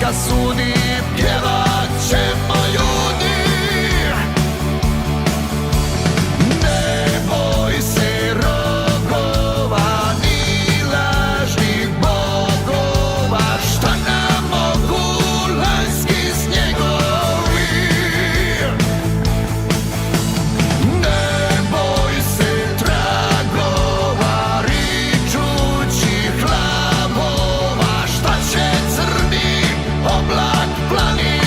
neka sudi, pjevat ćemo ljudi. Ne boj se rogova ni lažnih bogova, šta nam mogu lanjski snjegovi. Ne boj se tragova ričućih hlabova, šta će crni oblak planini.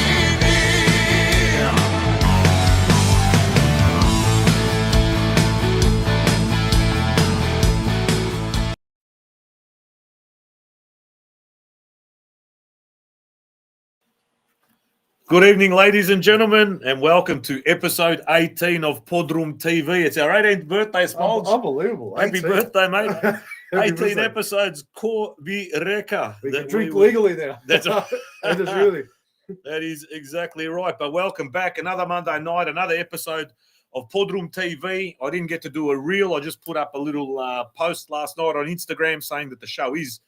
Good evening, ladies and gentlemen, and welcome to episode 18 of PodroomTV. It's our 18th birthday, Smolge. Unbelievable. Happy 18. birthday, mate. Happy 18 birthday. episodes, Ko vi reka. We can That drink we- legally now. That's a- That is really. That is exactly right. But welcome back. Another Monday night, another episode of PodroomTV. I didn't get to do a reel. I just put up a little post last night on Instagram saying that the show is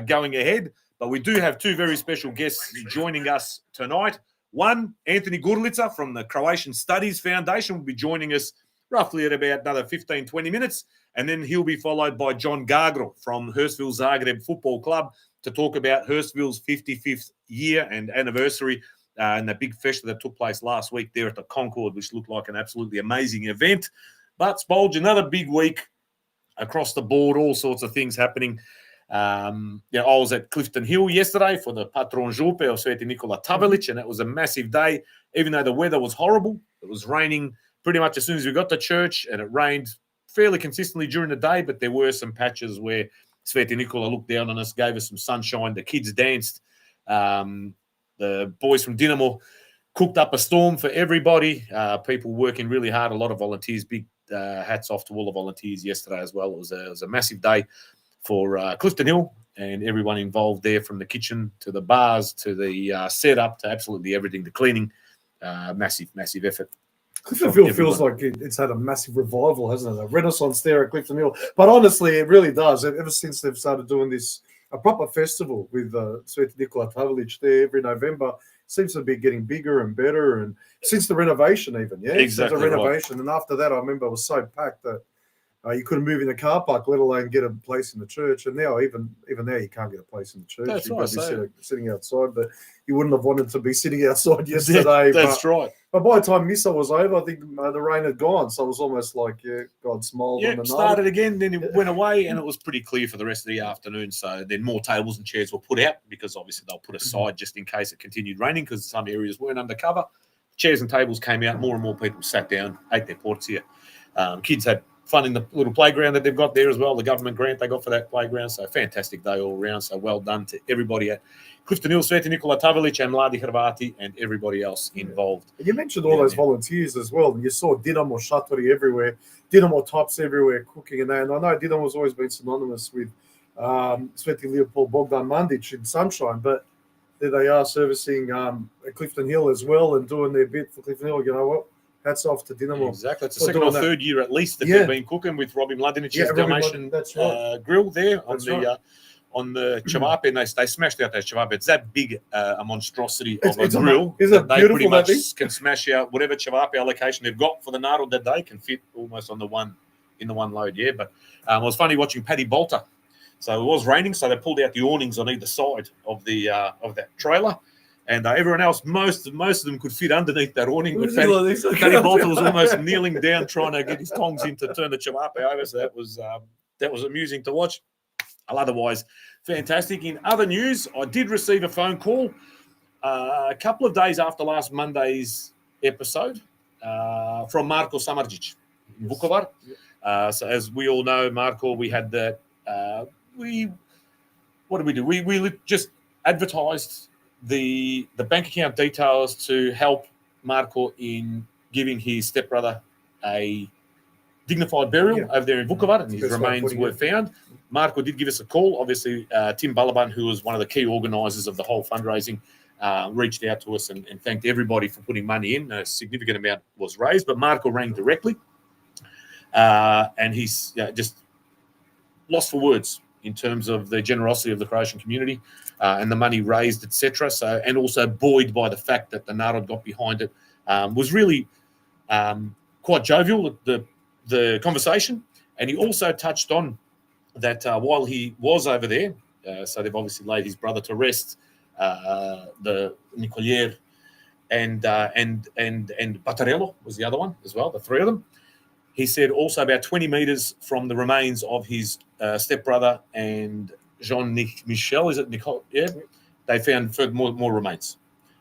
going ahead. But we do have two very special guests joining us tonight. One, Anthony Gurlica from the Croatian Studies Foundation will be joining us roughly at about another 15, 20 minutes. And then he'll be followed by John Gargro from Hurstville Zagreb Football Club to talk about Hurstville's 55th year and anniversary and the big festa that took place last week there at the Concord, which looked like an absolutely amazing event. But Spolge, another big week across the board, all sorts of things happening. I was at Clifton Hill yesterday for the Patron Župe of Sveti Nikola Tavelić, and that was a massive day. Even though the weather was horrible, it was raining pretty much as soon as we got to church, and it rained fairly consistently during the day, but there were some patches where Sveti Nikola looked down on us, gave us some sunshine. The kids danced. The boys from Dinamo cooked up a storm for everybody. People working really hard, a lot of volunteers. Big hats off to all the volunteers yesterday as well. It was a massive day for Clifton Hill and everyone involved there, from the kitchen to the bars to the setup to absolutely everything, the cleaning. Massive effort. Clifton Hill feels like it's had a massive revival, hasn't it? A renaissance there at Clifton Hill. But honestly, it really does. Ever since they've started doing this, a proper festival with Sveti Nikola Tavelić there every November, seems to be getting bigger and better. And since the renovation even, yeah? Exactly Since the renovation. Right. And after that, I remember it was so packed that you couldn't move in the car park, let alone get a place in the church. And now, even now, you can't get a place in the church. That's You've right. got to be sitting outside, but you wouldn't have wanted to be sitting outside yesterday. That's right. But by the time Missa was over, I think the rain had gone. So it was almost like, God smiled on the night. Started again, then it went away, and it was pretty clear for the rest of the afternoon. So then more tables and chairs were put out, because obviously they'll put aside just in case it continued raining, because some areas weren't under cover. Chairs and tables came out. More and more people sat down, ate their portia. Kids had fun in the little playground that they've got there as well, the government grant they got for that playground. So fantastic day all around. So well done to everybody at Clifton Hill, Sveti Nikola Tavelić, and Mladi Hrvati, and everybody else involved. You mentioned all those volunteers as well. You saw Dinamo Shatori everywhere, Dinamo tops everywhere cooking and that. And I know Dinamo's always been synonymous with Sveti Leopold Bogdan Mandić in Sunshine, but there they are servicing Clifton Hill as well and doing their bit for Clifton Hill. You know what? Hats off to Dinamo. Exactly. It's the second or third year at least that they've been cooking with Robbie Mladenic's Dalmatian grill there on the cevape. And they smashed out that cevape. It's that big a monstrosity of a grill. Is it they pretty much can smash out whatever cevape allocation they've got for the Narod that day, can fit almost on the one load. Yeah, but it was funny watching Paddy Bolter. So it was raining, so they pulled out the awnings on either side of the of that trailer. And everyone else, most of them could fit underneath that awning. But Paddy Bolter was almost kneeling down trying to get his tongs in to turn the cevape over. So that was amusing to watch. Otherwise, fantastic. In other news, I did receive a phone call a couple of days after last Monday's episode from Marko Samardzic in Vukovar. So as we all know, Marko, we had that. What did we do? We just advertised the bank account details to help Marko in giving his stepbrother a dignified burial over there in Vukovar, and his remains were found. Marko did give us a call. Obviously, Tim Balaban, who was one of the key organisers of the whole fundraising, reached out to us and thanked everybody for putting money in. A significant amount was raised, but Marko rang directly, and he's just lost for words in terms of the generosity of the Croatian community and the money raised, etc. So, and also buoyed by the fact that the Narod got behind it, was really quite jovial, the conversation. And he also touched on that while he was over there, so they've obviously laid his brother to rest, the Nicolier and Battarello was the other one as well, the three of them. He said also about 20 meters from the remains of his stepbrother and Jean-Michel, is it Nicole? Yeah, they found more remains.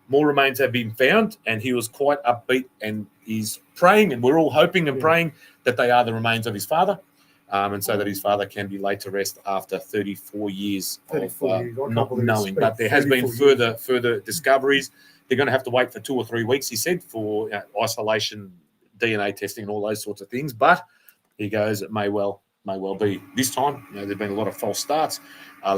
More remains have been found, and he was quite upbeat, and he's praying, and we're all hoping and praying that they are the remains of his father, and so that his father can be laid to rest after 34 years of not knowing. But there has been further discoveries. They're going to have to wait for 2 or 3 weeks, he said, for isolation, DNA testing, and all those sorts of things. But he goes, it may well be this time. There've been a lot of false starts.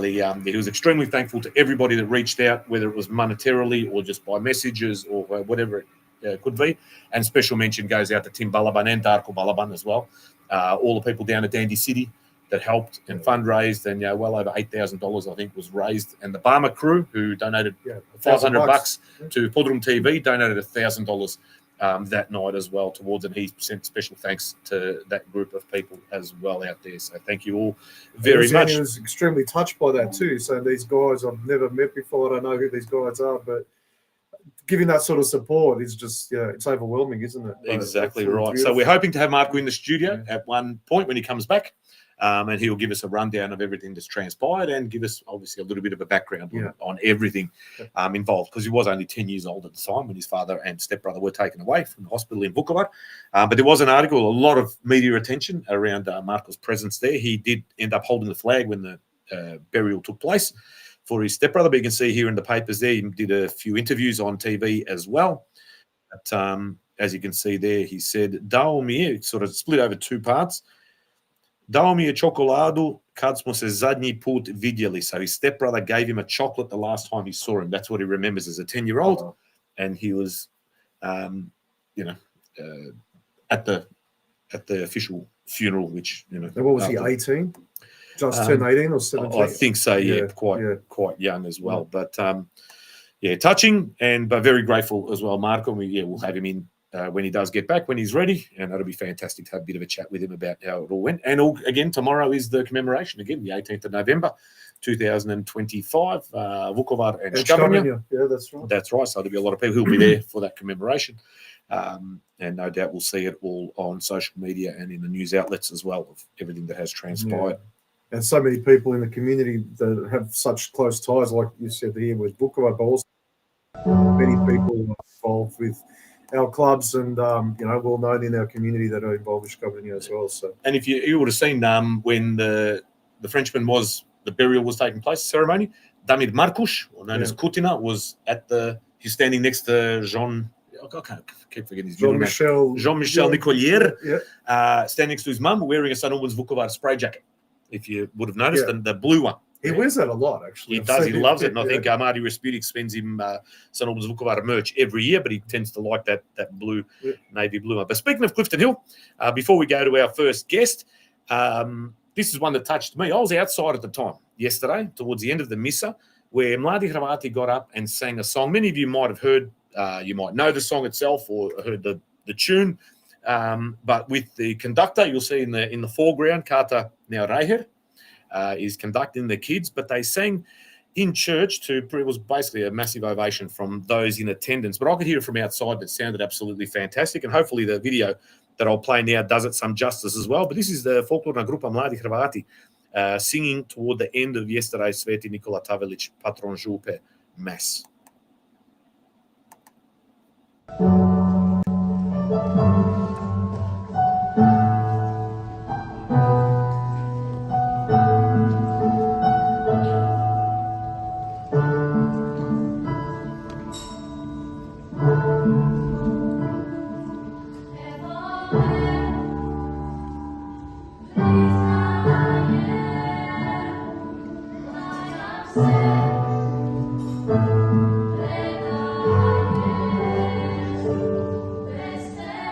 He was extremely thankful to everybody that reached out, whether it was monetarily or just by messages or whatever it could be. And special mention goes out to Tim Balaban and Darko Balaban as well. All the people down at Dandy City that helped and fundraised, and well over $8,000 I think was raised. And the Barmer crew, who donated $500 to PodroomTV, donated $1,000 that night as well towards, and he sent special thanks to that group of people as well out there. So thank you all very much. He was extremely touched by that too. So these guys I've never met before. I don't know who these guys are, but giving that sort of support is just, it's overwhelming, isn't it? Exactly right. Beautiful. So we're hoping to have Marco in the studio at one point when he comes back. And he'll give us a rundown of everything that's transpired and give us obviously a little bit of a background on everything involved, because he was only 10 years old at the time when his father and stepbrother were taken away from the hospital in Vukovar. But there was an article, a lot of media attention around Marco's presence there. He did end up holding the flag when the burial took place for his stepbrother. But you can see here in the papers there, he did a few interviews on TV as well. But as you can see there, he said, Dao mi je, sort of split over 2 parts. Dao mi je čokoladu kad smo se zadnji put vidjeli. So his stepbrother gave him a chocolate the last time he saw him. That's what he remembers as a 10-year-old. Oh. And he was, at the official funeral, which, What was he, 18? Just turned 18 or 17? I think so, quite young as well. But, touching, but very grateful as well, Marco. We'll have him in when he does get back, when he's ready, and that'll be fantastic to have a bit of a chat with him about how it all went. And again, tomorrow is the commemoration, again, the 18th of November, 2025, Vukovar and Škabrnja. Yeah, that's right. That's right. So there'll be a lot of people who'll be there for that commemoration. And no doubt we'll see it all on social media and in the news outlets as well, of everything that has transpired. Yeah. And so many people in the community that have such close ties, like you said here with Vukovar, but also many people involved with our clubs and, well known in our community that are involved with Škabrnja as well. So, and if you would have seen when the Frenchman the burial was taking place, ceremony, Damir Markuš, or known as Kutina, was he's standing next to I can't keep forgetting his name. Jean-Michel Nicolier, standing next to his mum, wearing a St. Albans Vukovar spray jacket. If you would have noticed, the blue one. He wears that a lot, actually. He does. He loves it. And I think Marty Resputic spends him St. Albans Vukovar merch every year, but he tends to like that blue, navy blue one. But speaking of Clifton Hill, before we go to our first guest, this is one that touched me. I was outside at the time yesterday, towards the end of the Missa, where Mladi Hrvati got up and sang a song. Many of you might have heard, you might know the song itself or heard the tune, but with the conductor, you'll see in the foreground, Kata Neureher, is conducting the kids, but they sang in church it was basically a massive ovation from those in attendance. But I could hear it from outside that sounded absolutely fantastic, and hopefully the video that I'll play now does it some justice as well. But this is the Folklorna Grupa Mladi Hrvati singing toward the end of yesterday's Sveti Nikola Tavelić Patron Župe Mass.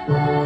Thank you.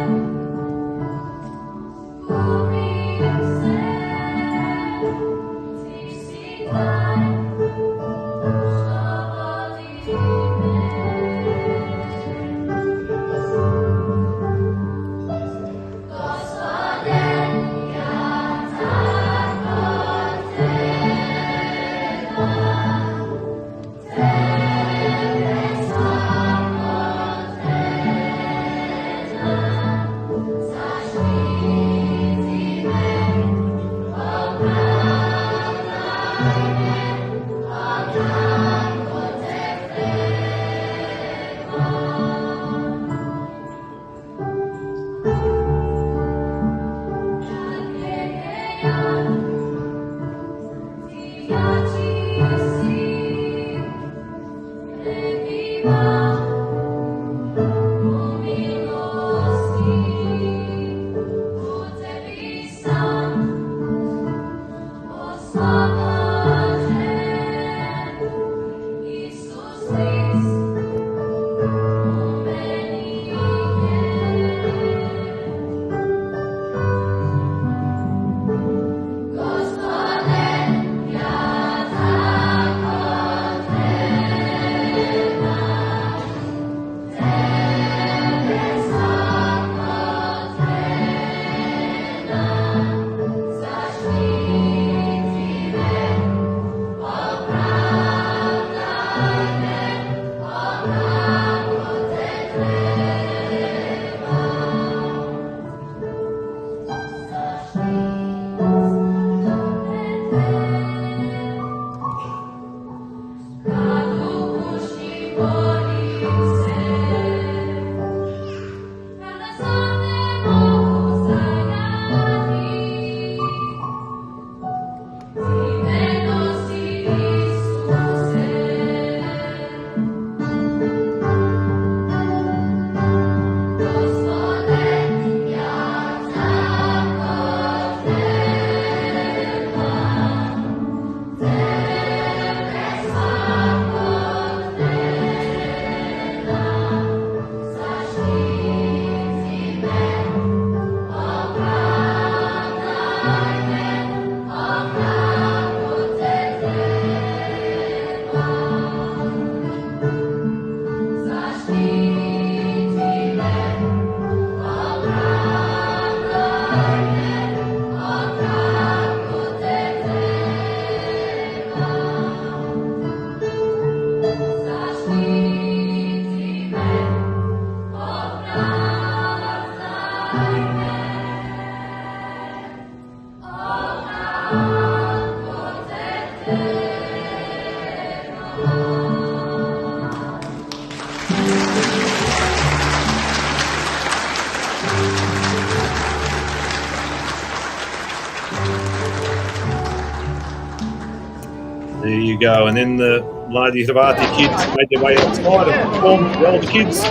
There you go. And then the Lady Hrvati kids made their way outside and performed the older kids.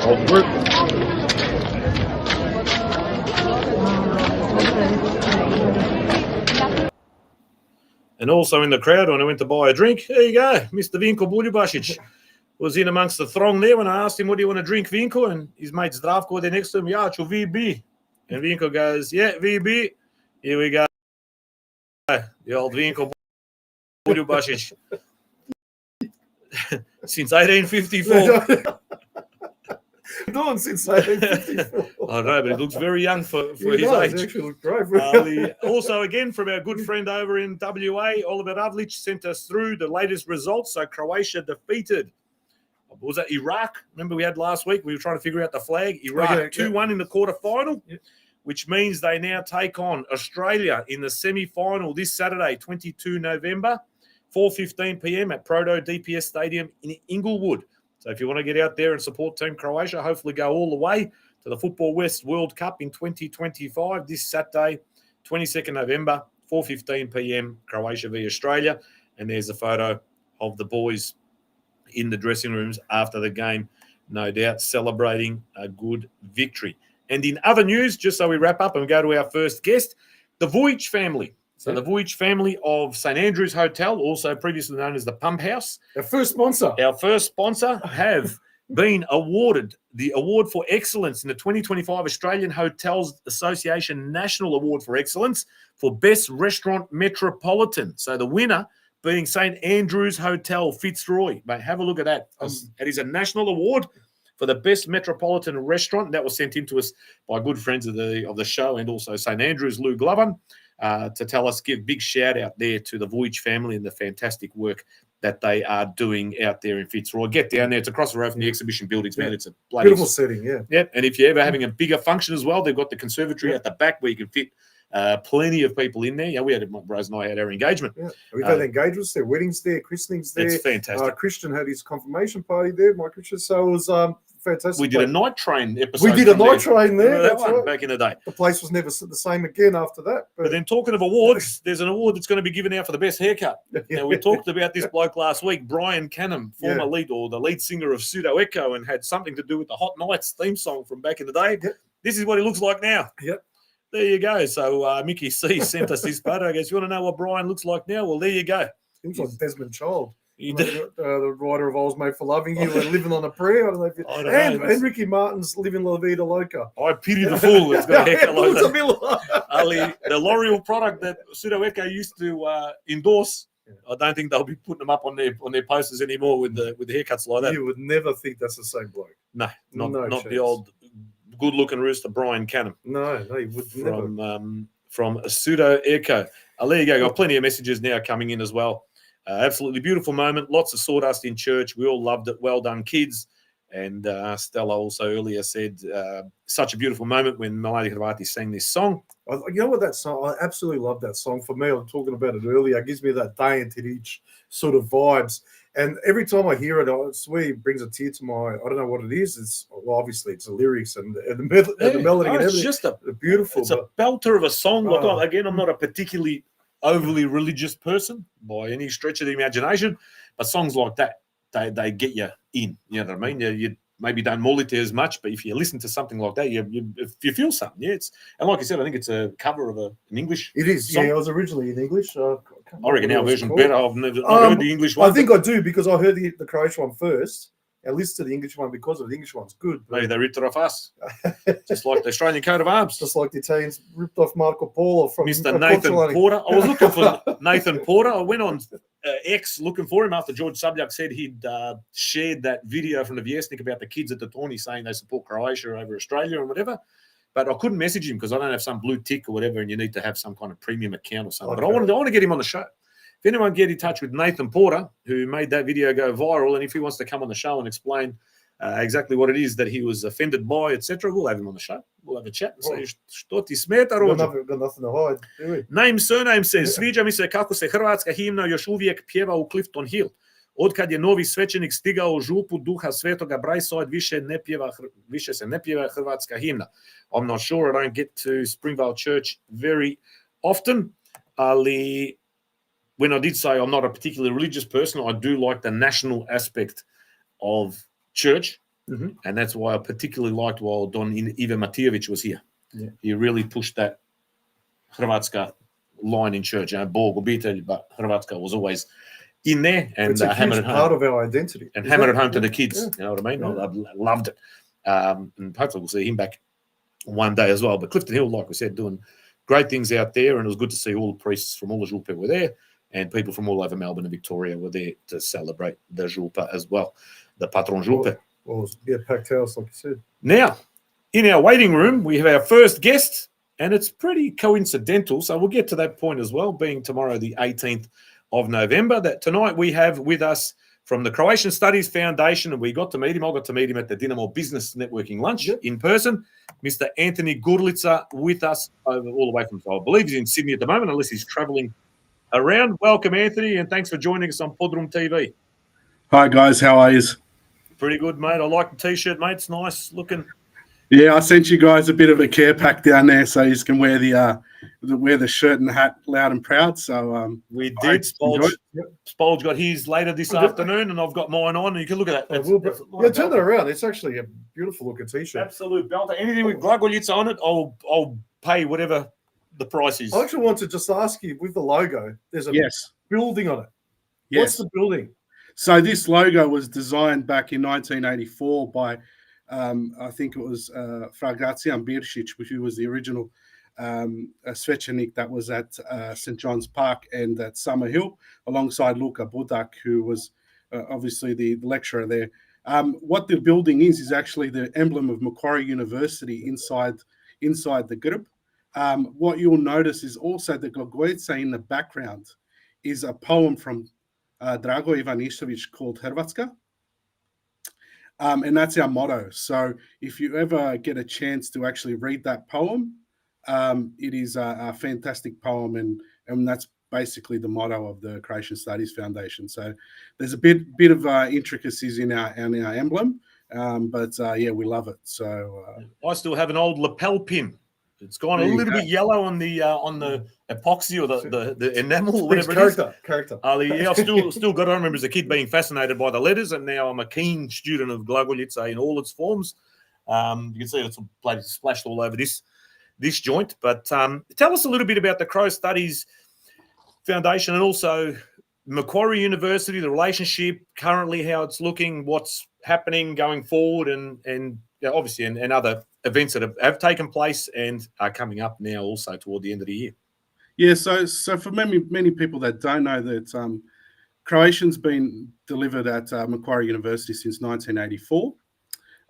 Old group. And also in the crowd when I went to buy a drink, there you go, Mr. Vinko Buljubasic was in amongst the throng there when I asked him, what do you want to drink, Vinko? And his mate Zdravko there next to him, yeah, to VB. And Vinko goes, yeah, VB. Here we go. The old Vinko Buljubasic. Since 1854. Doing since 1854. I know, but he looks very young for his age. He actually looked great. Also, again, from our good friend over in WA, Oliver Avlic sent us through the latest results. So Croatia defeated, was that Iraq? Remember we had last week, we were trying to figure out the flag. Iraq 2-1 in the quarterfinal, which means they now take on Australia in the semi-final this Saturday, 22 November, 4:15 p.m. at Proto DPS Stadium in Inglewood. So if you want to get out there and support Team Croatia, hopefully go all the way to the Football West World Cup in 2025 this Saturday, 22nd November, 4:15 p.m., Croatia v Australia. And there's a photo of the boys in the dressing rooms after the game, no doubt celebrating a good victory. And in other news, just so we wrap up and go to our first guest, the Vujic family. So the Vujic family of St. Andrew's Hotel, also previously known as the Pump House. Our first sponsor. Our first sponsor have been awarded the Award for Excellence in the 2025 Australian Hotels Association National Award for Excellence for Best Restaurant Metropolitan. So the winner being St. Andrew's Hotel Fitzroy. Mate, have a look at that. It is a national award for the best metropolitan restaurant. That was sent in to us by good friends of the show and also St. Andrew's, Lou Glover, to tell us, give big shout out there to the Voyage family and the fantastic work that they are doing out there in Fitzroy. Get down there. It's across the road from the exhibition buildings, man. It's a bloody Beautiful setting, yeah. Yep. And if you're ever having a bigger function as well, they've got the conservatory at the back where you can fit plenty of people in there. Yeah, we had, Rose and I had our engagement. Yeah. We've had engagements there, weddings there, christenings there. It's fantastic. Christian had his confirmation party there, my Christian. So it was fantastic. We did a night train episode. We did a night train there. That's right. Back in the day. The place was never the same again after that. But then talking of awards, there's an award that's going to be given out for the best haircut. Now, we talked about this bloke last week, Brian Canham, former lead or the lead singer of Pseudo Echo, and had something to do with the Hot Nights theme song from back in the day. Yep. This is what he looks like now. Yep. There you go. So Mickey C sent us this photo. I guess you want to know what Brian looks like now? Well, there you go. He looks like Desmond Child. He did. The writer of I Was Made for Loving You and Living on a Prayer. I don't know if you, and Ricky Martin's Living La Vida Loca. I pity the fool that's got a haircut like It's a that. bit like- Ali, the L'Oreal product that Pseudo Echo used to endorse, I don't think they'll be putting them up on their posters anymore with the haircuts like that. You would never think that's the same bloke. No, not chance. the old good-looking rooster Brian Canham No, you would never. from Pseudo Echo. There you go. Got plenty of messages now coming in as well. Absolutely beautiful moment. Lots of sawdust in church. We all loved it. Well done, kids. And Stella also earlier said, such a beautiful moment when Melody Hrvati sang this song. You know what, that song, I absolutely love that song. For me, I'm talking about it earlier. It gives me that day into each sort of vibes. And every time I hear it, I swear it brings a tear to my, I don't know what it is. Obviously it's the lyrics and the melody and It's everything. just Beautiful. It's a belter of a song. Look, Oh. again, I'm not a particularly overly religious person by any stretch of the imagination, but songs like that, they get you in. You know what I mean? You maybe don't mull it as much, but if you listen to something like that, you feel something. Yeah, and like I said, I think it's a cover of an English. It is. song. Yeah, it was originally in English. I reckon our version better. I've never heard the English one. I think I do because I heard the Croatian one first. I listened to the English one because of the English one's good. Maybe they ripped it off us, just like the Australian coat of arms. Just like the Italians ripped off Marco Polo from Mr. Nathan Porcelani. Porter. I was looking for Nathan Porter. I went on X looking for him after George Subjak said he'd shared that video from the Viesnik about the kids at the tourney saying they support Croatia over Australia and whatever. But I couldn't message him because I don't have some blue tick or whatever, and you need to have some kind of premium account or something. Okay. But I want to get him on the show. If anyone get in touch with Nathan Porter, who made that video go viral, and if he wants to come on the show and explain exactly what it is that he was offended by, etc., we'll have him on the show. We'll have a chat and say, što ti smeta, rođo? Got nothing to hide, do we? Name, surname says, sviđa mi se kako se hrvatska himna još uvijek pjeva u Clifton Hill. Otkad je novi svećenik stigao u župu duha svetoga Brajside, više se ne pjeva hrvatska himna. I'm not sure. I don't get to Springvale Church very often. Ali, when I did say I'm not a particularly religious person, I do like the national aspect of church. Mm-hmm. And that's why I particularly liked while Don Ivan Matijević was here. Yeah. He really pushed that Hrvatska line in church. Bog obitelj, but Hrvatska was always in there and It's a hammered huge it home. part of our identity. And Is hammered that- it home to the kids. Yeah. You know what I mean? Yeah. I loved it. And hopefully we'll see him back one day as well. But Clifton Hill, like we said, doing great things out there. And it was good to see all the priests from all the Julpa were there. And people from all over Melbourne and Victoria were there to celebrate the Julpa as well, the Patron Julpa. Well, packed house, like you said. Now, in our waiting room, we have our first guest, and it's pretty coincidental. So we'll get to that point as well, being tomorrow, the 18th of November. That tonight we have with us from the Croatian Studies Foundation, and we got to meet him. I got to meet him at the Dinamo Business Networking lunch in person. Mr. Anthony Gurlica with us all the way from, I believe he's in Sydney at the moment, unless he's traveling around. Welcome, Anthony, and thanks for joining us on Podroom TV. Hi guys, how are you? Pretty good, mate. I like the T-shirt, mate. It's nice looking. Yeah, I sent you guys a bit of a care pack down there, so you can wear the shirt and the hat loud and proud. So we I did. enjoyed Spolge got his later this afternoon, and I've got mine on. And you can look at that. Yeah, turn that around. It's actually a beautiful looking T-shirt. Absolute belter. Anything with Glagoljica on it, I'll pay whatever the price is. I actually want to just ask you, with the logo, there's a yes, building on it. yes. What's the building? So this logo was designed back in 1984 by, I think it was Fragacian Biršić, who was the original svećenik that was at St. John's Park and at Summerhill, alongside Luka Budak, who was obviously the lecturer there. What the building is actually the emblem of Macquarie University inside the grb. What you'll notice is also the Glagoljica in the background is a poem from Drago Ivanišević called Hrvatska. And that's our motto. So if you ever get a chance to actually read that poem, it is a fantastic poem, and that's basically the motto of the Croatian Studies Foundation. So there's a bit of intricacies in our emblem, but yeah, we love it. So I still have an old lapel pin. It's gone a little bit yellow on the epoxy or the enamel, whatever it is. Character. Yeah, I've still got it. I remember as a kid being fascinated by the letters, and now I'm a keen student of Glagoljica in all its forms. You can see it's splashed all over this joint. But tell us a little bit about the Crow Studies Foundation and also Macquarie University, the relationship currently, how it's looking, what's happening going forward, and obviously and other events that have taken place and are coming up now also toward the end of the year. Yeah, so for many people that don't know that Croatian's been delivered at Macquarie University since 1984.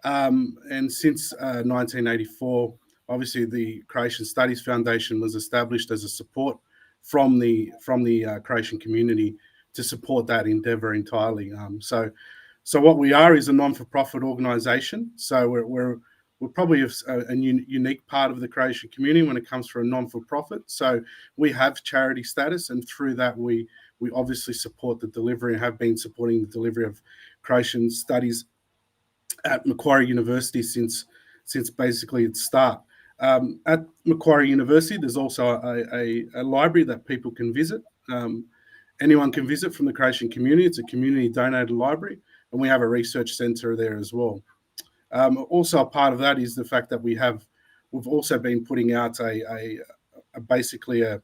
And since 1984, obviously the Croatian Studies Foundation was established as a support from the Croatian community to support that endeavour entirely. So what we are is a non-for-profit organisation. So we're probably a unique part of the Croatian community when it comes for a non-for-profit. So we have charity status, and through that we obviously support the delivery and have been supporting the delivery of Croatian studies at Macquarie University since basically its start. At Macquarie University, there's also a library that people can visit. Anyone can visit from the Croatian community. It's a community-donated library, and we have a research centre there as well. Also, a part of that is the fact that we've also been putting out basically a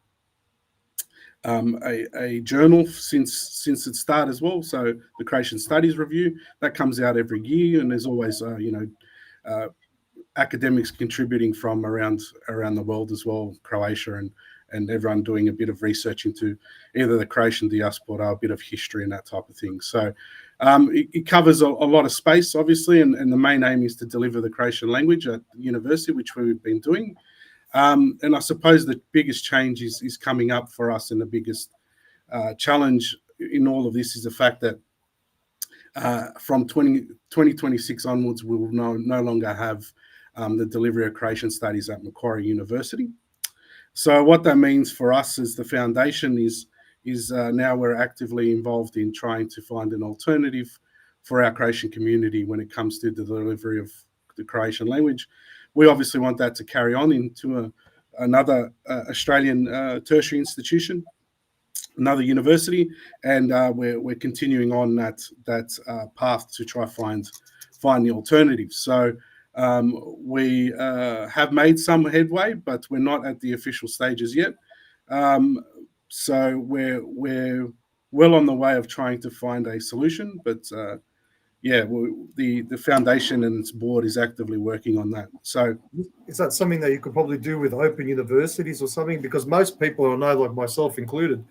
journal since its start as well. So the Croatian Studies Review that comes out every year, and there's always academics contributing from around the world as well, Croatia and everyone doing a bit of research into either the Croatian diaspora, a bit of history and that type of thing. So it covers a lot of space, obviously, and the main aim is to deliver the Croatian language at the university, which we've been doing. And I suppose the biggest change is coming up for us, and the biggest challenge in all of this is the fact that from 2026 onwards, we will no longer have the delivery of Croatian studies at Macquarie University. So what that means for us as the foundation is now we're actively involved in trying to find an alternative for our Croatian community when it comes to the delivery of the Croatian language. We obviously want that to carry on into another Australian tertiary institution, another university, and we're continuing on that path to try find the alternatives. So we have made some headway, but we're not at the official stages yet. So we're well on the way of trying to find a solution, but the foundation and its board is actively working on that. So is that something that you could probably do with open universities or something? Because most people I know, like myself included,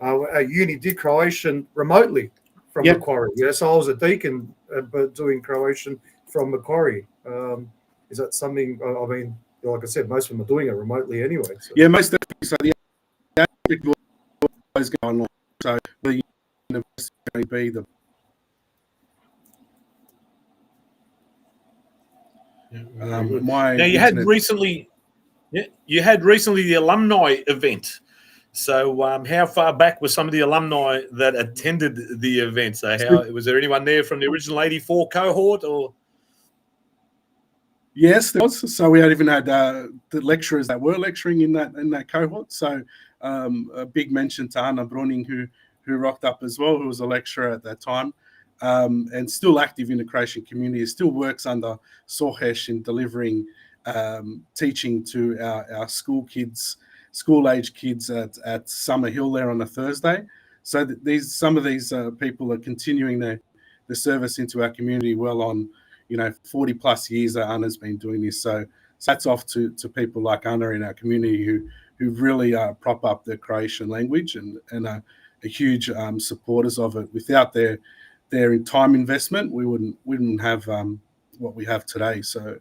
at uni did Croatian remotely from Macquarie. Yeah, so I was a deacon, but doing Croatian from Macquarie. Is that something? I mean, like I said, most of them are doing it remotely anyway. So. Yeah, most definitely. So the aspect will always go online. So the university will be the now you had recently the alumni event. So how far back were some of the alumni that attended the event? So was there anyone there from the original 84 cohort or? Yes, there was. So we had even had the lecturers that were lecturing in that cohort. So a big mention to Anna Bruning, who rocked up as well, who was a lecturer at that time. And still active in the Croatian community, still works under Sohesh in delivering teaching to our school age kids at Summerhill there on a Thursday. So some of these people are continuing their service into our community well on, 40 plus years that Anna's been doing this. So that's off to people like Anna in our community who really prop up the Croatian language and are huge supporters of it. Without their time investment, we wouldn't have what we have today. So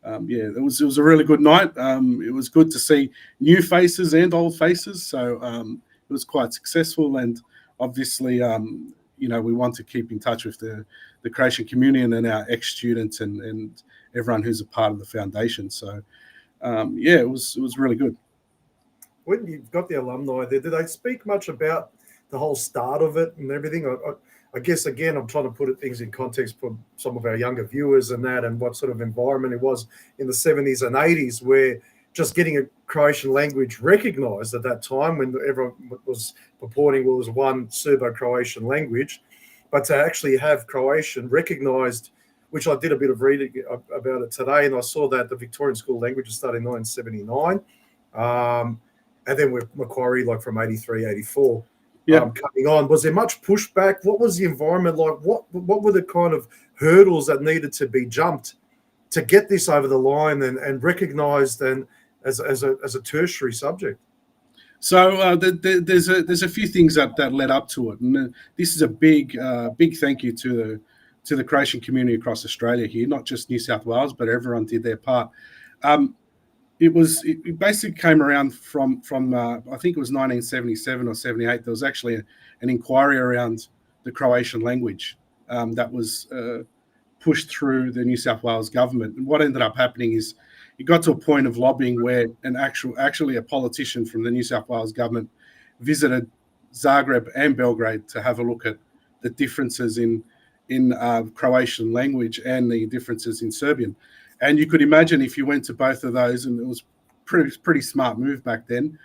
it was a really good night. It was good to see new faces and old faces. So it was quite successful, and obviously, we want to keep in touch with the Croatian community and then our ex-students and everyone who's a part of the foundation. So it was really good. When you've got the alumni there, do they speak much about the whole start of it and everything? I guess, again, I'm trying to put things in context for some of our younger viewers and what sort of environment it was in the 70s and 80s, where just getting a Croatian language recognised at that time, when everyone was purporting there was one Serbo-Croatian language, but to actually have Croatian recognised, which I did a bit of reading about it today, and I saw that the Victorian School of Languages started in 1979, and then with Macquarie, like from 83, 84. Coming on, was there much pushback? What was the environment like? What were the kind of hurdles that needed to be jumped to get this over the line and recognised and as a tertiary subject? So there's a few things that led up to it, and this is a big thank you to the Croatian community across Australia here, not just New South Wales, but everyone did their part. It basically came around from I think it was 1977 or 78. There was actually an inquiry around the Croatian language that was pushed through the New South Wales government. And what ended up happening is it got to a point of lobbying where actually a politician from the New South Wales government visited Zagreb and Belgrade to have a look at the differences in Croatian language and the differences in Serbian. And you could imagine if you went to both of those, and it was pretty smart move back then,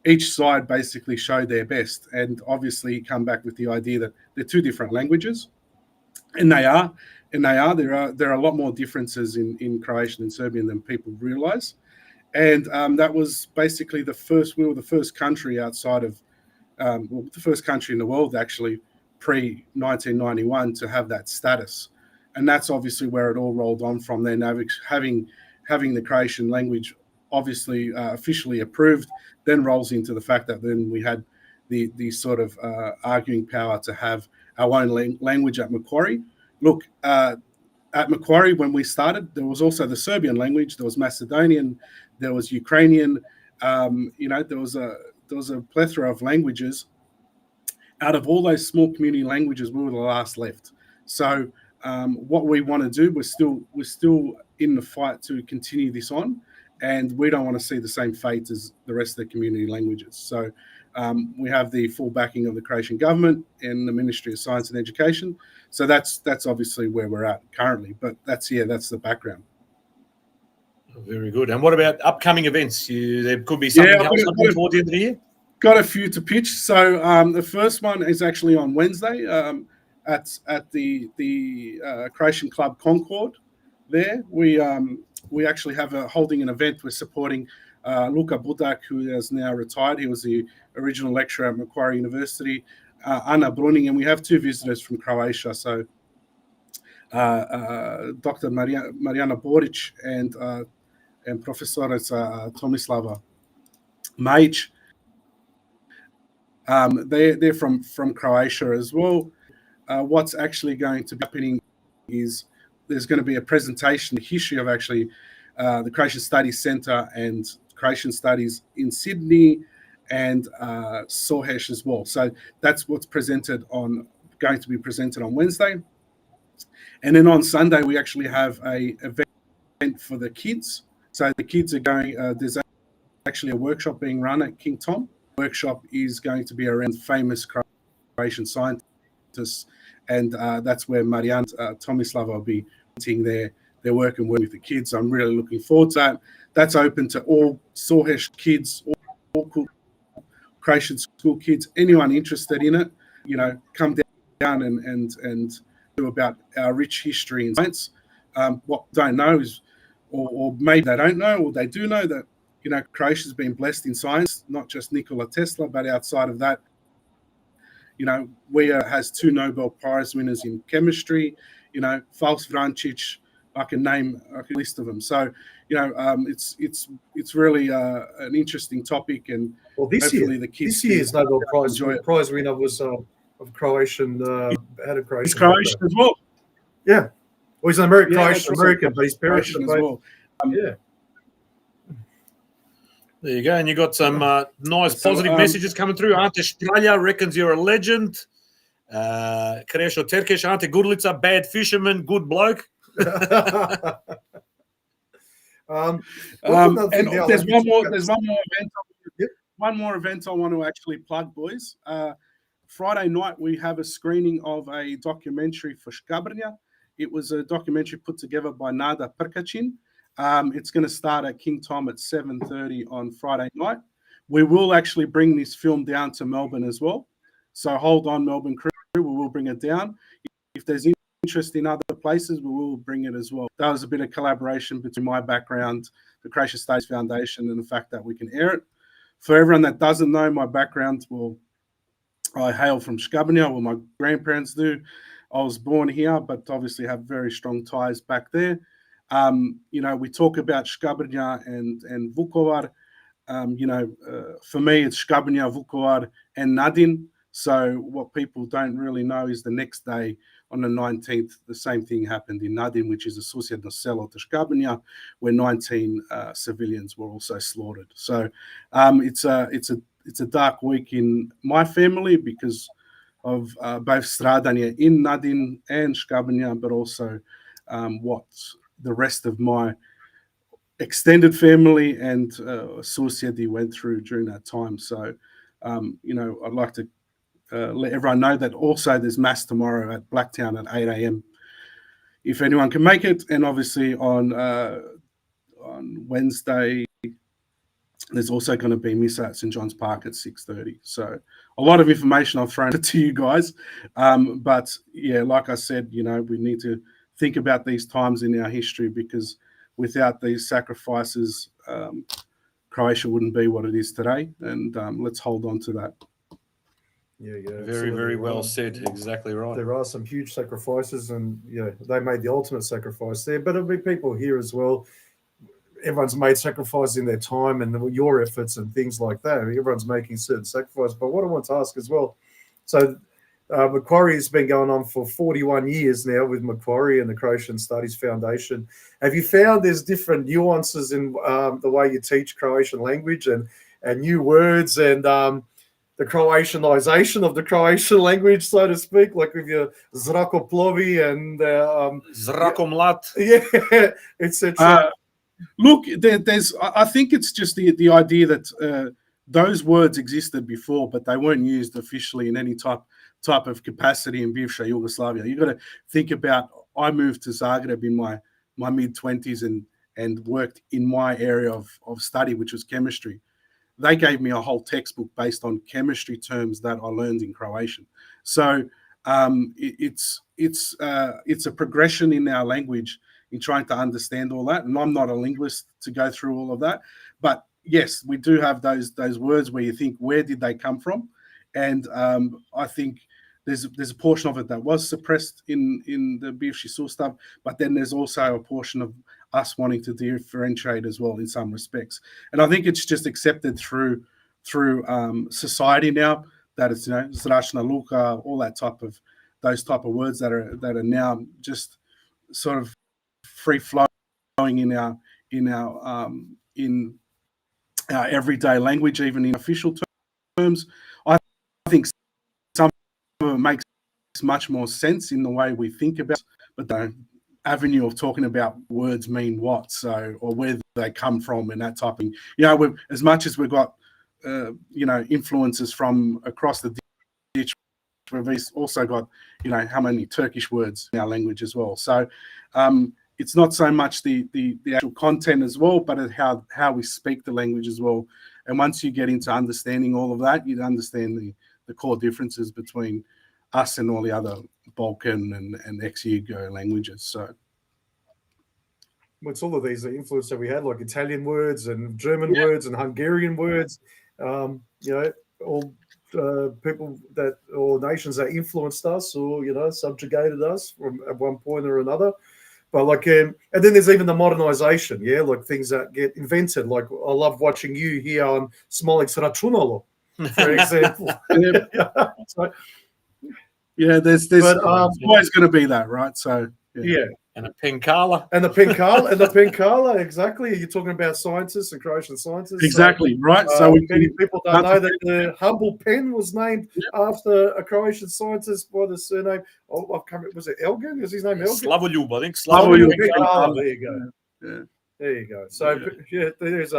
each side basically showed their best. And obviously you come back with the idea that they're two different languages. And they are. There are a lot more differences in Croatian and Serbian than people realize. And that was basically we were the first country outside of, the first country in the world actually pre-1991 to have that status. And that's obviously where it all rolled on from then, having the Croatian language obviously officially approved, then rolls into the fact that then we had the sort of arguing power to have our own language at Macquarie. Look, at Macquarie, when we started, there was also the Serbian language, there was Macedonian, there was Ukrainian, there was a plethora of languages. Out of all those small community languages, we were the last left. So what we want to do, we're still in the fight to continue this on, and we don't want to see the same fate as the rest of the community languages. So we have the full backing of the Croatian government and the Ministry of Science and Education. So that's obviously where we're at currently. But that's the background. Very good. And what about upcoming events? There could be something else toward the end of the year? Got a few to pitch. So the first one is actually on Wednesday at the Croatian Club Concord. There we actually have holding an event. We're supporting Luka Budak, who has now retired. He was the original lecturer at Macquarie University, Ana Bruning, and we have two visitors from Croatia. So Dr. Marijana Boric and Profesorica Tomislava Majic. They're from Croatia as well. What's actually going to be happening is there's going to be a presentation, the history of actually the Croatian Studies Centre and Croatian Studies in Sydney and Sohesh as well. So that's what's going to be presented on Wednesday. And then on Sunday, we actually have a event for the kids. So the kids are going, there's actually a workshop being run at King Tom. The workshop is going to be around famous Croatian scientists, and that's where Marijana Tomislava will be presenting their work and working with the kids. I'm really looking forward to that. That's open to all Sohesh kids, all Croatian school kids, anyone interested in it, come down and do about our rich history in science. What don't know is, or maybe they don't know, or they do know that, Croatia's been blessed in science, not just Nikola Tesla, but outside of that, has 2 Nobel Prize winners in chemistry. Faust Vrancic. I can list of them. So it's really an interesting topic, and Well, hopefully the kids this year's Nobel enjoy it. Prize winner was of Croatian. Had a Croatian. He's Croatian as well. Yeah, well, he's an American, Yeah, Croatian that's American, but his parents Croatian are as both. well. Yeah. There you go. And you got some nice So, positive messages coming through. Ante Stralja reckons you're a legend. Krešo Terkeš, Ante Gurlica, bad fisherman, good bloke. And there's one more event. Yep. One more event I want to actually plug, boys. Friday night we have a screening of a documentary for Škabrnja. It was a documentary put together by Nada Prkacin. It's going to start at King Tom at 7:30 on Friday night. We will actually bring this film down to Melbourne as well. So hold on, Melbourne crew. We will bring it down. If there's interest in other places, we will bring it as well. That was a bit of collaboration between my background, the Croatian Studies Foundation, and the fact that we can air it. For everyone that doesn't know my background, I hail from Škabrnja. Well, my grandparents do. I was born here, but obviously have very strong ties back there. We talk about Škabrnja and Vukovar. For me, it's Škabrnja, Vukovar, and Nadin. So what people don't really know is the next day, on the 19th, the same thing happened in Nadin, which is a susjedno selo to Škabrnja, where 19 civilians were also slaughtered. So it's a dark week in my family because of both stradanje in Nadin and Škabrnja, but also what the rest of my extended family and susjedi went through during that time. So, I'd like to let everyone know that also there's mass tomorrow at Blacktown at 8 a.m. if anyone can make it. And obviously on Wednesday, there's also going to be Missa at St. John's Park at 6:30. So a lot of information I've thrown to you guys. But yeah, like I said, we need to think about these times in our history, because without these sacrifices, Croatia wouldn't be what it is today. And let's hold on to that. Yeah, Very, very well said. Exactly right. There are some huge sacrifices, and they made the ultimate sacrifice there. But it'll be people here as well. Everyone's made sacrifices in their time and your efforts and things like that. Everyone's making certain sacrifices. But what I want to ask as well, so Macquarie has been going on for 41 years now with Macquarie and the Croatian Studies Foundation. Have you found there's different nuances in the way you teach Croatian language and new words and the Croatianization of the Croatian language, so to speak, like with your zrakoplovi and Zrakomlat. yeah, etc. Look, I think it's just the idea that those words existed before, but they weren't used officially in any type of capacity in bivša Yugoslavia. You've got to think about, I moved to Zagreb in my mid-20s and worked in my area of study, which was chemistry. They gave me a whole textbook based on chemistry terms that I learned in Croatian. So it's a progression in our language in trying to understand all that. And I'm not a linguist to go through all of that. But yes, we do have those words where you think, where did they come from? And I think there's a portion of it that was suppressed in the bivši sustav, but then there's also a portion of us wanting to differentiate as well in some respects. And I think it's just accepted through society now that it's zračna luka, all those type of words that are now just sort of free flowing in our everyday language, even in official terms. I think some of it makes much more sense in the way we think about it, but the avenue of talking about words mean what, or where they come from and that type of thing. As much as we've got influences from across the ditch, we've also got how many Turkish words in our language as well. So it's not so much the actual content as well, but how we speak the language as well. And once you get into understanding all of that, you understand the core differences between us and all the other Balkan and ex-Yugo languages. So it's all of these influence that we had, like Italian words and German words and Hungarian words, all people that or nations that influenced us or subjugated us from at one point or another. But and then there's even the modernization, like things that get invented. Like I love watching you here on Smolik's Računalo, for example. So, there's always going to be that, right? So yeah. And a Penkala. And the Penkala, exactly. You're talking about scientists and Croatian scientists. Exactly, so, right. So many people don't know that the Hubble pen was named after a Croatian scientist by the surname. Was it Elgin? Is his name Elgin? Slavoljub, I think. Slavoljub. There you go. Yeah. There you go. So there's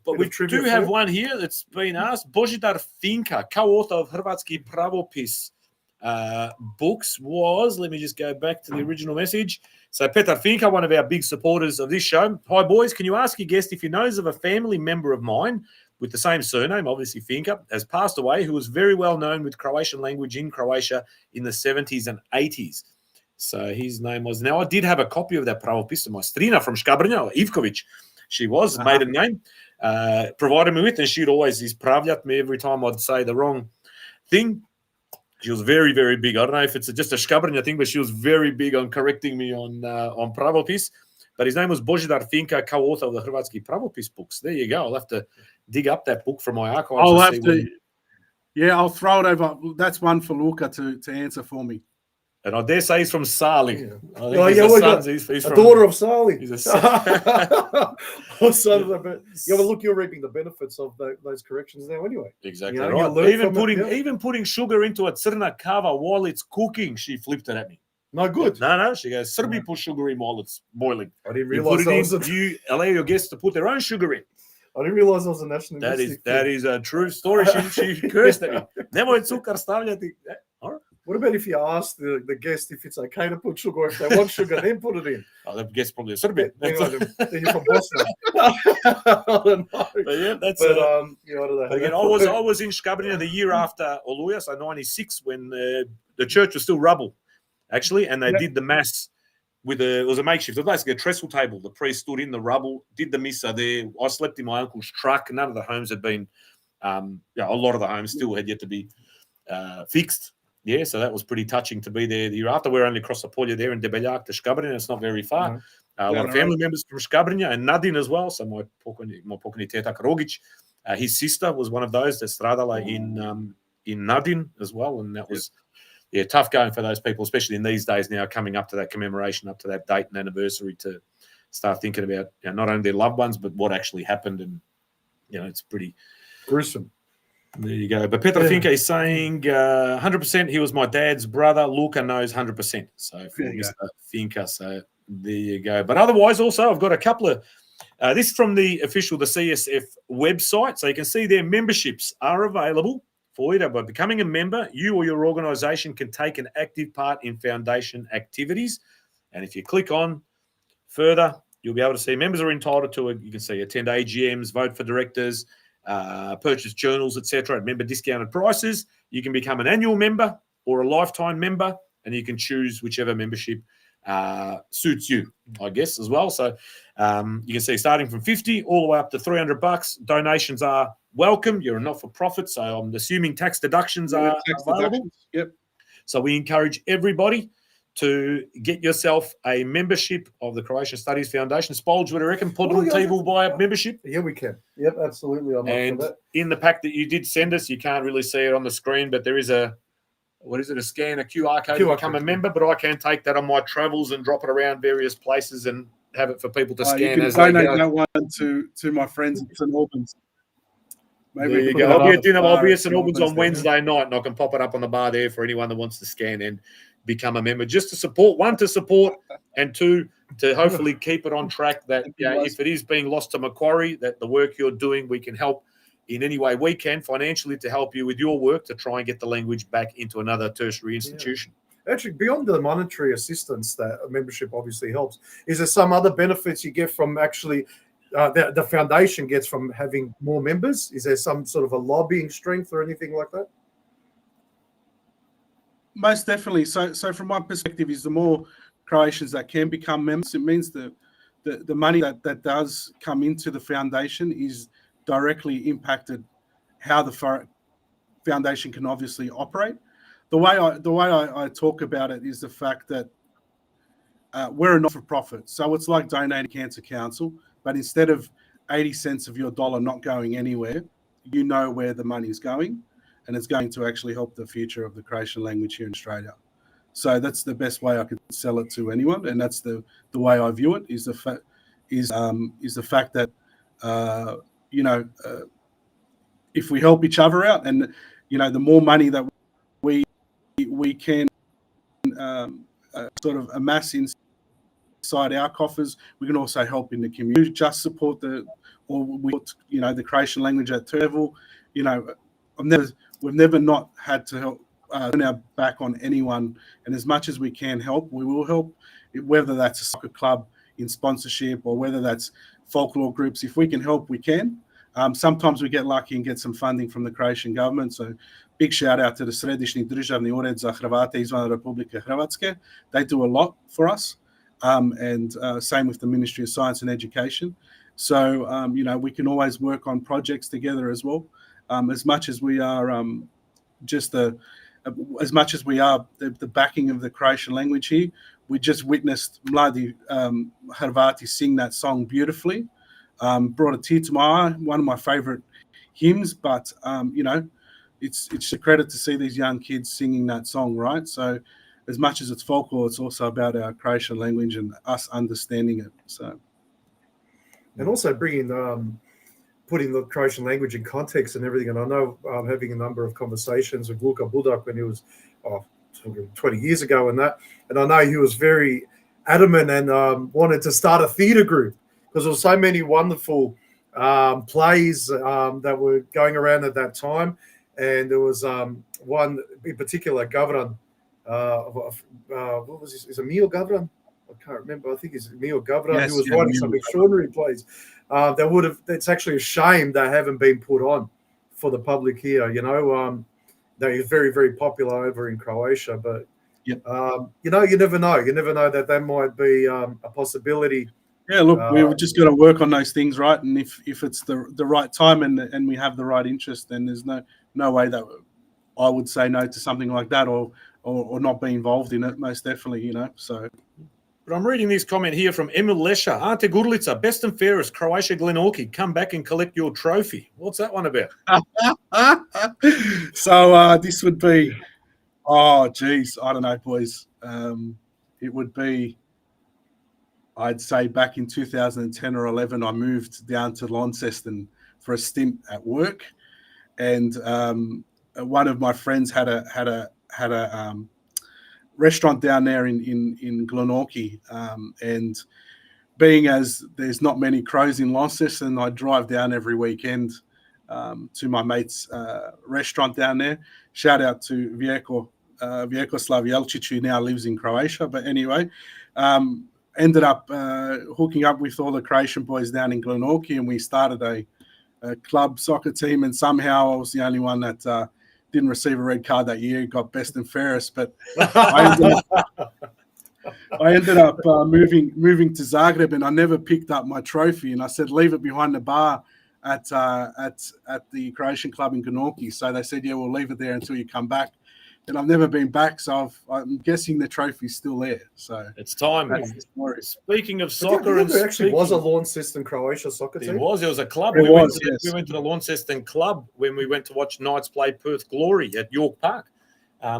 But we do have one here that's been asked. Božidar Finka, co-author of Hrvatski pravopis books, was. Let me just go back to the original message. So Petar Finka, one of our big supporters of this show. Hi, boys. Can you ask your guest if he knows of a family member of mine with the same surname, obviously Finka, has passed away, who was very well known with Croatian language in Croatia in the 70s and 80s. So his name was... Now, I did have a copy of that pravopis. My strina from Škabrnja, Ivković, she was, maiden name, provided me with, and she'd always ispravljat me every time I'd say the wrong thing. She was very, very big. I don't know if it's just a Škabrnja thing, but she was very big on correcting me on pravopis. But his name was Božidar Finka, co-author of the Hrvatski pravopis books. There you go. I'll have to dig up that book from my archives. I'll have to. Yeah, I'll throw it over. That's one for Luka to answer for me. And I dare say he's from Sali. Yeah. He's a daughter of Sali. He's a son. You're reaping the benefits of those corrections now anyway. Exactly right. Even putting sugar into a crna kava while it's cooking, she flipped it at me. No good. No. She goes, Srbi put sugar in while it's boiling. I didn't realize you allow your guests to put their own sugar in. I didn't realize that was a national. That is a true story. She cursed at me. Nemoj cukar stavljati. All right. What about if you ask the guest if it's okay to put sugar, if they want sugar, then put it in? Oh, the guest probably a Serbian. Then you're from Bosnia. I don't know. But yeah, that's I don't know. Again, I was in Škabrnja the year after Oluja, so 96, when the church was still rubble, actually, and they did the mass it was a makeshift. It was basically a trestle table. The priest stood in the rubble, did the missa there. I slept in my uncle's truck. None of the homes had been, a lot of the homes still had yet to be fixed. Yeah, so that was pretty touching to be there the year after. We're only across the polje there in Debeljak to Škabrnja. It's not very far. A lot of family members from Škabrnja and Nadin as well. So my pokojni tetak Rogić, his sister was one of those that stradala in Nadin as well. And that was tough going for those people, especially in these days now, coming up to that commemoration, up to that date and anniversary, to start thinking about not only their loved ones, but what actually happened. And, it's pretty gruesome. There you go. But Petar Finka is saying 100% he was my dad's brother. Luka knows 100%. So for Mr. Finka, so there you go. But otherwise, also, I've got a couple of this from the CSF website. So you can see their memberships are available for you. By becoming a member, you or your organisation can take an active part in foundation activities. And if you click on further, you'll be able to see members are entitled to you can see attend AGMs, vote for directors, purchase journals, etc. at member discounted prices. You can become an annual member or a lifetime member, and you can choose whichever membership suits you, I guess, as well. So you can see starting from 50 all the way up to $300. Donations are welcome. You're a not-for-profit, so I'm assuming tax deductions are available. Yep. So we encourage everybody to get yourself a membership of the Croatian Studies Foundation. Spolj, would I reckon PodroomTV will buy a membership? Yeah, we can. Yep, absolutely. I'm and up for that. In the pack that you did send us, you can't really see it on the screen, but there is a scan, a QR code to become a member, but I can take that on my travels and drop it around various places and have it for people to scan. You can as they donate go. that one to my friends at St Albans. Maybe there you go. I'll be at dinner. I'll be at St Albans on Wednesday night, and I can pop it up on the bar there for anyone that wants to scan and become a member, just to support, and two, to hopefully keep it on track that if it is being lost to Macquarie, that the work you're doing, we can help in any way we can financially to help you with your work to try and get the language back into another tertiary institution. Actually, beyond the monetary assistance that a membership obviously helps, is there some other benefits you get from actually the foundation gets from having more members? Is there some sort of a lobbying strength or anything like that? Most definitely. So from my perspective, is the more Croatians that can become members, it means the money that does come into the foundation is directly impacted how the foundation can obviously operate. The way I talk about it is the fact that we're a not-for-profit, so it's like donating Cancer Council, but instead of 80 cents of your dollar not going anywhere, you know where the money is going, and it's going to actually help the future of the Croatian language here in Australia. So that's the best way I could sell it to anyone, and that's the way I view it. Is the fact that if we help each other out, and the more money that we can sort of amass inside our coffers, we can also help in the community. Just support the Croatian language at level. We've never not had to help turn our back on anyone, and as much as we can help, we will help. Whether that's a soccer club in sponsorship or whether that's folklore groups, if we can help, we can. Sometimes we get lucky and get some funding from the Croatian government. So big shout out to the Središnji državni ured za Hrvate izvan Republike Hrvatske. They do a lot for us, and same with the Ministry of Science and Education. So we can always work on projects together as well. As much as we are the backing of the Croatian language here, we just witnessed Mladi Hrvati sing that song beautifully. Brought a tear to my eye, one of my favorite hymns, but it's a credit to see these young kids singing that song, right? So as much as it's folklore, it's also about our Croatian language and us understanding it. So, and also putting the Croatian language in context and everything. And I know I'm having a number of conversations with Luka Budak when he was 20 years ago and I know he was very adamant and wanted to start a theatre group, because there were so many wonderful plays that were going around at that time. And there was one in particular, Gavran, what was his? Is it Mio Gavran? I can't remember. I think it's Mio Gavran, yes, who was writing some extraordinary plays. It's actually a shame they haven't been put on for the public here. They're very, very popular over in Croatia, but yep. You never know. You never know that might be a possibility. Yeah, look, we've just got to work on those things, right? And if it's the right time and we have the right interest, then there's no way that I would say no to something like that or not be involved in it. Most definitely, So. But I'm reading this comment here from Emil Lesha. Ante Gurlica, best and fairest, Croatia Glenorchy. Come back and collect your trophy. What's that one about? So this would be, I don't know, boys. It would be, I'd say back in 2010 or 11, I moved down to Launceston for a stint at work, and one of my friends had a restaurant down there in Glenorchy, and being as there's not many crows in Launceston, I drive down every weekend to my mate's restaurant down there. Shout out to Vjekoslav Jelčić, who now lives in Croatia. But anyway, ended up hooking up with all the Croatian boys down in Glenorchy, and we started a club soccer team, and somehow I was the only one that didn't receive a red card that year, got best and fairest, but I ended up moving to Zagreb, and I never picked up my trophy, and I said, leave it behind the bar at the Croatian club in Glenorchy. So they said, yeah, we'll leave it there until you come back. And I've never been back, so I'm guessing the trophy's still there. So it's time. Speaking of soccer, there actually was a Launceston Croatia soccer team. There was a club. We went to the Launceston club when we went to watch Knights play Perth Glory at York Park.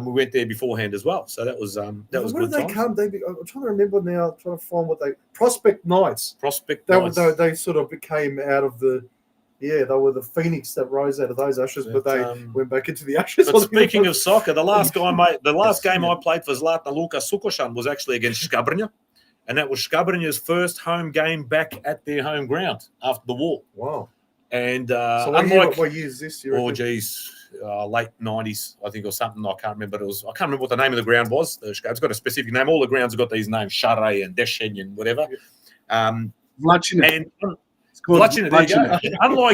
We went there beforehand as well, so that was Where good. Did they come? I'm trying to remember now. I'm trying to find what Prospect Knights. Knights. They sort of became out of the. Yeah, they were the phoenix that rose out of those ashes, but they went back into the ashes. But speaking of soccer, the last game I played for Zlatna Luka Sukošan was actually against Škabrnja, and that was Škabrnja's first home game back at their home ground after the war. Wow! And so what year is this? Late 90s, I think, or something. I can't remember. I can't remember what the name of the ground was. It's got a specific name. All the grounds have got these names: Share and Deshen and whatever. Unlike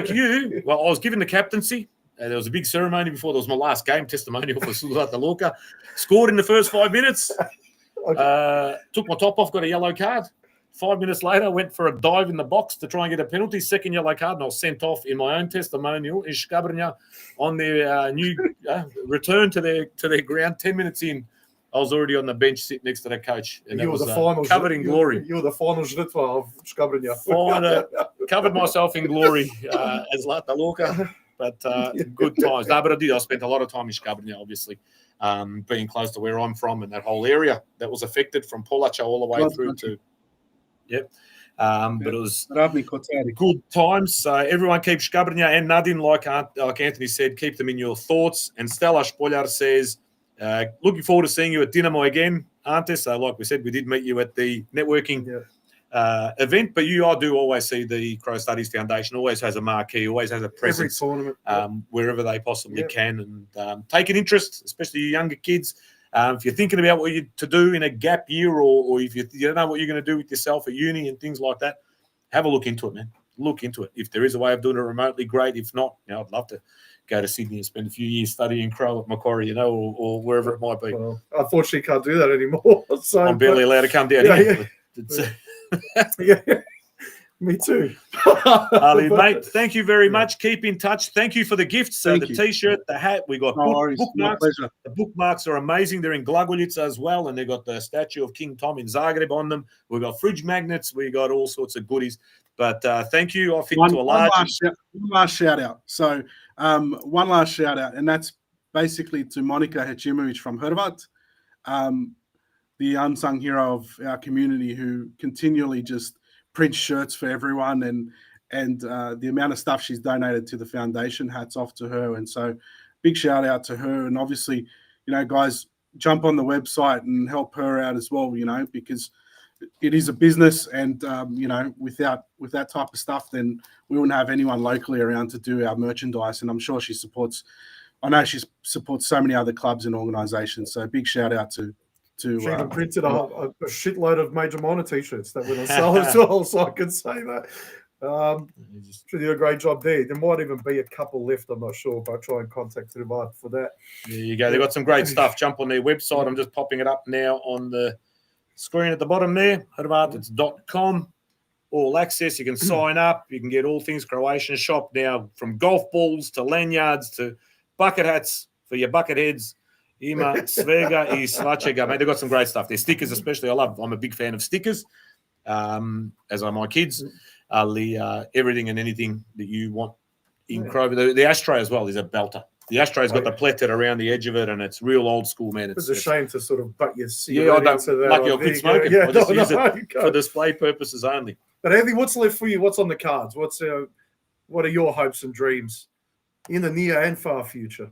you, I was given the captaincy. There was a big ceremony before. There was my last game testimonial for Zlatna Luka. Scored in the first 5 minutes. Took my top off, got a yellow card. 5 minutes later, I went for a dive in the box to try and get a penalty, second yellow card, and I was sent off in my own testimonial in Skabrnia on their new return to their ground. 10 minutes in, I was already on the bench sitting next to the coach, and You that were was the final covered in glory. You were the final Žrtva of Skabrnia. Covered myself in glory as Lata Lorca, but good times. No, but I did. I spent a lot of time in Skabrnia, obviously, being close to where I'm from and that whole area that was affected from Polacha all the way through to, but it was good times. So everyone keep Skabrnia and Nadine, like Anthony said, keep them in your thoughts. And Stella Spoljar says, looking forward to seeing you at Dinamo again, Ante. So like we said, we did meet you at the networking event, but I do always see the Crow Studies Foundation always has a marquee, always has a presence every tournament, wherever they possibly can, and take an interest, especially you younger kids. If you're thinking about what you to do in a gap year, or if you don't know what you're going to do with yourself at uni and things like that, have a look into it, man. Look into it. If there is a way of doing it remotely, great. If not, I'd love to go to Sydney and spend a few years studying Crow at Macquarie, or wherever it might be. Well, unfortunately, can't do that anymore. So, I'm barely allowed to come down here. Yeah. Me too. Ali, mate, thank you very much. Keep in touch. Thank you for the gifts, the T-shirt, the hat. We got bookmarks. The bookmarks are amazing. They're in Glagoljica as well, and they got the statue of King Tom in Zagreb on them. We got fridge magnets. We got all sorts of goodies. But thank you. I think to a large one last shout out. So one last shout out, and that's basically to Monica Hecimovic from Hrvat, the unsung hero of our community, who continually just prints shirts for everyone, and the amount of stuff she's donated to the foundation, hats off to her. And so big shout out to her. And obviously, guys, jump on the website and help her out as well, because it is a business, and with that type of stuff, then we wouldn't have anyone locally around to do our merchandise. And I'm sure she supports so many other clubs and organizations. So big shout out to she even printed a shitload of Major Minor t-shirts that went on sale as well, so I can say that. She did a great job there. There might even be a couple left, I'm not sure, but I'll try and contact her for that. There you go. They've got some great stuff. Jump on their website. I'm just popping it up now on the screen at the bottom there. Hrvat.com. All access. You can sign up. You can get all things Croatian shop now, from golf balls to lanyards to bucket hats for your bucket heads. Ima svega I svačega. Mate, they've got some great stuff. Their stickers, especially, I'm a big fan of stickers, as are my kids. Everything and anything that you want in Crow. The ashtray as well is a belter. The ashtray's got the plaited around the edge of it, and it's real old school, man. It's a shame to sort of butt your cigarette into that. Lucky I quit smoking. I just use it for display purposes only. But Anthony, what's left for you? What's on the cards? What are your hopes and dreams in the near and far future?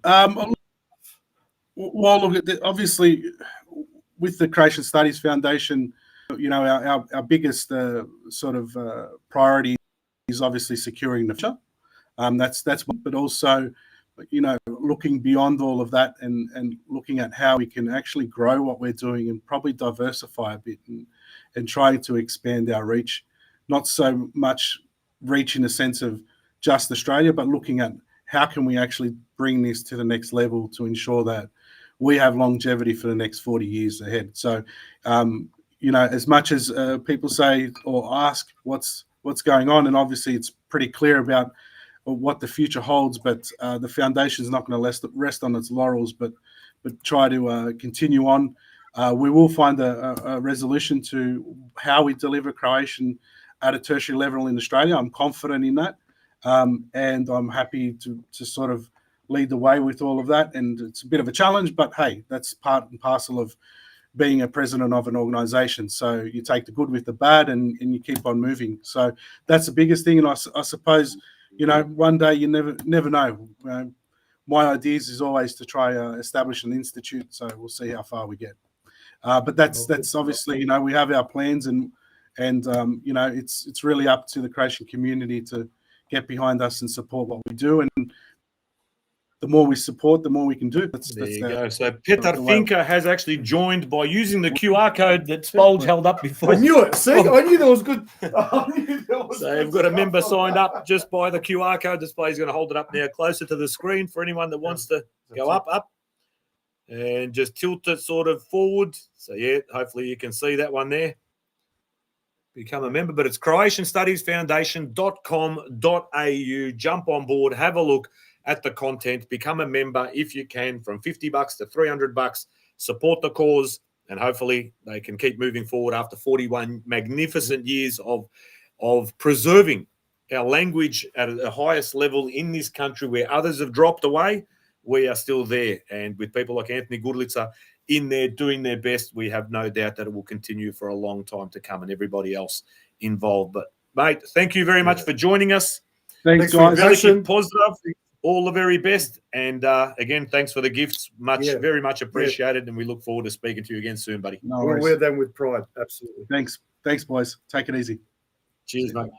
Well, look, obviously, with the Croatian Studies Foundation, our biggest priority is obviously securing the future. That's one, but also, looking beyond all of that and looking at how we can actually grow what we're doing and probably diversify a bit and trying to expand our reach. Not so much reach in the sense of just Australia, but looking at how can we actually bring this to the next level to ensure that we have longevity for the next 40 years ahead. So, as much as people say or ask what's going on, and obviously it's pretty clear about what the future holds, but the foundation is not going to rest on its laurels, but try to continue on. We will find a resolution to how we deliver Croatian at a tertiary level in Australia. I'm confident in that, and I'm happy to sort of lead the way with all of that. And it's a bit of a challenge, but hey, that's part and parcel of being a president of an organization. So you take the good with the bad, and you keep on moving. So that's the biggest thing. And I suppose, one day you never know. My ideas is always to try establish an institute. So we'll see how far we get. But that's obviously, we have our plans, and it's really up to the Croatian community to get behind us and support what we do. And the more we support, the more we can do. There you go. So Petar Finka has actually joined by using the QR code that Spolj held up before. I knew it. See, I knew that was good. So we've got a member signed up just by the QR code display. He's going to hold it up now closer to the screen for anyone that wants to go up, and just tilt it sort of forward. So, hopefully you can see that one there. become a member, but it's croatianstudiesfoundation.com.au. Jump on board, have a look at the content, become a member if you can, from $50 to $300. Support the cause, and hopefully they can keep moving forward after 41 magnificent years of preserving our language at the highest level in this country, where others have dropped away. We are still there, and with people like Anthony Goodlitzer in there doing their best, we have no doubt that it will continue for a long time to come, and everybody else involved. But mate, thank you very much for joining us. Thanks, for your guys. passion. Positive, all the very best, and again, thanks for the gifts, very much appreciated, and we look forward to speaking to you again soon, buddy. No We'll worries. wear them with pride. Absolutely. Thanks, boys. Take it easy. Cheers, mate.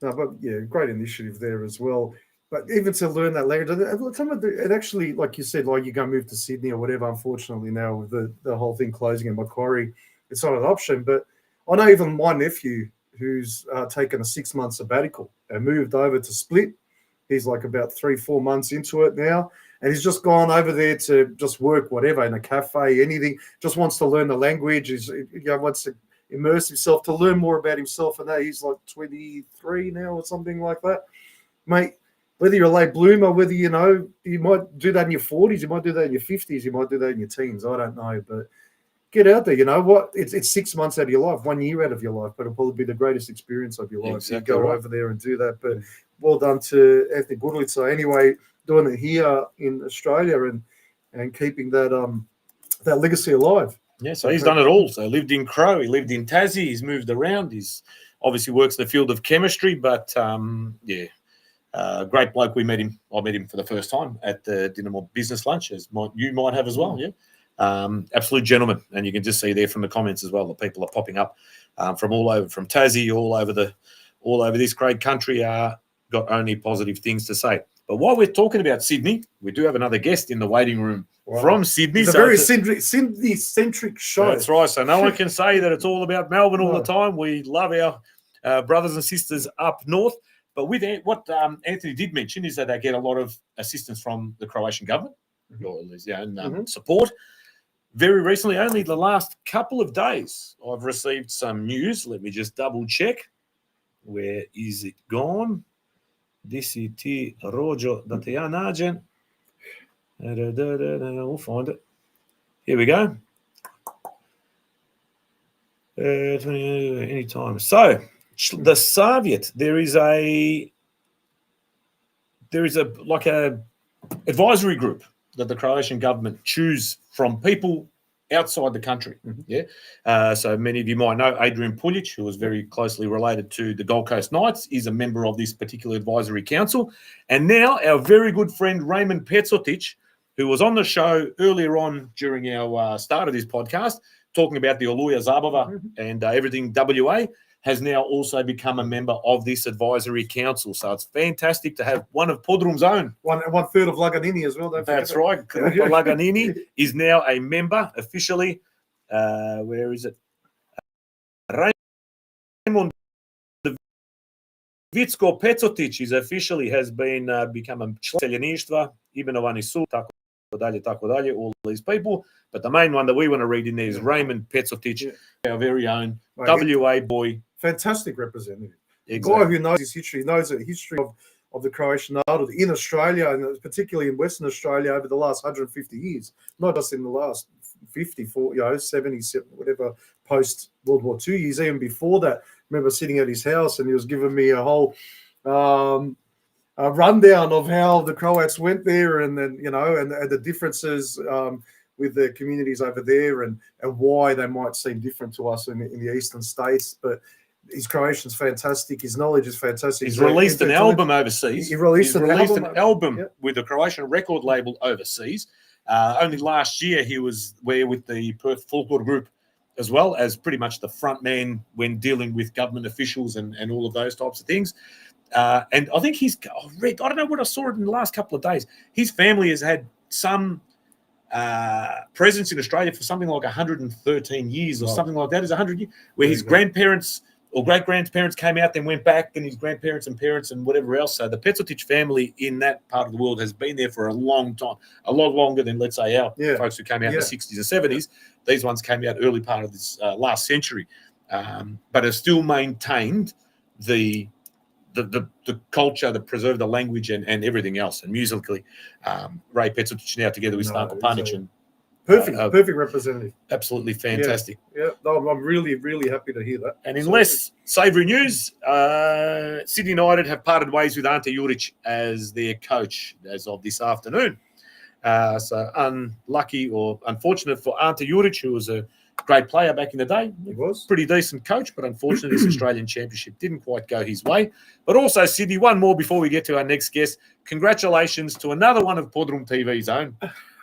No, but yeah, great initiative there as well. But even to learn that language, it actually, like you said, like you go move to Sydney or whatever. Unfortunately, now with the whole thing closing in Macquarie, it's not an option. But I know even my nephew, who's taken a 6-month sabbatical and moved over to Split. He's like about 3-4 months into it now, and he's just gone over there to just work whatever in a cafe, anything. Just wants to learn the language. Wants to immerse himself to learn more about himself. And now he's like 23 now or something like that, mate. Whether you're a late bloomer, whether you might do that in your 40s, you might do that in your 50s, you might do that in your teens. I don't know, but get out there. You know what? It's 6 months out of your life, 1 year out of your life, but it'll probably be the greatest experience of your life. Exactly You go over there and do that. But well done to Anthony Goodlitzer. Anyway, doing it here in Australia and keeping that legacy alive. Yeah, so he's done it all. So he lived in Crow, he lived in Tassie, he's moved around. He's obviously works in the field of chemistry, but great bloke. I met him for the first time at the Dinamo Business Lunch, as you might have as well. Yeah, absolute gentleman, and you can just see there from the comments as well that people are popping up from all over, from Tassie, all over this great country. Got only positive things to say. But while we're talking about Sydney, we do have another guest in the waiting room from Sydney. It's a very Sydney-centric show. That's right. So no one can say that it's all about Melbourne all the time. We love our brothers and sisters up north. But with what Anthony did mention is that they get a lot of assistance from the Croatian government, or at least support. Very recently, only the last couple of days, I've received some news. Let me just double check. Where is it gone? Disi ti rođo da te ja nađem. We'll find it. Here we go. Anytime. So the Soviet, there is a like a advisory group that the Croatian government choose from people outside the country. So many of you might know Adrian Puljic, who was very closely related to the Gold Coast Knights, is a member of this particular advisory council. And now our very good friend Raymond Petzotic, who was on the show earlier on during our start of this podcast, talking about the Oluja Zabava and everything WA, has now also become a member of this advisory council. So it's fantastic to have one of Podroom's own. One third of Laganini as well. That's right. Grupa Laganini is now a member officially. Where is it? Raymond Vicko Petzotic is officially has been become a član imenovani su, tako dalje, all these people. But the main one that we want to read in there is Raymond Petzotic, our very own WA boy. Fantastic representative. Exactly. A guy who knows his history, knows the history of the Croatian народа in Australia, and particularly in Western Australia over the last 150 years, not just in the last 50, 40, 70, whatever, post-World War II years, even before that. I remember sitting at his house and he was giving me a whole a rundown of how the Croats went there, and then, and the differences with the communities over there, and why they might seem different to us in the eastern states. But his Croatian's fantastic. His knowledge is fantastic. He's released an album overseas. He released an album with a Croatian record label overseas. Only last year he was with the Perth Folklore Group, as well as pretty much the front man when dealing with government officials and all of those types of things. And I think I don't know what I saw in the last couple of days. His family has had some presence in Australia for something like 113 years or something like that. Is 100 years, where his grandparents or great-grandparents came out, then went back, and his grandparents and parents and whatever else. So the Petzotic family in that part of the world has been there for a long time, a lot longer than, let's say, our folks who came out in the 60s and 70s. These ones came out early part of this last century. but has still maintained the culture, that preserved the language and everything else. And musically, Ray Petsutic now together with Stanko Panic, and perfect representative. absolutely fantastic. Yeah, no, I'm really, really happy to hear that. And in less savoury news, Sydney United have parted ways with Ante Juric as their coach as of this afternoon. So unlucky or unfortunate for Ante Juric, who was a great player back in the day. He was. Pretty decent coach, but unfortunately this Australian Championship didn't quite go his way. But also, Sydney, one more before we get to our next guest. Congratulations to another one of Podrum TV's own,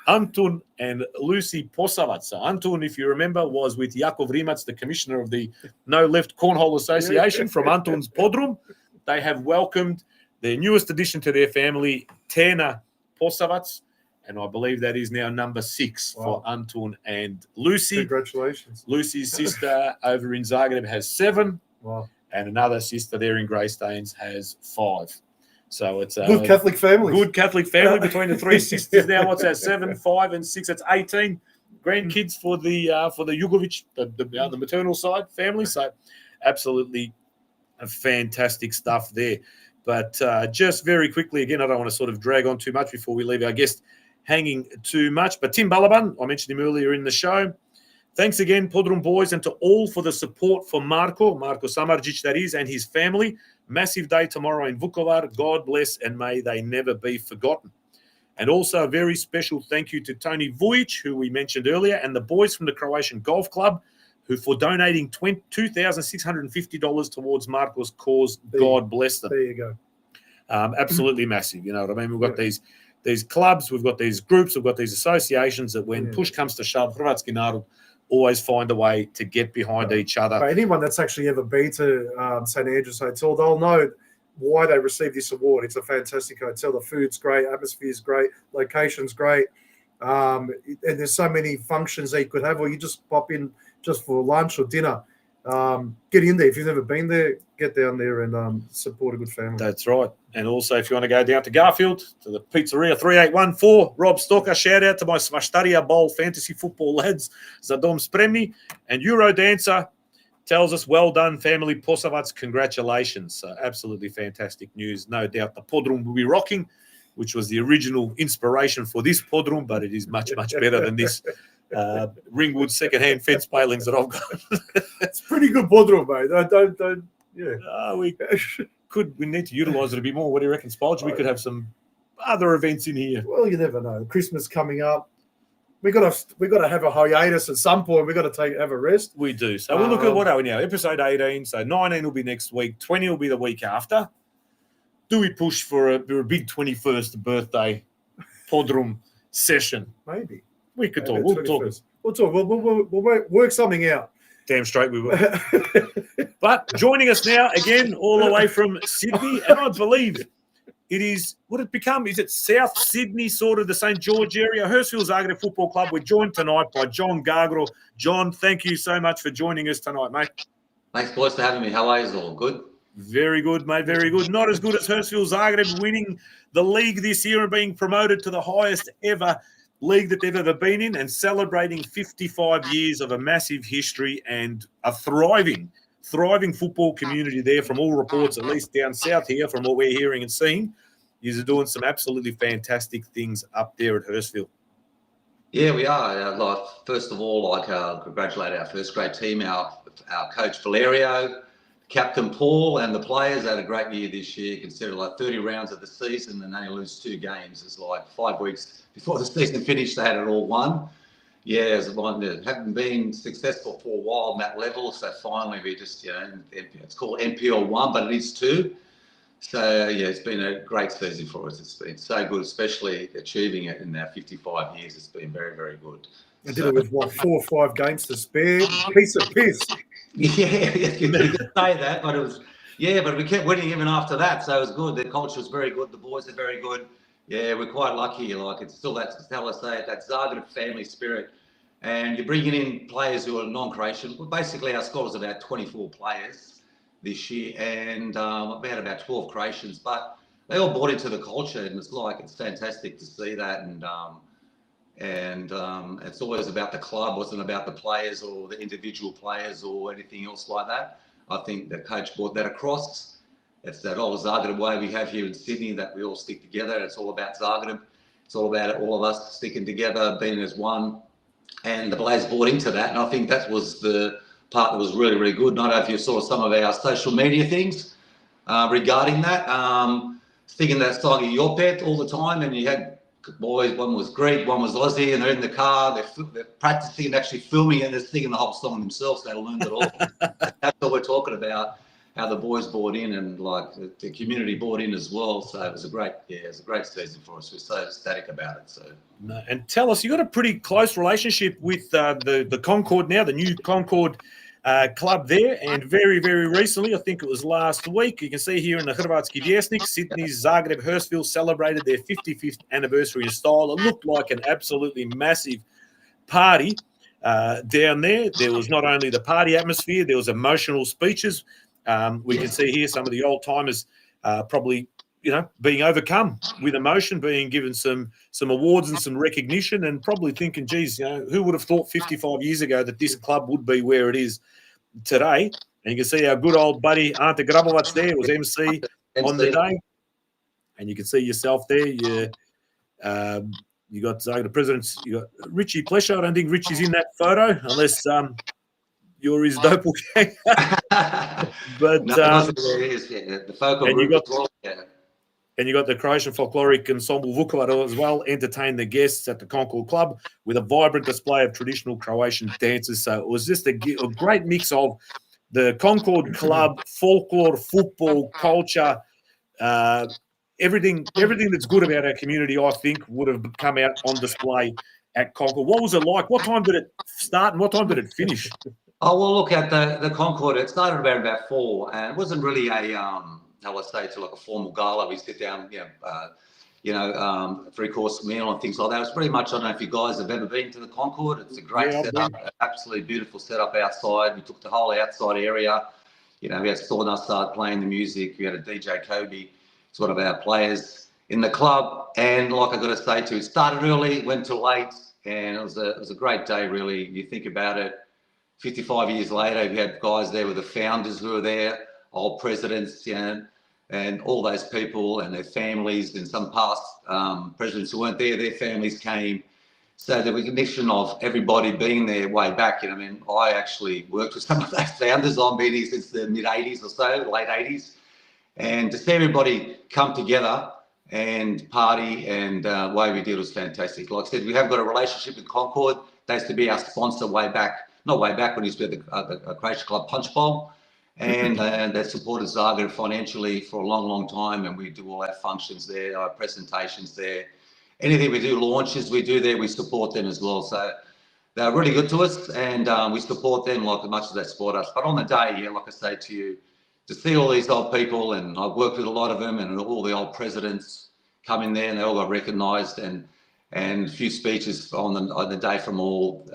Antun and Lucy Posavac. So Antun, if you remember, was with Jakov Rimac, the commissioner of the No Left Cornhole Association from Antun's Podrum. They have welcomed their newest addition to their family, Tena Posavac. And I believe that is now number 6 for Antun and Lucy. Congratulations. Lucy's sister over in Zagreb has 7. Wow. And another sister there in Greystanes has 5. So it's a good Catholic family. Good Catholic family between the 3 sisters now. What's that? 7, 5, and 6. It's 18 grandkids for the Jugovic, the maternal side family. So absolutely fantastic stuff there. But just very quickly, again, I don't want to sort of drag on too much before we leave our guest hanging too much. But Tim Balaban, I mentioned him earlier in the show. Thanks again, Podrum boys, and to all for the support for Marko Samardzic, that is, and his family. Massive day tomorrow in Vukovar. God bless, and may they never be forgotten. And also a very special thank you to Tony Vujic, who we mentioned earlier, and the boys from the Croatian Golf Club, who for donating $2,650 towards Marko's cause. God bless them. There you go. Absolutely massive. You know what I mean? We've got these clubs, we've got these groups, we've got these associations that when push comes to shove, Hrvatski narod always find a way to get behind each other. For anyone that's actually ever been to St. Andrew's Hotel, they'll know why they received this award. It's a fantastic hotel. The food's great, atmosphere's great, location's great. And there's so many functions that you could have, or you just pop in just for lunch or dinner. Get in there. If you've never been there, get down there and support a good family. That's right. And also, if you want to go down to Garfield, to the Pizzeria 3814, Rob Stalker, shout out to my Svashtaria Bowl fantasy football lads, Zadom Spremni, and Euro Dancer tells us, well done, family Posavac, congratulations. So absolutely fantastic news. No doubt the Podrum will be rocking, which was the original inspiration for this Podrum, but it is much, much better than this Ringwood second-hand fence palings that I've got. It's pretty good Podrum, mate. Don't we need to utilise it a bit more. What do you reckon, Spolge? We could have some other events in here. Well, you never know. Christmas coming up. We got to have a hiatus at some point. We got to have a rest. We do. So we'll look at what are we now? Episode 18. So 19 will be next week. 20 will be the week after. Do we push for a big 21st birthday Podrum session? Maybe. We could talk. We'll talk. We'll talk. We'll work something out. Damn straight we will. But joining us now, again, all the way from Sydney, and I believe it is, is it South Sydney, sort of the St. George area, Hurstville Zagreb Football Club. We're joined tonight by John Gargro. John, thank you so much for joining us tonight, mate. Thanks, boys, for having me. How are you all? Good? Very good, mate, very good. Not as good as Hurstville Zagreb winning the league this year and being promoted to the highest ever league that they've ever been in, and celebrating 55 years of a massive history and a thriving football community there. From all reports, at least down south here, from what we're hearing and seeing, you're doing some absolutely fantastic things up there at Hurstville. Yeah, we are. First of all, congratulate our first grade team, our coach Valerio, Captain Paul, and the players. They had a great year this year. Consider 30 rounds of the season and only lose 2 games. It's 5 weeks before the season finished, they had it all won. Yeah, as one that haven't been successful for a while on that level. So finally, we just it's called NPL 1, but it is 2. So yeah, it's been a great season for us. It's been so good, especially achieving it in our 55 years. It's been very, very good. I did it with 4 or 5 games to spare. Piece of piss. Yeah, you could say that, but it was but we kept winning even after that. So it was good. The culture was very good. The boys are very good. Yeah, we're quite lucky. It's still that Zagreb family spirit, and you're bringing in players who are non-Croatian. Well, basically, our squad was about 24 players this year, and we had about 12 Croatians, but they all bought into the culture, and it's fantastic to see that. And it's always about the club, wasn't about the players or the individual players or anything else like that. I think the coach brought that across. It's that old Zagreb way we have here in Sydney, that we all stick together. It's all about Zagreb. It's all about all of us sticking together, being as one. And the players bought into that. And I think that was the part that was really, really good. Not know if you saw some of our social media things regarding that. Singing that song of Your Pet all the time, and you had boys, one was Greek, one was Aussie, and they're in the car, they're practicing and actually filming it, and they're singing the whole song themselves. They learned it all. That's what we're talking about, how the boys bought in, and like the community bought in as well. So it was a great season for us. We're so ecstatic about it. So. No, and tell us, you got a pretty close relationship with the Concord now, the new Concord club there, and very, very recently, I think it was last week, you can see here in the Hrvatski Vjesnik, Sydney's Zagreb Hurstville celebrated their 55th anniversary in style. It looked like an absolutely massive party down there. There was not only the party atmosphere, there was emotional speeches. We can see here some of the old timers probably, being overcome with emotion, being given some awards and some recognition, and probably thinking, geez, who would have thought 55 years ago that this club would be where it is today? And you can see our good old buddy Ante Grabovac there was MC on the day, and you can see yourself there. You got the presidents. You got Richie Plesher. I don't think Richie's in that photo unless you're his doppelganger. But no, the folk and group you got, as well, yeah. And you got the Croatian folkloric ensemble Vukovar as well, entertained the guests at the Concord Club with a vibrant display of traditional Croatian dances. So it was just a great mix of the Concord Club, folklore, football, culture, everything that's good about our community, I think, would have come out on display at Concord. What was it like? What time did it start and what time did it finish? Oh, well, look at the Concord. It started about 4, and it wasn't really a how I say, to like a formal gala. We sit down, three-course meal and things like that. It's pretty much, I don't know if you guys have ever been to the Concord. It's a great setup, absolutely beautiful setup outside. We took the whole outside area. We had Sawdust start playing the music. We had a DJ Kobe. It's one of our players in the club. And like I got to say too, it started early, went till late, and it was a great day, really. You think about it, 55 years later, we had guys there with the founders who were there, old presidents, and all those people and their families, and some past presidents who weren't there, their families came. So the recognition of everybody being there way back. I actually worked with some of those founders. I've been here since the mid-'80s or so, late 80s. And to see everybody come together and party and the way we did was fantastic. Like I said, we have got a relationship with Concord. They used to be our sponsor not way back when we used to be the Croatian Club Punch Bowl. And they supported Zagreb financially for a long, long time. And we do all our functions there, our presentations there. Anything we do, launches we do there, we support them as well. So they're really good to us, and we support them like as much as they support us. But on the day, like I say to you, to see all these old people, and I've worked with a lot of them, and all the old presidents come in there, and they all got recognised, and a few speeches on the day from all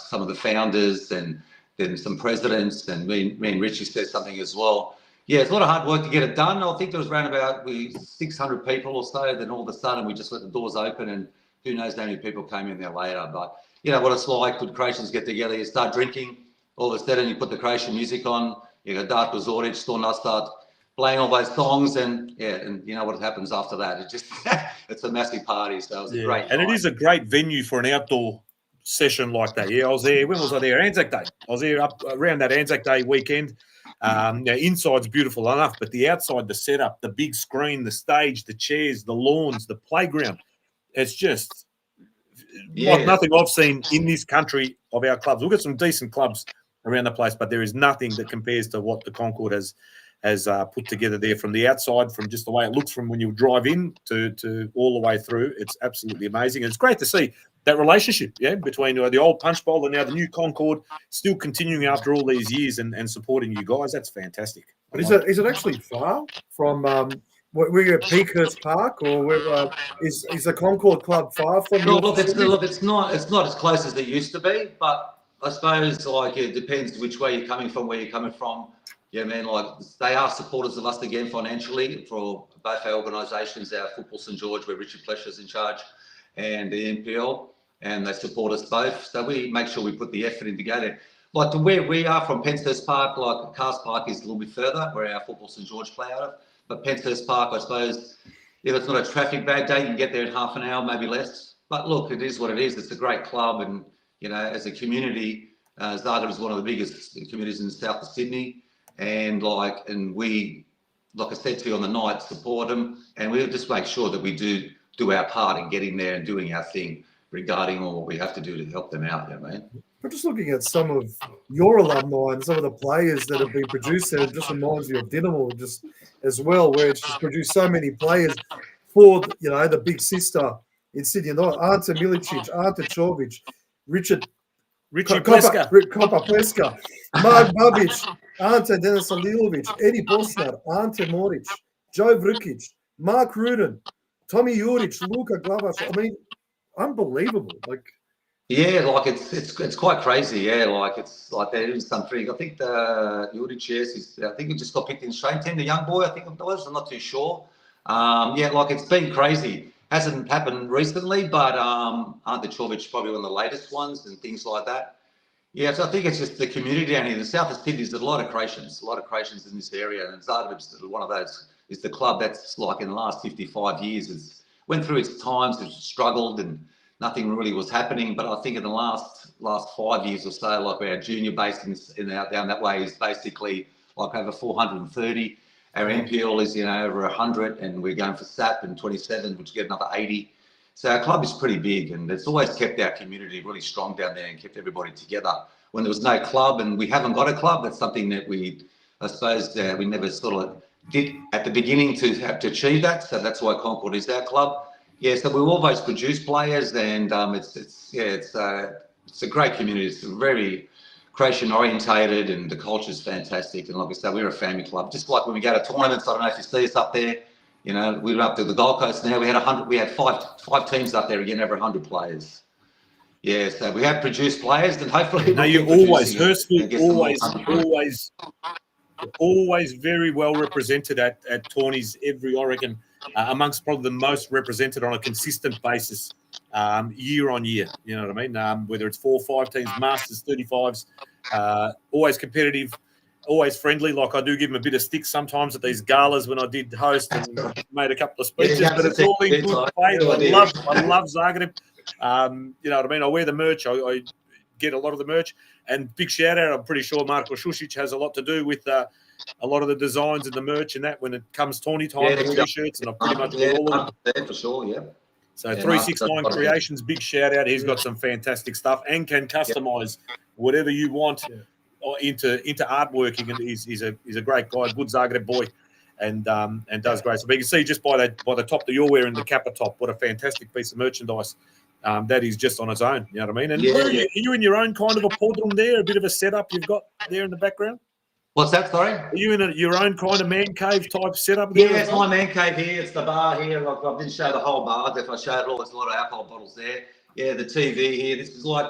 some of the founders, and then some presidents, and me and Richie said something as well. Yeah, it's a lot of hard work to get it done. I think there was around about 600 people or so. Then all of a sudden we just let the doors open, and who knows how many people came in there later. But you know what it's like when Croatians get together, you start drinking, all of a sudden you put the Croatian music on, you got Darko Zoric, Storna start playing all those songs, and you know what happens after that. It just it's a massive party. So it was a great and night. it is a great venue for an outdoor session like that. Yeah, I was there. When was I there? Anzac Day. I was there up around that Anzac Day weekend. Now inside's beautiful enough, but the outside, the setup, the big screen, the stage, the chairs, the lawns, the playground, it's just like nothing I've seen in this country of our clubs. We've got some decent clubs around the place, but there is nothing that compares to what the Concord has put together there, from the outside, from just the way it looks from when you drive in to all the way through. It's absolutely amazing. And it's great to see that relationship, between the old Punch Bowl and now the new Concord still continuing after all these years and supporting you guys. That's fantastic. But is it actually far from where you're at Peakhurst Park, or where is the Concord Club far from? It's not as close as it used to be, but I suppose it depends which way you're coming from, where you're coming from. Yeah, man, they are supporters of us again financially for both our organisations, our Football St George, where Richard Plesher's in charge, and the NPL. and they support us both. So we make sure we put the effort in to go there. Like to where we are from Penshurst Park, like Cars Park is a little bit further, where our football St George play out of. But Penshurst Park, I suppose, if it's not a traffic bad day, you can get there in half an hour, maybe less. But look, it is what it is. It's a great club, and you know, as a community, Zagreb is one of the biggest communities in south of Sydney, and we, like I said to you on the night, support them, and we'll just make sure that we do our part in getting there and doing our thing regarding all what we have to do to help them out. Yeah, man. But just looking at some of your alumni and some of the players that have been produced there, it just reminds me of Dinamo just as well, where it's just produced so many players for, you know, the big sister in Sydney. Ante Milicic, Ante Čović, Richie Pleska. Kopa Pleska, Mark Babic, Ante Denis Alilovic, Eddie Bosnar, Ante Moric, Joe Vrkic, Mark Rudin, Tommy Juric, Luka Glavaš. I mean, unbelievable. Like, yeah, like it's quite crazy. Yeah, like it's like there is some pretty. I think the Juric, yes, I think he just got picked in Australian team, the young boy. I think it was. I'm not too sure. Yeah, like it's been crazy. Hasn't happened recently, but Ante Čović probably one of the latest ones and things like that. Yeah, so I think it's just the community down here. The south of Sydney, there's a lot of Croatians in this area, and Zagreb's one of those. It's the club that's like in the last 55 years, it's went through its times, it's struggled, and nothing really was happening. But I think in the last 5 years or so, like our junior base down that way is basically like over 430. Our NPL is, you know, over 100, and we're going for SAP in 27, which get another 80. So our club is pretty big, and it's always kept our community really strong down there and kept everybody together. When there was no club, and we haven't got a club, that's something that I suppose we never sort of did at the beginning to have to achieve that. So that's why Concord is our club. Yeah, so we always produce players, and it's a great community. It's very Croatian orientated, and the culture is fantastic. And like I said, we're a family club. Just like when we go to tournaments, I don't know if you see us up there. You know, we were up to the Gold Coast now. We had five teams up there again, over 100 players. Yeah, so we have produced players, and hopefully. No, you always always very well represented at tourneys. I reckon, amongst probably the most represented on a consistent basis, year on year. You know what I mean? Whether it's 4 or 5 teams, Masters, 35s, always competitive, always friendly. Like I do give them a bit of stick sometimes at these galas when I did host and made a couple of speeches, but it's all in good faith. I love Zagreb. You know what I mean? I wear the merch. I get a lot of the merch. And big shout out, I'm pretty sure Marko Šušić has a lot to do with a lot of the designs and the merch and that when it comes tourney time, the T-shirts, and I've pretty much got all of them. For sure, yeah. So 369 Creations, big shout out. He's got some fantastic stuff and can customize whatever you want into artworking. And he's a great guy, good Zagreb boy, and does great. So you can see just by the top that you're wearing, the Kappa top, what a fantastic piece of merchandise. That is just on its own, you know what I mean? And are you in your own kind of a podrum there, a bit of a setup you've got there in the background? What's that, sorry? Are you in your own kind of man cave type setup there? Yeah, it's my man cave here. It's the bar here. I didn't show the whole bar. If I showed it all, there's a lot of alcohol bottles there. Yeah, the TV here. This is like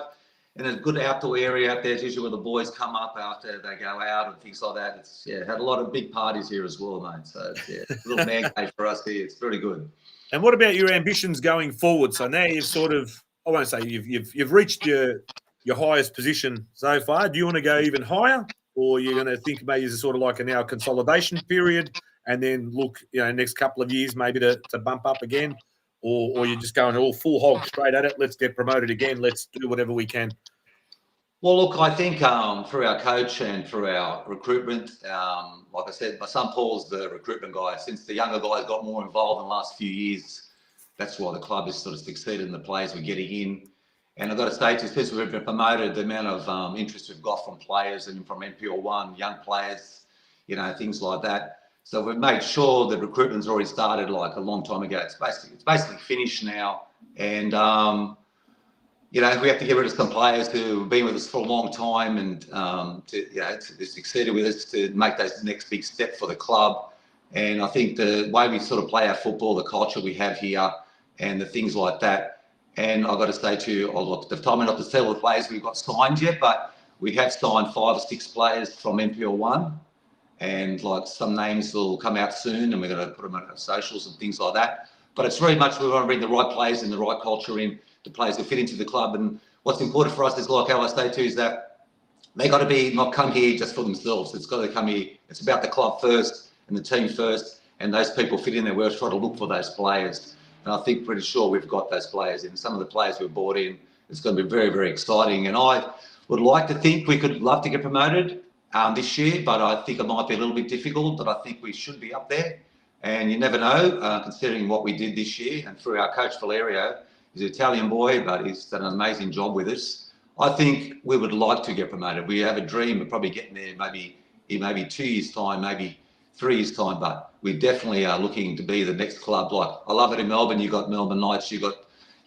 in a good outdoor area out there. It's usually where the boys come up after they go out and things like that. It's had a lot of big parties here as well, mate. So it's a little man cave for us here. It's pretty good. And what about your ambitions going forward? So now you've sort of, I won't say you've reached your highest position so far. Do you want to go even higher, or you're going to think maybe it's sort of like a consolidation period, and then look, next couple of years maybe to bump up again, or you're just going all full hog straight at it? Let's get promoted again. Let's do whatever we can. Well, look, I think through our coach and through our recruitment, like I said, my son Paul's the recruitment guy. Since the younger guys got more involved in the last few years, that's why the club has sort of succeeded in the players we're getting in. And I've got to say, since we've been promoted, the amount of interest we've got from players and from NPL1, young players, things like that. So we've made sure that recruitment's already started like a long time ago. It's basically finished now. And, we have to get rid of some players who have been with us for a long time and to succeed with us to make those next big step for the club. And I think the way we sort of play our football, the culture we have here and the things like that. And I've got to say to you, they've told me not to sell the players we've got signed yet, but we have signed 5 or 6 players from NPL1. And like some names will come out soon and we're going to put them on our socials and things like that. But it's very much we want to bring the right players and the right culture in the players who fit into the club. And what's important for us is, like how I say too, is that they got to be not come here just for themselves. It's got to come here. It's about the club first and the team first, and those people fit in there. We're trying to look for those players, and I think pretty sure we've got those players in. Some of the players we've brought in, it's going to be very, very exciting. And I would like to think we could love to get promoted this year, but I think it might be a little bit difficult. But I think we should be up there, and you never know, considering what we did this year and through our coach Valerio. He's an Italian boy, but he's done an amazing job with us. I think we would like to get promoted. We have a dream of probably getting there maybe in maybe 2 years' time, maybe 3 years' time, but we definitely are looking to be the next club. Like, I love it in Melbourne. You've got Melbourne Knights, you got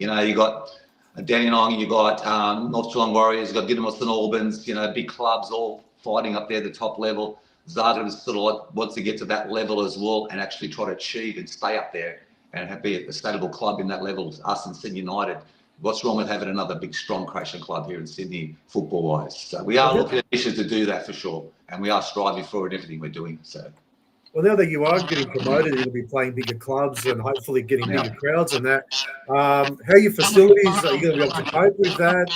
Dandenong, you got North Geelong Warriors, you've got Dinamo St Albans, big clubs all fighting up there at the top level. Zagreb sort of like wants to get to that level as well and actually try to achieve and stay up there and be a stable club in that level, us and Sydney United. What's wrong with having another big, strong Croatian club here in Sydney, football-wise? So we are looking at issues to do that for sure, and we are striving for it in everything we're doing. So, well, now that you are getting promoted, you'll be playing bigger clubs and hopefully getting bigger crowds and that. How are your facilities? Are you going to be able to cope with that?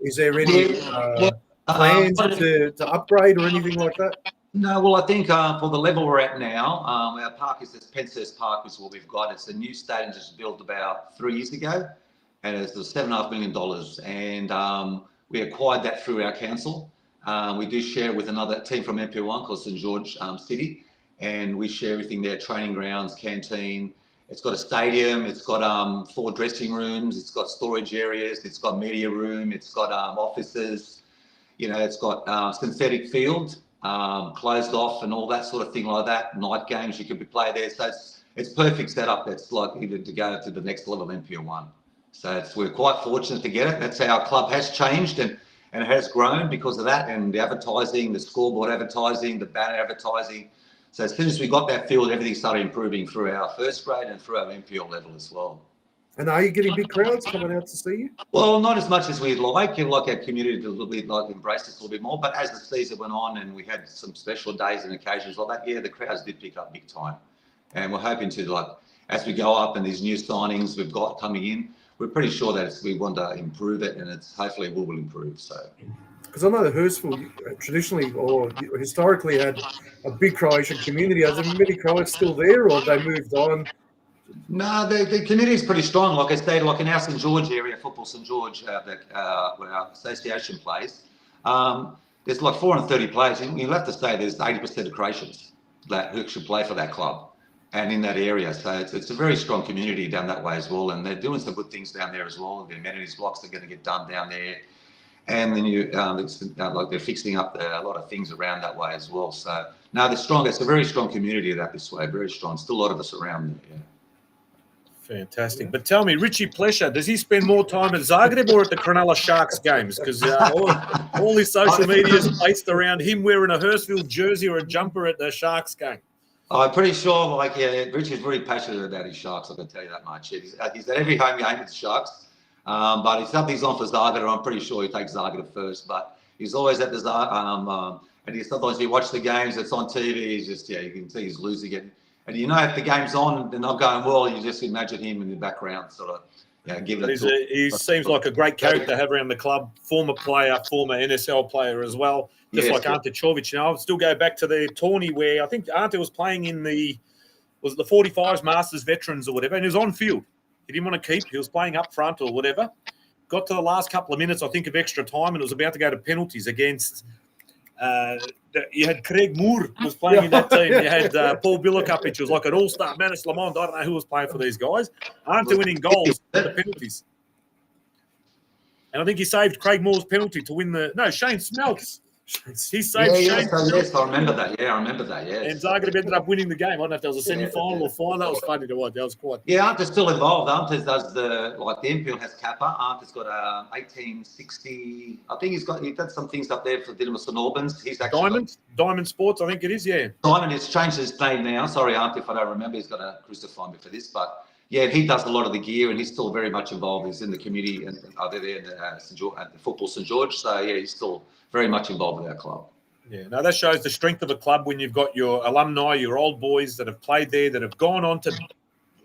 Is there any plans to upgrade or anything like that? No, well, I think for the level we're at now, our park is this Penshurst Park, which is what we've got. It's a new stadium just built about 3 years ago, and it's $7.5 million. And we acquired that through our council. We do share with another team from MP1 called St George City, and we share everything there: training grounds, canteen. It's got a stadium. It's got 4 dressing rooms. It's got storage areas. It's got media room. It's got offices. It's got synthetic field. Closed off and all that sort of thing like that. Night games, you could be playing there. So it's perfect setup. That's like even to go to the next level of MP1. So we're quite fortunate to get it. That's how our club has changed and it has grown because of that, and the advertising, the scoreboard advertising, the banner advertising. So as soon as we got that field, everything started improving through our first grade and through our MPL level as well. And are you getting big crowds coming out to see you? Well, not as much as we'd like. Like our community to a little bit embrace us a little bit more. But as the season went on and we had some special days and occasions like that, the crowds did pick up big time. And we're hoping to, as we go up and these new signings we've got coming in, we're pretty sure that we want to improve it, and hopefully we will improve. So. Because I know that Hurstville traditionally or historically had a big Croatian community. Are there many Croats still there, or have they moved on? No, the community is pretty strong. Like I said, like in our St George area, Football St George, where our association plays, there's like 430 players. You'll have to say there's 80% of Croatians who should play for that club and in that area. So it's a very strong community down that way as well. And they're doing some good things down there as well. The amenities blocks are going to get done down there. And then they're fixing up a lot of things around that way as well. So no, they're strong. It's a very strong community this way, very strong. Still a lot of us around there, yeah. Fantastic. But tell me, Richie Plesher, does he spend more time at Zagreb or at the Cronulla Sharks games? Because all his social media is based around him wearing a Hurstville jersey or a jumper at the Sharks game. I'm pretty sure, Richie's very passionate about his Sharks, I can tell you that much. He's at every home game with the Sharks. But if something's on for Zagreb, I'm pretty sure he takes Zagreb first. But he's always at the Zagreb. And sometimes you watch the games, it's on TV, he's just, you can see he's losing it. And if the game's on and not going well, you just imagine him in the background sort of, giving it. He seems like a great character to have around the club. Former player, former NSL player as well. Just like Ante Čović. I'll still go back to the tourney where I think Ante was playing in the 45s Masters Veterans or whatever, and he was on field. He didn't want to keep. He was playing up front or whatever. Got to the last couple of minutes, I think, of extra time, and it was about to go to penalties against. You had Craig Moore who was playing in that team. You had Paul Billukupic, who was like an all-star. Manus Lamond. I don't know who was playing for these guys. Aren't winning goals at the penalties. And I think he saved Craig Moore's penalty to win Shane Smelts. He saved Shane. Yes, I remember that. Yeah, I remember that. Yeah. And Zagreb ended up winning the game. I don't know if that was a semi-final or final. That was funny to watch. That was quite. Yeah, Ante's still involved. Ante does the MPL has Kappa. Ante's got 1860. I think he did some things up there for Dinamo St Albans. He's actually Diamond Sports. I think it is. Yeah. Diamond. It's changed his name now. Sorry, Ante, if I don't remember. He's got to crucify me for this, but. Yeah, he does a lot of the gear, and he's still very much involved. He's in the community, and they're there in the Football St George. So yeah, he's still very much involved with our club. Yeah, no, that shows the strength of a club when you've got your alumni, your old boys that have played there, that have gone on to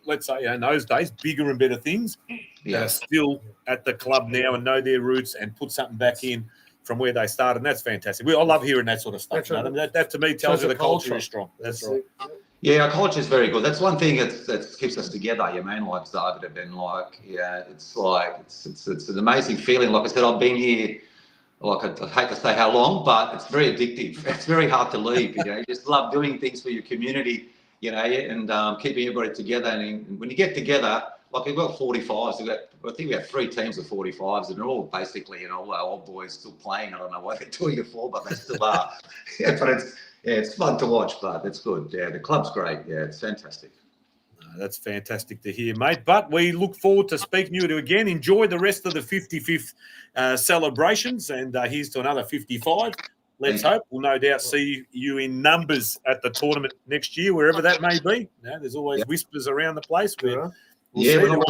let's say, in those days, bigger and better things that are still at the club now and know their roots and put something back in from where they started. And that's fantastic. I love hearing that sort of stuff. You know? I mean, that to me tells you the culture is strong. That's right. Yeah, our culture is very good. That's one thing that keeps us together. You mean, like Zagreb, and like, yeah, it's like it's an amazing feeling. Like I said, I've been here. Like I hate to say how long, but it's very addictive. It's very hard to leave. You know, you just love doing things for your community. You know, and keeping everybody together. And when you get together, like we've got 45s. I think we have 3 teams of 45s, and they're all basically, you know, all our old boys still playing. I don't know what they're doing it for, but they still are. Yeah, but it's fun to watch, but it's good. Yeah, the club's great. Yeah, it's fantastic. That's fantastic to hear, mate. But we look forward to speaking to you again. Enjoy the rest of the 55th celebrations, and here's to another 55. Let's hope. We'll no doubt see you in numbers at the tournament next year, wherever that may be. You know, there's always whispers around the place. We're not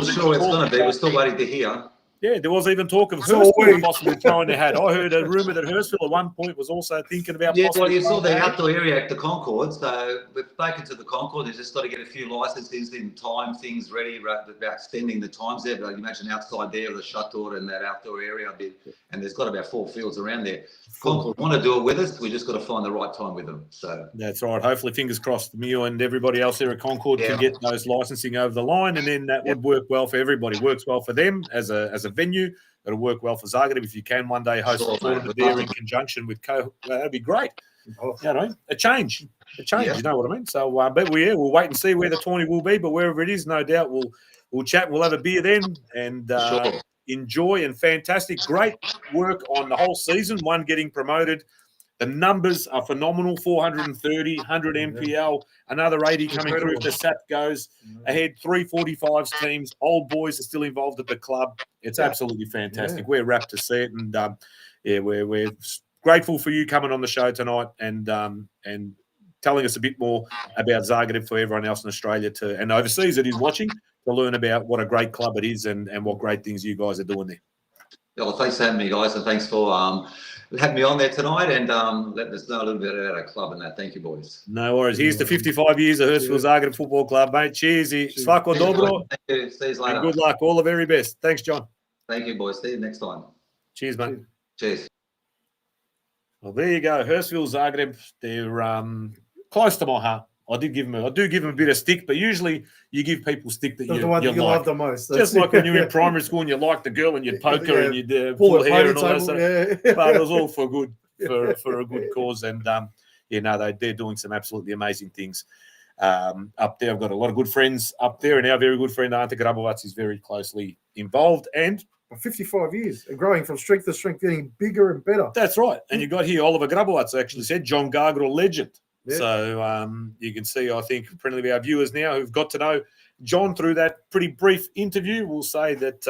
sure it's going to be. We're still waiting to hear. Yeah, there was even talk of Hurstville possibly throwing their hat. I heard a rumour that Hurstville at one point was also thinking about well, you saw the outdoor area at the Concord, so we've spoken to the Concord. They've just got to get a few licenses in time, things ready about extending the times there. But you imagine outside there, the shuttle and that outdoor area a bit, and there's got about 4 fields around there. Concord want to do it with us. We just got to find the right time with them. So that's right. Hopefully, fingers crossed, you and everybody else there at Concord can get those licensing over the line, and then that would work well for everybody. Works well for them as a venue. It'll work well for Zagreb if you can one day host a tournament there in conjunction with that'd be great. You know, a change. You know what I mean? So, but we'll wait and see where the tourney will be. But wherever it is, no doubt we'll chat. We'll have a beer then and enjoy. And fantastic, great work on the whole season. One getting promoted. The numbers are phenomenal, 430, 100 MPL, another 80 coming through if the SAP goes ahead, 345s teams, old boys are still involved at the club. It's absolutely fantastic. We're rapt to see it, and we're grateful for you coming on the show tonight and telling us a bit more about Zagreb for everyone else in Australia and overseas that is watching to learn about what a great club it is and what great things you guys are doing there. Well, thanks for having me, guys, and thanks for having me on there tonight and letting us know a little bit about our club and that. Thank you, boys. No worries. Here's to 55 years of Hurstville Zagreb Football Club, mate. Cheers. Svako dobro. Thank you. See you later. And good luck. All the very best. Thanks, John. Thank you, boys. See you next time. Cheers, mate. Cheers. Well, there you go. Hurstville Zagreb. They're close to my heart. I do give them a bit of stick, but usually you give people stick that you like. love the most. Just like when you were in primary school and you liked the girl and you'd poke her and you'd pull her hair and all that stuff. But it was all for a good cause. And they're doing some absolutely amazing things up there. I've got a lot of good friends up there, and our very good friend Ante Grabovac is very closely involved. And 55 years and growing from strength to strength, getting bigger and better. That's right. And you got here Oliver Grabovac actually said John Gargrel legend. Yeah. So you can see, I think, plenty of our viewers now who've got to know John through that pretty brief interview will say that,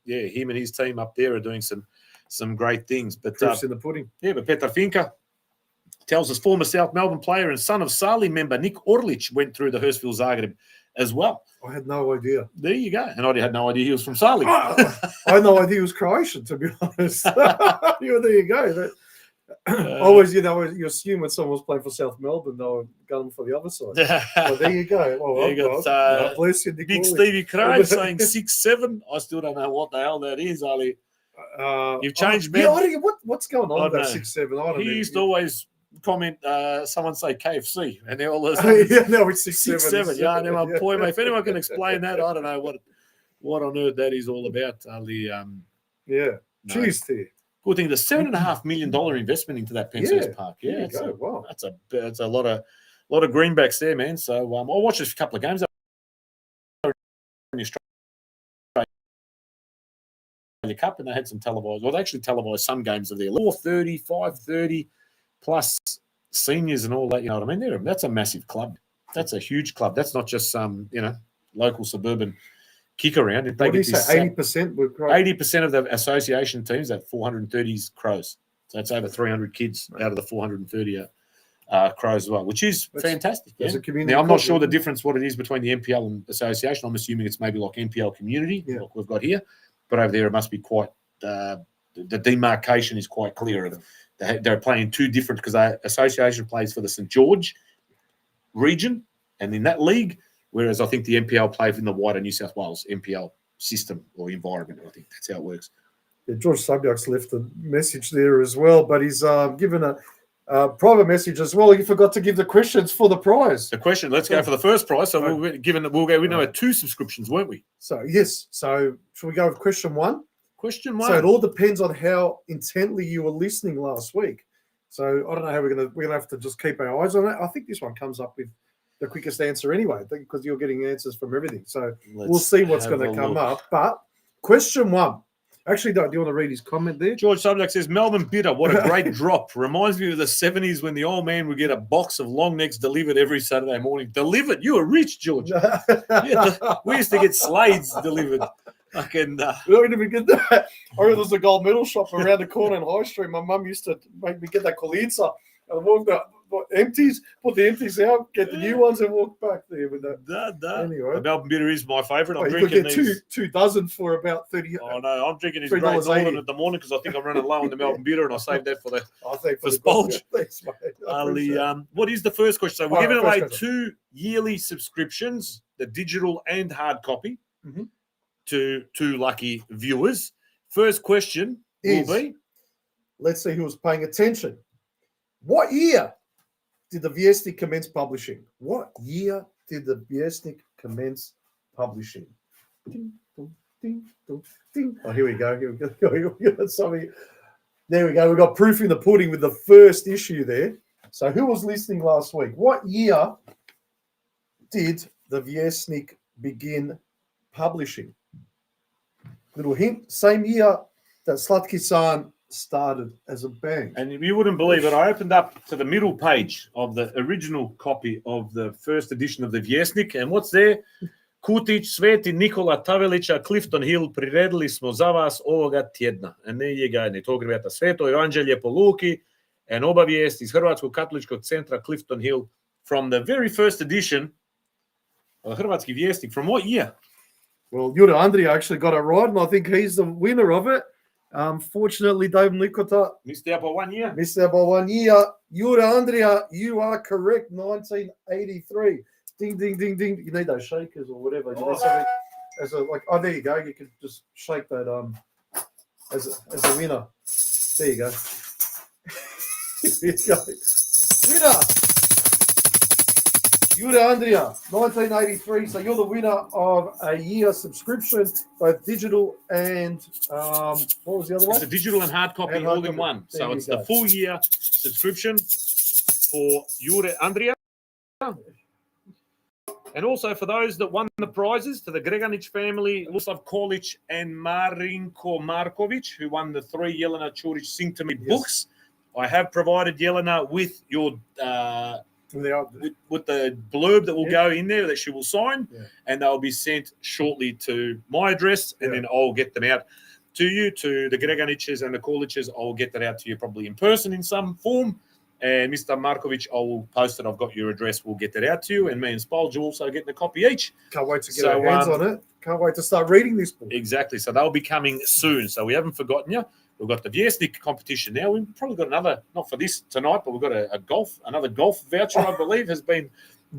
him and his team up there are doing some great things. But proof's in the pudding. Yeah, but Petar Finka tells us former South Melbourne player and son of Sali member Nick Orlic went through the Hurstville Zagreb as well. I had no idea. There you go. And I had no idea he was from Sali. I had no idea he was Croatian, to be honest. There you go. Always, you assume when someone was playing for South Melbourne, they were going for the other side. So there you go. Well, you got bless you, Big Stevie Craig saying 6'7". I still don't know what the hell that is, Ali. You've changed, man. Yeah, what's going on with that 6'7"? He used to always comment, someone say KFC, and they're all no, it's 6'7". Yeah, now, boy, mate, if anyone can explain that, I don't know what on earth that is all about, Ali. Cheers to you. Good thing. There's $7.5 million investment into that Penshurst Park. Yeah, that's a lot of greenbacks there, man. So I watched a couple of games. Cup, and they had some televised. Well, they actually televised some games of their 430, 530 plus seniors and all that. You know what I mean? That's a massive club. That's a huge club. That's not just some local suburban kick around. If they what do you say? 80%? 80% of the association teams, that 430s Crows. So that's over 300 kids out of the 430 Crows as well, which is fantastic. Yeah? Now, I'm not sure the difference what it is between the MPL and association. I'm assuming it's maybe like MPL community, like we've got here. But over there, it must be quite the demarcation is quite clear. They're playing two different because the association plays for the St. George region, and in that league, whereas I think the NPL play in the wider New South Wales NPL system or environment. I think that's how it works. Yeah, George Subjac's left a message there as well, but he's given a private message as well. He forgot to give the questions for the prize. The question, let's go for the first prize. So we'll go. We know had 2 subscriptions, weren't we? So yes. So shall we go with question 1? Question 1. So it all depends on how intently you were listening last week. So I don't know how we're gonna have to just keep our eyes on it. I think this one comes up with the quickest answer anyway, because you're getting answers from everything. So we'll see what's going to come up. But question 1. Actually, do you want to read his comment there? George Subject says, Melbourne Bitter, what a great drop. Reminds me of the 70s when the old man would get a box of long necks delivered every Saturday morning. Delivered? You were rich, George. We used to get Slades delivered. We don't even get that. I remember there was a gold medal shop around the corner in High Street. My mum used to make me get that Colinza. And I walked out, empties, put the empties out, get the new ones, and walk back there with that. Anyway, the Melbourne Bitter is my favourite. I'm you could drinking get two dozen for about 30. Oh no, I'm drinking his Great Northern at the morning because I think I'm running low on the Melbourne Bitter, and I saved that for the Spolge. Thanks, mate. What is the first question? So we're giving away question. 2 yearly subscriptions, the digital and hard copy, to 2 lucky viewers. First question will be, let's see who was paying attention. What year did the Viesnik commence publishing? What year did the Viesnik commence publishing? Ding, dong, ding, dong, ding. Oh, here we go. Sorry. There we go. We got proof in the pudding with the first issue there. So who was listening last week? What year did the Viesnik begin publishing? Little hint, same year that Slatki-san started as a band. and you wouldn't believe it, I opened up to the middle page of the original copy of the first edition of the Viesnik, and what's there? Kutić, Sveti Nikola Tavelića, Clifton Hill, priredili smo za vas ovoga tjedna. And there you go. And they're talking about the Sveto Evanđelje po Luki and obavijest iz Hrvatskog katoličkog centra Clifton Hill from the very first edition of the Hrvatski Vijesnik. From what year? Well, Jure Andrija actually got it right, and I think he's the winner of it. Fortunately, Dave Likota missed out by 1 year. Jure Andrija, you are correct. 1983. Ding, ding, ding, ding. You need those shakers or whatever. You need something there you go. You can just shake that as a winner. There you go. Here you go. Winner! Jure Andrija, 1983. So you're the winner of a year subscription, both digital and what was the other one? It's a digital and hard copy all in one. So it's the full year subscription for Jure Andrija. And also for those that won the prizes, to the Greganic family, Luslav Kolic and Marinko Markovic, who won the 3 Jelena Čurić Sing to Me books. I have provided Jelena with your with the blurb that will go in there that she will sign, and they'll be sent shortly to my address, and then I'll get them out to you, to the Greganiches and the Koliches. I'll get that out to you probably in person in some form. And Mr. Markovic, I will post it. I've got your address. We'll get that out to you. And me and Spolge will also getting a copy each. Can't wait to get our hands on it. Can't wait to start reading this book. Exactly. So they'll be coming soon. So we haven't forgotten you. We've got the Viesnik competition now. We've probably got another, not for this tonight, but we've got another golf voucher, I believe, has been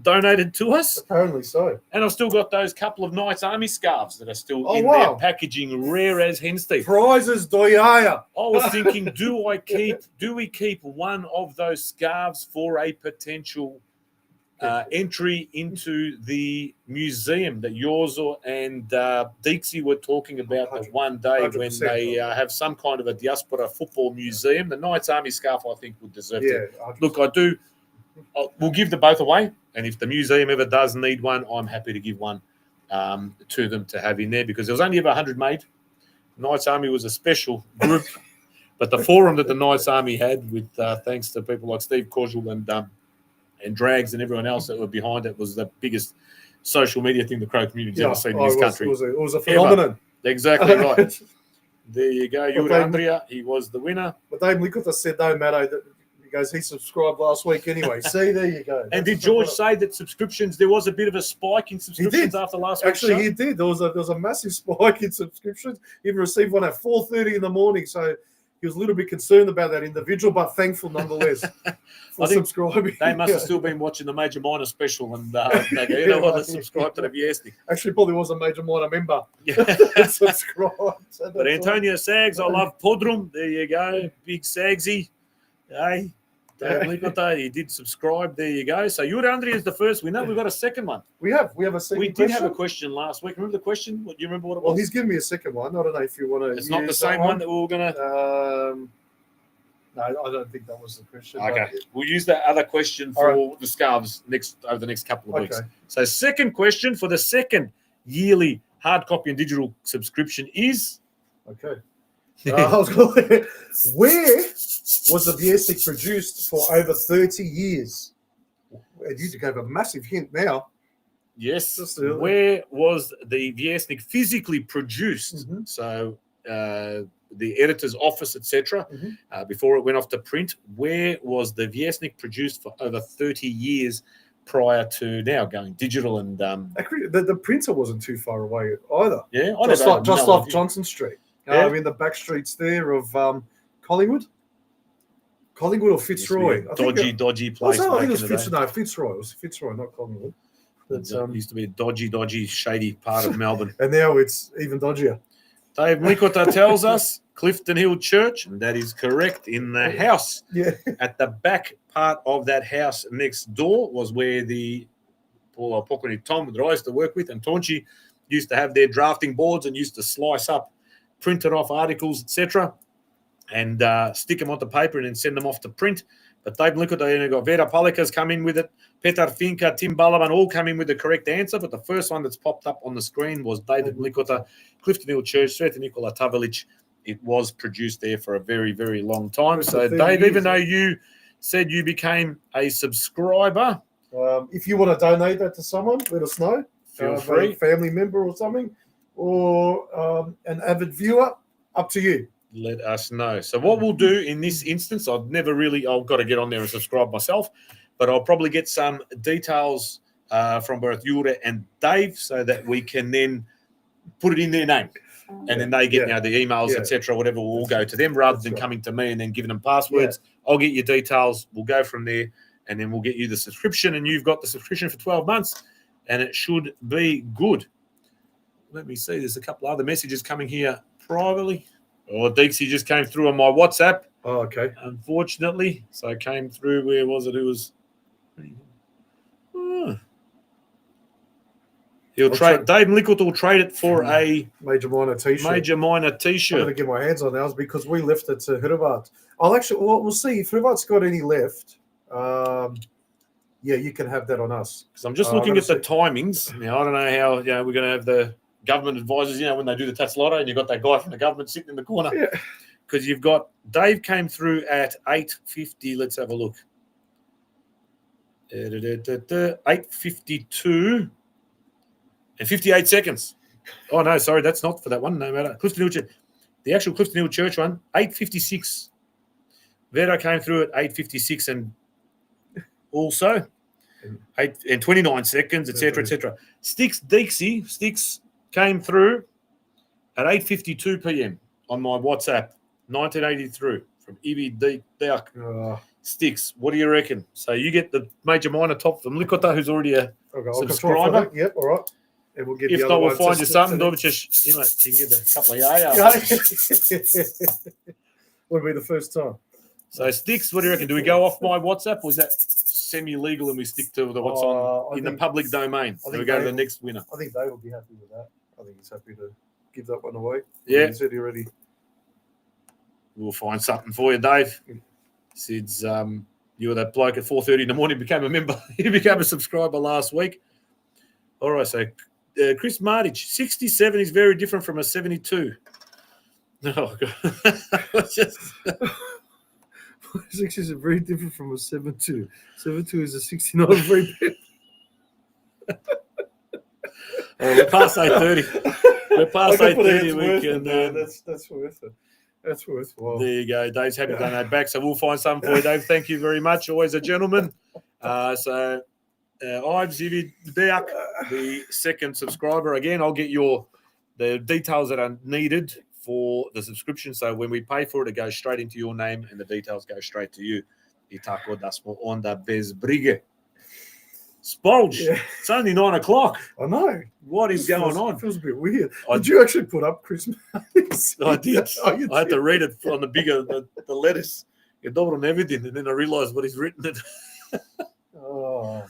donated to us. Apparently so. And I've still got those couple of Knights Army scarves that are still in there, packaging, rare as hen's teeth. Prizes, doyaya. I was thinking, do we keep one of those scarves for a potential entry into the museum that Yorzo and Deeksy were talking about the one day when they have some kind of a diaspora football museum? The Knights Army scarf, I think, would deserve it. Look, we'll give the both away. And if the museum ever does need one, I'm happy to give one to them to have in there, because there was only ever 100 made. Knights Army was a special group, but the forum that the Knights Army had, with thanks to people like Steve Casual and Drags and everyone else that were behind it, was the biggest social media thing the Crow community's ever seen in this country. It was a phenomenon. Exactly right. There you go. Jure Andrija, he was the winner. But Dave Likota said, no, Matto, he subscribed last week anyway. See, there you go. And did George say that subscriptions, there was a bit of a spike in subscriptions after last week's show? Actually, he did. There was a massive spike in subscriptions. He even received one at 4:30 in the morning. So he was a little bit concerned about that individual, but thankful nonetheless for I think subscribing. They must have Yeah. still been watching the Major Minor special, and they go, you know what, let's subscribe to the Viesnik. Actually, probably was a Major Minor member. Subscribe. But Antonio Sags, I love Podrum. There you go. Big Sagsy. Hey, Dave Likota, he did subscribe. There you go. So Andrea is the first winner. We've got a second one. We have a second We did have a question last week. Remember the question? Do you remember what it was? Well, he's given me a second one. I don't know if you want to. It's not the same one that we were going to. No, I don't think that was the question. Okay. but- We'll use that other question for the scarves over the next couple of weeks. Okay. So second question for the second yearly hard copy and digital subscription is... Okay. I was going, where was the Viesnik produced for over 30 years? And you gave a massive hint now. Yes. Just a- Where was the Viesnik physically produced? Mhm. So the editor's office, etc. Mhm. Before it went off to print, where was the Viesnik produced for over 30 years prior to now going digital? And Actually, the printer wasn't too far away either. yeah, I Just, don't like, just know. off Johnson Street. Yeah. In the back streets there of Collingwood. Collingwood or Fitzroy? I think Dodgy it, place. I back think it was in the day. Fitzroy. No, Fitzroy. It was Fitzroy, not Collingwood. But, It used to be a dodgy, shady part of Melbourne. and now it's even dodgier. Dave Mikota tells us Clifton Hill Church, and that is correct. In the house, Yeah. at the back part of that house next door was where the Pokoni Tom that I used to work with and Tonchi used to have their drafting boards and used to slice up, printed off articles, etc., and stick them onto paper and then send them off to print. But Dave Likota got Vera Palika's come in with it, Petar Finka, Tim Balaban all come in with the correct answer. But the first one that's popped up on the screen was David Likota, Clifton Hill Church, Sveta Nikola Tavelic. It was produced there for a very, very long time. So, Dave, even though you said you became a subscriber, If you want to donate that to someone, let us know. Feel A free. family member or something, or an avid viewer, up to you. let us know. So what we'll do in this instance, I've got to get on there and subscribe myself, but I'll probably get some details from both Jure and Dave so that we can then put it in their name. And then they get the emails, etc., whatever, will all go to them rather than coming to me and then giving them passwords. I'll get your details. We'll go from there, and then we'll get you the subscription, and you've got the subscription for 12 months, and it should be good. Let me see. There's a couple other messages coming here privately. Oh, Deeksy just came through on my WhatsApp, Oh, okay. unfortunately. So it came through. Where was it? It was. He'll trade. Dave Lickett will trade it for a Major Minor T-shirt. Major Minor I'm going to T-shirt. get my hands on ours because we left it to Hirovat. We'll see if Hirvat's got any left. You can have that on us. Because I'm just looking at the timings. Now, I don't know how we're going to have the government advisors, when they do the Tats Lotto, and you've got that guy from the government sitting in the corner. Yeah. Because you've got Dave came through at 8:50. Let's have a look. 8:52 and 58 seconds. Oh, no, sorry, that's not for that one. No matter. Clifton Hill Church. The actual Clifton Hill Church one, 8:56. Vera came through at 8:56 and also 8 and 29 seconds, etc., etc. Sticks came through at 8:52 p.m. on my WhatsApp, 1983 from Evie Deak. Sticks, what do you reckon? So you get the Major Minor top from Likota, who's already a subscriber. Yep, all right. And we'll get If the not, other we'll one find you something. to- You can get a couple of yaya. Would be the first time. So Sticks, what do you reckon? Do we go off my WhatsApp, or is that semi-legal and we stick to what's on in the public domain? I Do we think go to the Dave- next winner? I think Dave will be happy with that. I think he's happy to give that one away. Yeah. He said he already. We'll find something for you, Dave. Sid's, you were that bloke at 4:30 in the morning, became a member. He became a subscriber last week. All right, so Chris Martich, 67 is very different from a 72. Oh, God. Just, 6 is very different from a 7-2. 7-2 is a 69 very bit. we're past 8:30. We're past 8:30. We can. That's worth it. That's worthwhile. There you go. Dave's happy to donate back, so we'll find something for you, Dave. Thank you very much. Always a gentleman. Ives Zivid Deak, the second subscriber. Again, I'll get the details that are needed for the subscription. So when we pay for it, it goes straight into your name and the details go straight to you. I tako da smo onda bez brige. Spolge, Yeah. it's only 9 o'clock. I know. What is going on? It feels a bit weird. I- Did you actually put up Christmas? I did. Oh, you I had did? to read it on the bigger, the letters. You double on everything, and then I realised what he's written. Oh.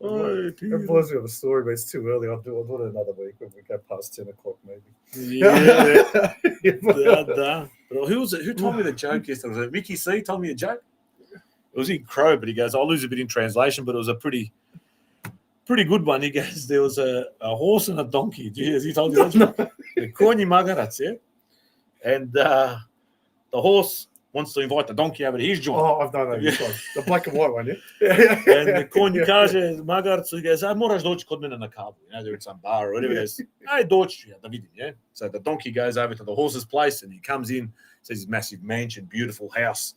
Oh, It reminds me of a story, but it's too early. I'll do it another week when we go past 10 o'clock, maybe. yeah. But who told me the joke yesterday? Was it Mickey C told me a joke? It was in Crow, but he goes, I'll lose a bit in translation, but it was a pretty good one. He goes, there was a horse and a donkey. Has he told you that joke? The Konyi Magarats, yeah? And the horse wants to invite the donkey over to his joint. Oh, I've done that. Yeah. The black and white one, yeah? And the konj kaže Magarcu, he goes, moraš doći kod mene na kavu. You know, they're at some bar or whatever. He goes, doći ću ja da vidim, yeah? So the donkey goes over to the horse's place and he comes in, sees his massive mansion, beautiful house,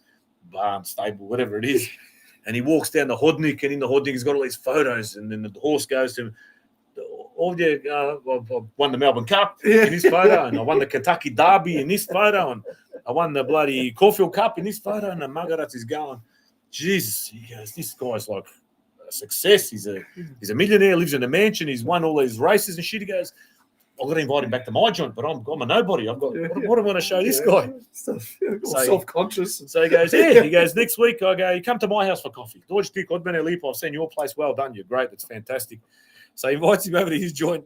barn, stable, whatever it is. And he walks down the hodnik, and in the hodnik he's got all these photos. And then the horse goes to him, ovdje, I won the Melbourne Cup in this photo, and I won the Kentucky Derby in this photo, and I won the bloody Caulfield Cup in this photo. And the Magarats is going, Jesus, he goes, this guy's like a success. He's a millionaire, lives in a mansion, he's won all these races and shit. He goes, I've got to invite him back to my joint, but I'm a nobody. What am I going to show this guy? So, So- self-conscious. So he goes, yeah. He goes, next week I go, you come to my house for coffee. Dođi ti kod mene lipo. I've seen your place. Well done. You're great. It's fantastic. So he invites him over to his joint.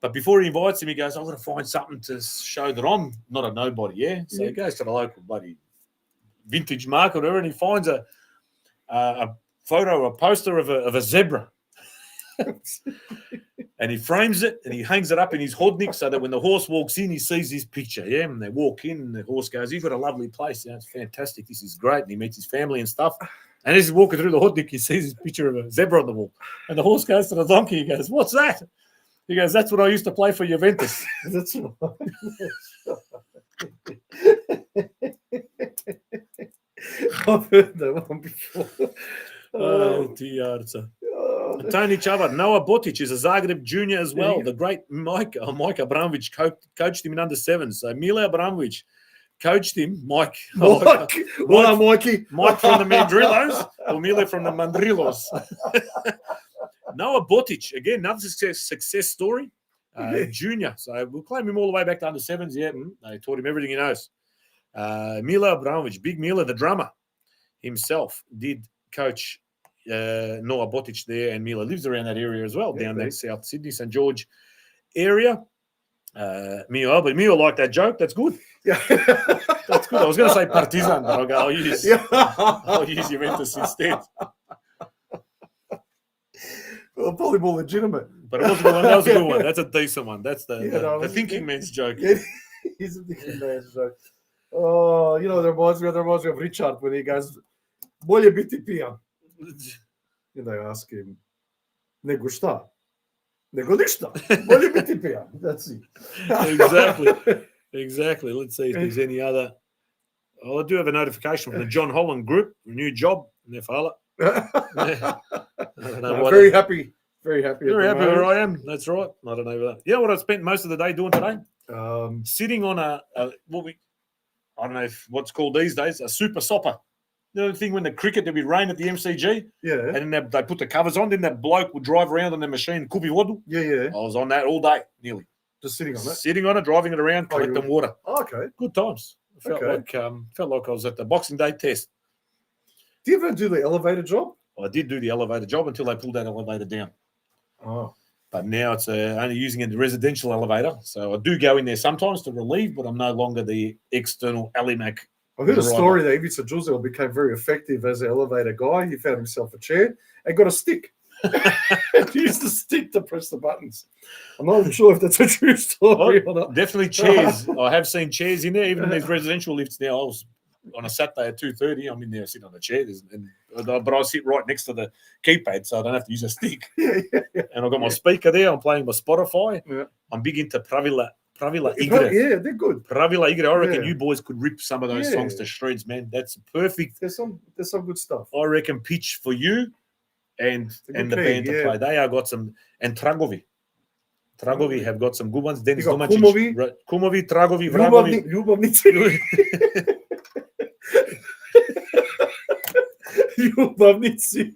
But before he invites him, he goes, I've got to find something to show that I'm not a nobody, yeah? So he goes to the local bloody vintage market or whatever, and he finds a photo, a poster of a zebra. And he frames it and he hangs it up in his hodnik so that when the horse walks in, he sees his picture, yeah? And they walk in and the horse goes, you've got a lovely place. Yeah, it's fantastic. This is great. And he meets his family and stuff. And as he's walking through the hodnik, he sees his picture of a zebra on the wall. And the horse goes to the donkey. He goes, what's that? He goes, that's what I used to play for Juventus. That's right. I've heard that one before. Oh, Tijarca. Tony Chavar, Noah Botic is a Zagreb junior as well. The great Mike Abramovic coached him in under sevens. So Mile Abramovic coached him. Mike. What up, Mikey? Mike from the Mandrillos or Mile from the Mandrillos. Noah Botic, again, another success story. Junior. So we'll claim him all the way back to under sevens. Yeah, they taught him everything he knows. Mile Abramovic, Big Mile, the drummer himself, did coach Noah Botic there, and Mila lives around that area as well, down that South Sydney, St. George area. Mio liked that joke. That's good. Yeah. That's good. I was going to say Partizan, but I'll use Juventus instead. Well, probably more legitimate. But it was a good one. That was a good one. That's a decent one. That's the was thinking man's joke. He's a thinking man's joke. Oh, you know, there reminds me of Richard when he goes, bolje biti pijan. And they ask him, nego šta? Nego ništa. Bolje biti pijan. That's it. Exactly. Let's see if there's any other. Oh, I do have a notification from the John Holland Group, a new job in their fella. Very happy. Very happy. Very happy where I am. That's right. I don't know that. Yeah, what I spent most of the day doing today? Sitting on I don't know what's called these days, a super sopper. You know the thing when the cricket, there'd be rain at the MCG? Yeah. And then they put the covers on, then that bloke would drive around on the machine, kubi vodu. Yeah. I was on that all day, nearly. Just sitting on that? Sitting on it, driving it around, collecting water. Oh, okay. Good times. Felt like I was at the Boxing Day test. Do you ever do the elevator job? Well, I did do the elevator job until they pulled that elevator down. Oh. But now it's only using a residential elevator. So I do go in there sometimes to relieve, but I'm no longer the external Alimac. I heard a story that Ivica Juzel became very effective as an elevator guy. He found himself a chair and got a stick. He used the stick to press the buttons. I'm not even sure if that's a true story or not. Definitely chairs. I have seen chairs in there, even in these residential lifts now. I was on a Saturday at 2:30. I'm in there sitting on a chair, but I sit right next to the keypad, so I don't have to use a stick. Yeah. And I've got my speaker there. I'm playing my Spotify. Yeah. I'm big into Pravila Igre. Yeah, they're good. Pravila Igre. I reckon Yeah. you boys could rip some of those songs to shreds, man. That's perfect. There's some good stuff. I reckon pitch for you and the good band key, to play. They are got some, and Tragovi. Tragovi have got some good ones. Denis You got Domacic. Kumovi, Tragovi, Vragovi. Ljubavnici. Ljubavnici.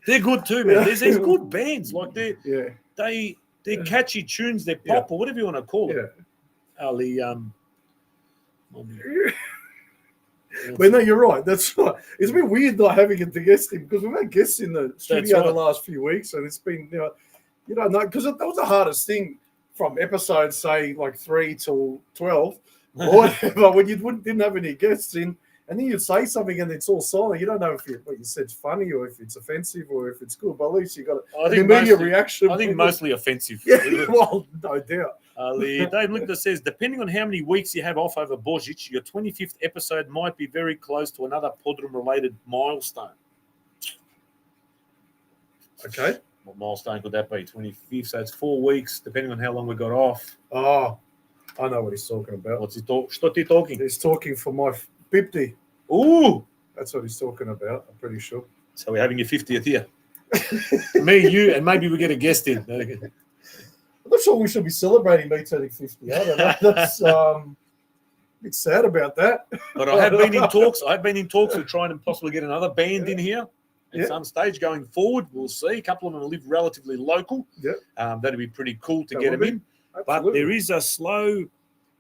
They're good too, man. There's these good bands. Like Yeah. they're catchy tunes, they're pop or whatever you want to call it. Ali, But no, you're right. That's right. It's been weird not having a guest in because we've had guests in the studio the last few weeks, and it's been you don't know because that was the hardest thing from episode say like 3 till 12 or whatever when you didn't have any guests in, and then you'd say something and it's all silent. You don't know if what you said's funny or if it's offensive or if it's good. But at least you got an immediate reaction. I think mostly offensive. Yeah, well, no doubt. Dave Lichter says, depending on how many weeks you have off over Božić, your 25th episode might be very close to another Podrum-related milestone. Okay. What milestone could that be? 25th, so it's 4 weeks, depending on how long we got off. Oh, I know what he's talking about. What's he talking? He's talking for my 50. Ooh! That's what he's talking about, I'm pretty sure. So we're having your 50th here. Me, you, and maybe we get a guest in. I'm not sure we should be celebrating me turning 50. I don't know. That's a bit sad about that. But I have been in talks. I've been in talks with trying to possibly get another band in here at some stage going forward. We'll see. A couple of them live relatively local. Yeah. That'd be pretty cool to get them in. Absolutely. But there is a slow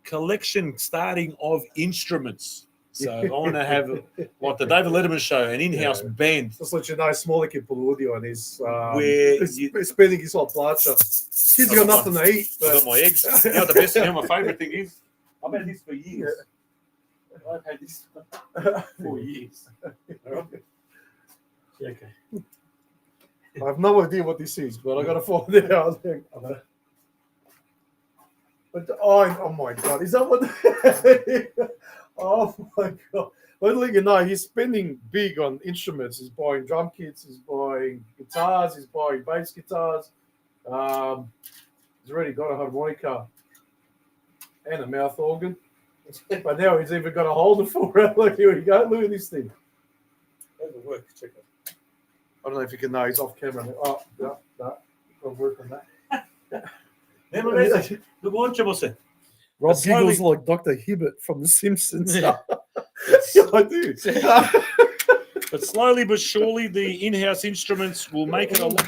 collection starting of instruments. So I want to have, like the David Letterman show, an in-house band. Just let you know, Smoliki Peludio and he's spending his whole plancha. Kids got nothing to eat. I've got my eggs. You know the best thing, my favourite thing is, I've had this for years. I've had this for years. Yeah, okay. I have no idea what this is, but I got to find it out. But oh my God, is that what? Oh my God! Letting you know, he's spending big on instruments. He's buying drum kits. He's buying guitars. He's buying bass guitars. He's already got a harmonica and a mouth organ. But now he's even got a holder for it. Look, here we go. Look at this thing. How's it work? Check it. I don't know if you can know. He's off camera. Oh, no. I'll work on that. Rob giggles like Dr. Hibbert from The Simpsons. Yeah, I do. But slowly but surely, the in-house instruments will make it a lot.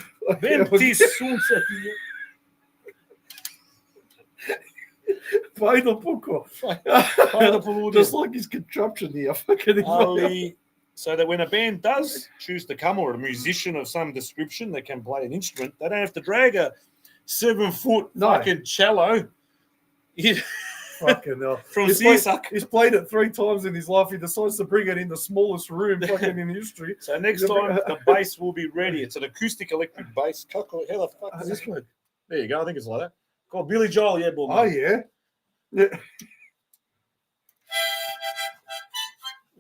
Just like his contraption here. So that when a band does choose to come, or a musician of some description that can play an instrument, they don't have to drag a 7-foot fucking cello. Fucking hell. He's played it 3 times in his life. He decides to bring it in the smallest room fucking in history. So next time the bass will be ready. It's an acoustic electric bass. How the fuck is this one? There you go. I think it's like that. Called Billy Joel, yeah, boy. Oh yeah.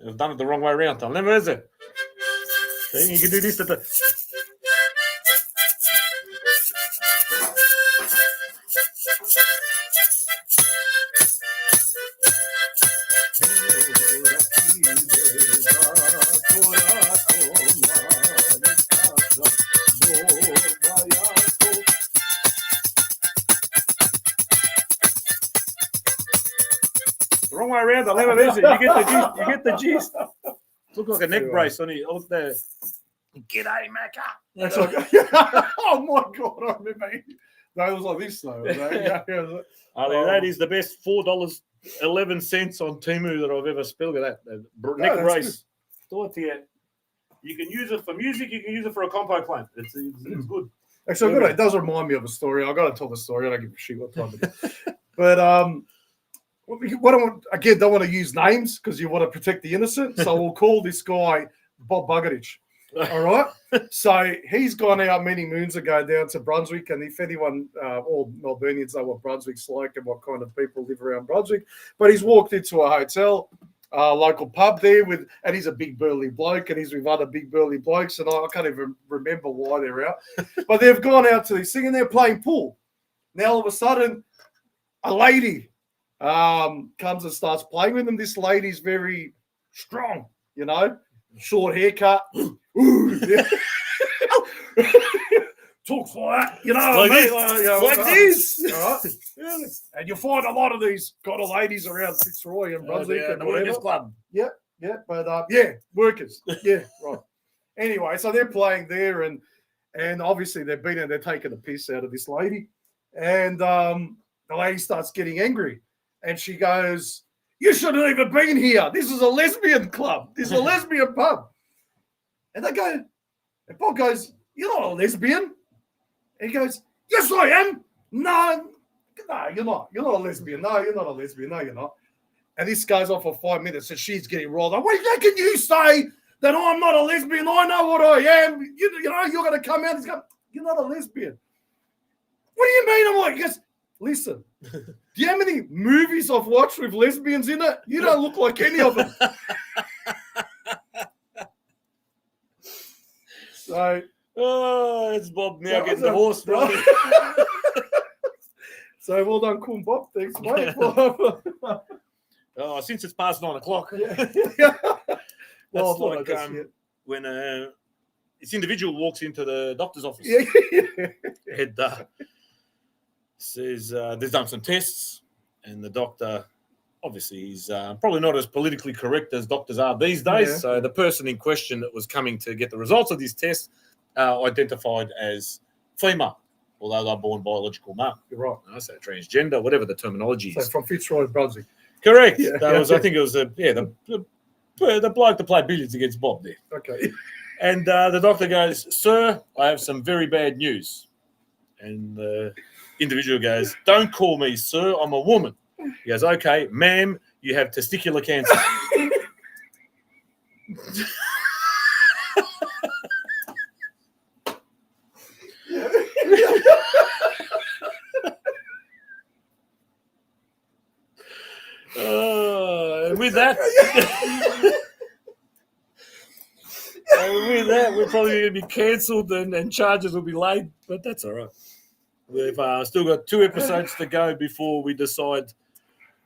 I've done it the wrong way around, Tom. Never is it? See, you can do this at the. Wrong way around. I'll never miss it. You get the gist. Look like a neck brace on it. Look there. G'day, Macca. That's like, oh my God, I remember. No, it was like this though. That is the best $4.11 on Temu that I've ever spilled. At that neck brace. Thought here. You can use it for music. You can use it for a compo plant. It's good. Actually, it does remind me of a story. I got to tell the story. I don't give a shit what time it is. But don't want to use names because you want to protect the innocent. So we'll call this guy Bob Buggerich. All right. So he's gone out many moons ago down to Brunswick, and if anyone, all Melburnians know what Brunswick's like and what kind of people live around Brunswick, but he's walked into a hotel, local pub there and he's a big burly bloke, and he's with other big burly blokes, and I can't even remember why they're out, but they've gone out to this thing and they're playing pool. Now all of a sudden, a lady comes and starts playing with them. This lady's very strong, short haircut. talks like that, you know Like what I mean? this. Like, you know, Like this. all right? Yeah. And you find a lot of these kind of ladies around Fitzroy and Brunswick and the whatever. Workers Club. Yeah, but yeah, workers. Yeah, right. Anyway, so they're playing there, and obviously they're taking the piss out of this lady, and the lady starts getting angry, and she goes, "You shouldn't have even been here. This is a lesbian club. This is a lesbian pub." And they go, and Bob goes, "You're not a lesbian." And he goes, "Yes, I am. No, you're not. You're not a lesbian. No, you're not a lesbian. No, you're not." And this goes on for 5 minutes, and she's getting rolled up. Wait, how can you say that I'm not a lesbian? I know what I am. You know, you're going to come out and go, "You're not a lesbian." What do you mean? I'm like, yes, listen, do you know how many movies I've watched with lesbians in it? You don't look like any of them. So, Oh, it's Bob now that getting was a- divorced. Right? So well done, Kun Bob. Thanks, mate. Oh, since it's past 9 o'clock. Yeah. Well, I That's thought like I just, when this individual walks into the doctor's office yeah. and says they've done some tests, and the doctor, obviously, he's probably not as politically correct as doctors are these days. Yeah. So the person in question that was coming to get the results of this test identified as female, although they're born biological male. You're right. So transgender, whatever the terminology So is. from Fitzroy and Brunswick. Correct. Yeah. That was, I think it was, the bloke that played billiards against Bob there. Okay. And the doctor goes, "Sir, I have some very bad news." And the individual goes, "Don't call me sir, I'm a woman." He goes, "Okay, ma'am, you have testicular cancer." And with that, we're probably going to be cancelled and charges will be laid, but that's all right. We've still got 2 episodes to go before we decide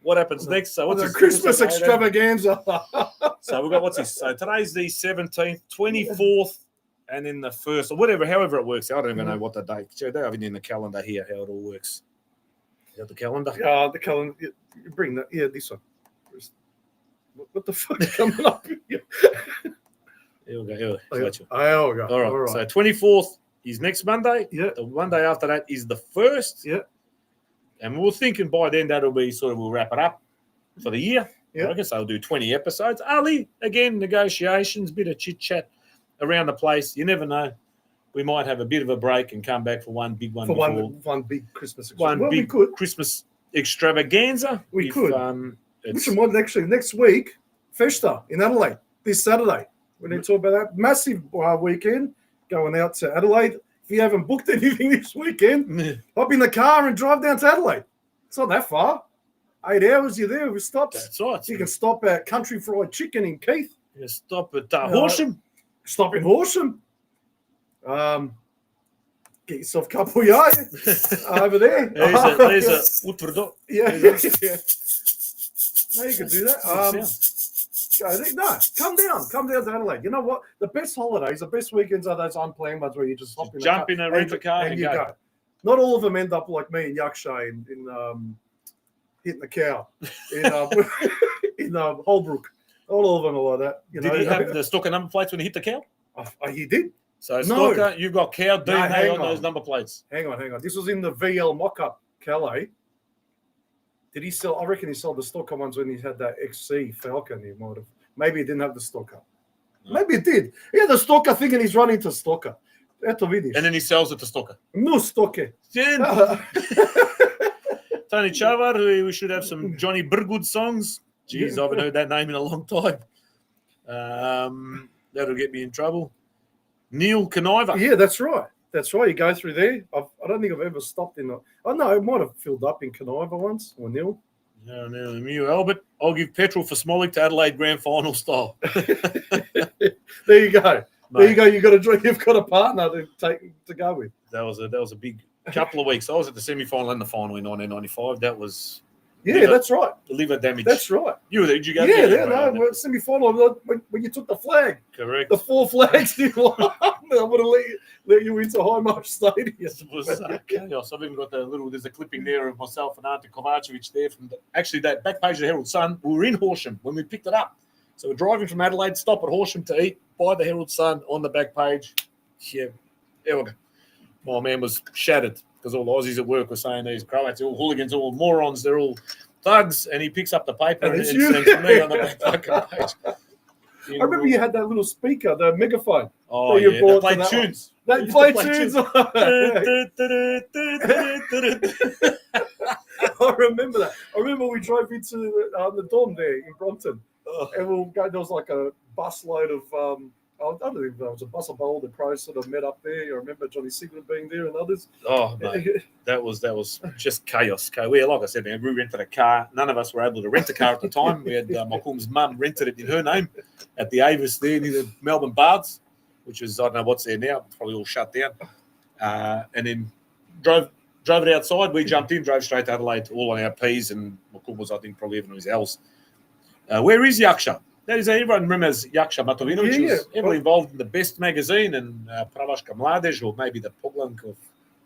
what happens next. So what's The this Christmas episode, Adam? extravaganza. So we've got what's this? So today's the 17th, 24th, and then the 1st, or whatever, however it works. I don't even know what the date. They have it in the calendar here, how it all works. You got the calendar? The calendar. You bring that. Yeah, this one. What the fuck is coming up here? Here we go. Here we Oh, go. there we go. All right. So 24th is next Monday. Yeah. The Monday after that is the 1st. Yeah. And we're thinking by then that'll be we'll wrap it up for the year. Yeah. I guess I'll do 20 episodes. Ali, again, negotiations, bit of chit chat around the place. You never know. We might have a bit of a break and come back for one big one. For before, one big Christmas. one Well, big we could. Christmas extravaganza. We could. It's, Which one actually next week? Festa in Adelaide this Saturday. We need to talk about that massive weekend going out to Adelaide. If you haven't booked anything this weekend, hop in the car and drive down to Adelaide. It's not that far. 8 hours you're there with stops. that's right. You can stop at Country Fried Chicken in Keith. You stop at Horsham. Stop in Horsham. Get yourself a couple yard over there. There's a Utrecht. Yeah. Yeah. No, you can do that. Sound. Go there. No, come down to Adelaide. You know what? The best holidays, the best weekends are those unplanned ones where you just hop in the Jump car in a rental car and you go. go. Not all of them end up like me in Yakshay in hitting the cow in Holbrook. Not all of them are like that. You know, Did he have the Stalker number plates when he hit the cow? He did. So No. Stalker, you've got cow DNA hang on on. those number plates. Hang on. This was in the VL mock-up, Calais. Did he sell? I reckon he sold the Stalker ones when he had that XC Falcon. He might have. Maybe he didn't have the Stalker. No. Maybe he did. He had the Stalker thinking he's running to Stalker. Eto vidiš. And then he sells it to Stalker. No Stalker. Then Tony Chavar, we should have some Johnny Burgood songs. Jeez, I haven't heard that name in a long time. That'll get me in trouble. Neil Conniver. Yeah, that's right. That's right. You go through there. I don't think I've ever stopped in. Oh no, it might have filled up in Conniver once or Neil. No, Mew Albert. I'll give petrol for Smolik to Adelaide Grand Final style. There you go. Mate, There you go. You've got a partner to go with. That was a big couple of weeks. I was at the semi-final and the final in 1995. That was Yeah, that's right. Liver damage. That's right. You were there. Did you go? Yeah, there? no, well, semi-final when you took the flag, Correct. the 4 flags didn't line. I would have let you into High Marsh Stadium. It was chaos. I've even got there's a clipping there of myself and Ante Kovacevic there from that back page of the Herald Sun. We were in Horsham when we picked it up. So we're driving from Adelaide, stop at Horsham to eat, by the Herald Sun on the back page. Yeah, there we go. My man was shattered because all the Aussies at work were saying these Croats are all hooligans, all morons, they're all thugs, and he picks up the paper and it sends me on the back fucking page. I remember you had that little speaker, the megaphone. Oh, that you yeah, brought they to played that tunes. They played tunes. I remember that. I remember we drove into the Dom there in Brompton, and there was like a busload of I don't think there was a bus of all the Crows sort of met up there. I remember Johnny Sigmund being there and others. Oh, mate, that was just chaos. We, like I said, man, we rented a car. None of us were able to rent a car at the time. We had my mum's mum rented it in her name at the Avis there near the Melbourne Baths, which is, I don't know what's there now, probably all shut down. And then drove it outside. We jumped in, drove straight to Adelaide, all on our P's, and Makum was, I think, probably even on his L's. Where is Yaksha? That is, everyone remembers Yaksha Matovinovic. He was heavily involved in the Best magazine and Pravashka Mladež, or maybe the Poglank of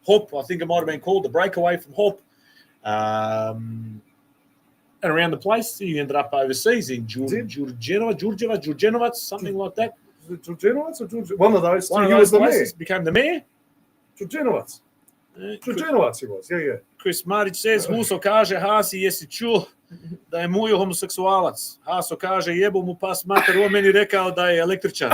Hop, I think it might have been called, the breakaway from Hop. And around the place, he ended up overseas in Đurđevac, something like that. Đurđevac or Đurđevac? One of those. One of he those was the places, mayor. became the mayor. Đurđevac. Đurđevac he was, yeah. Chris Marić says, Huso kaže, Hasi, jesi čuo da je mujo homoseksualac? Haso kaže, jebo mu pas mater, on meni rekao da je električan.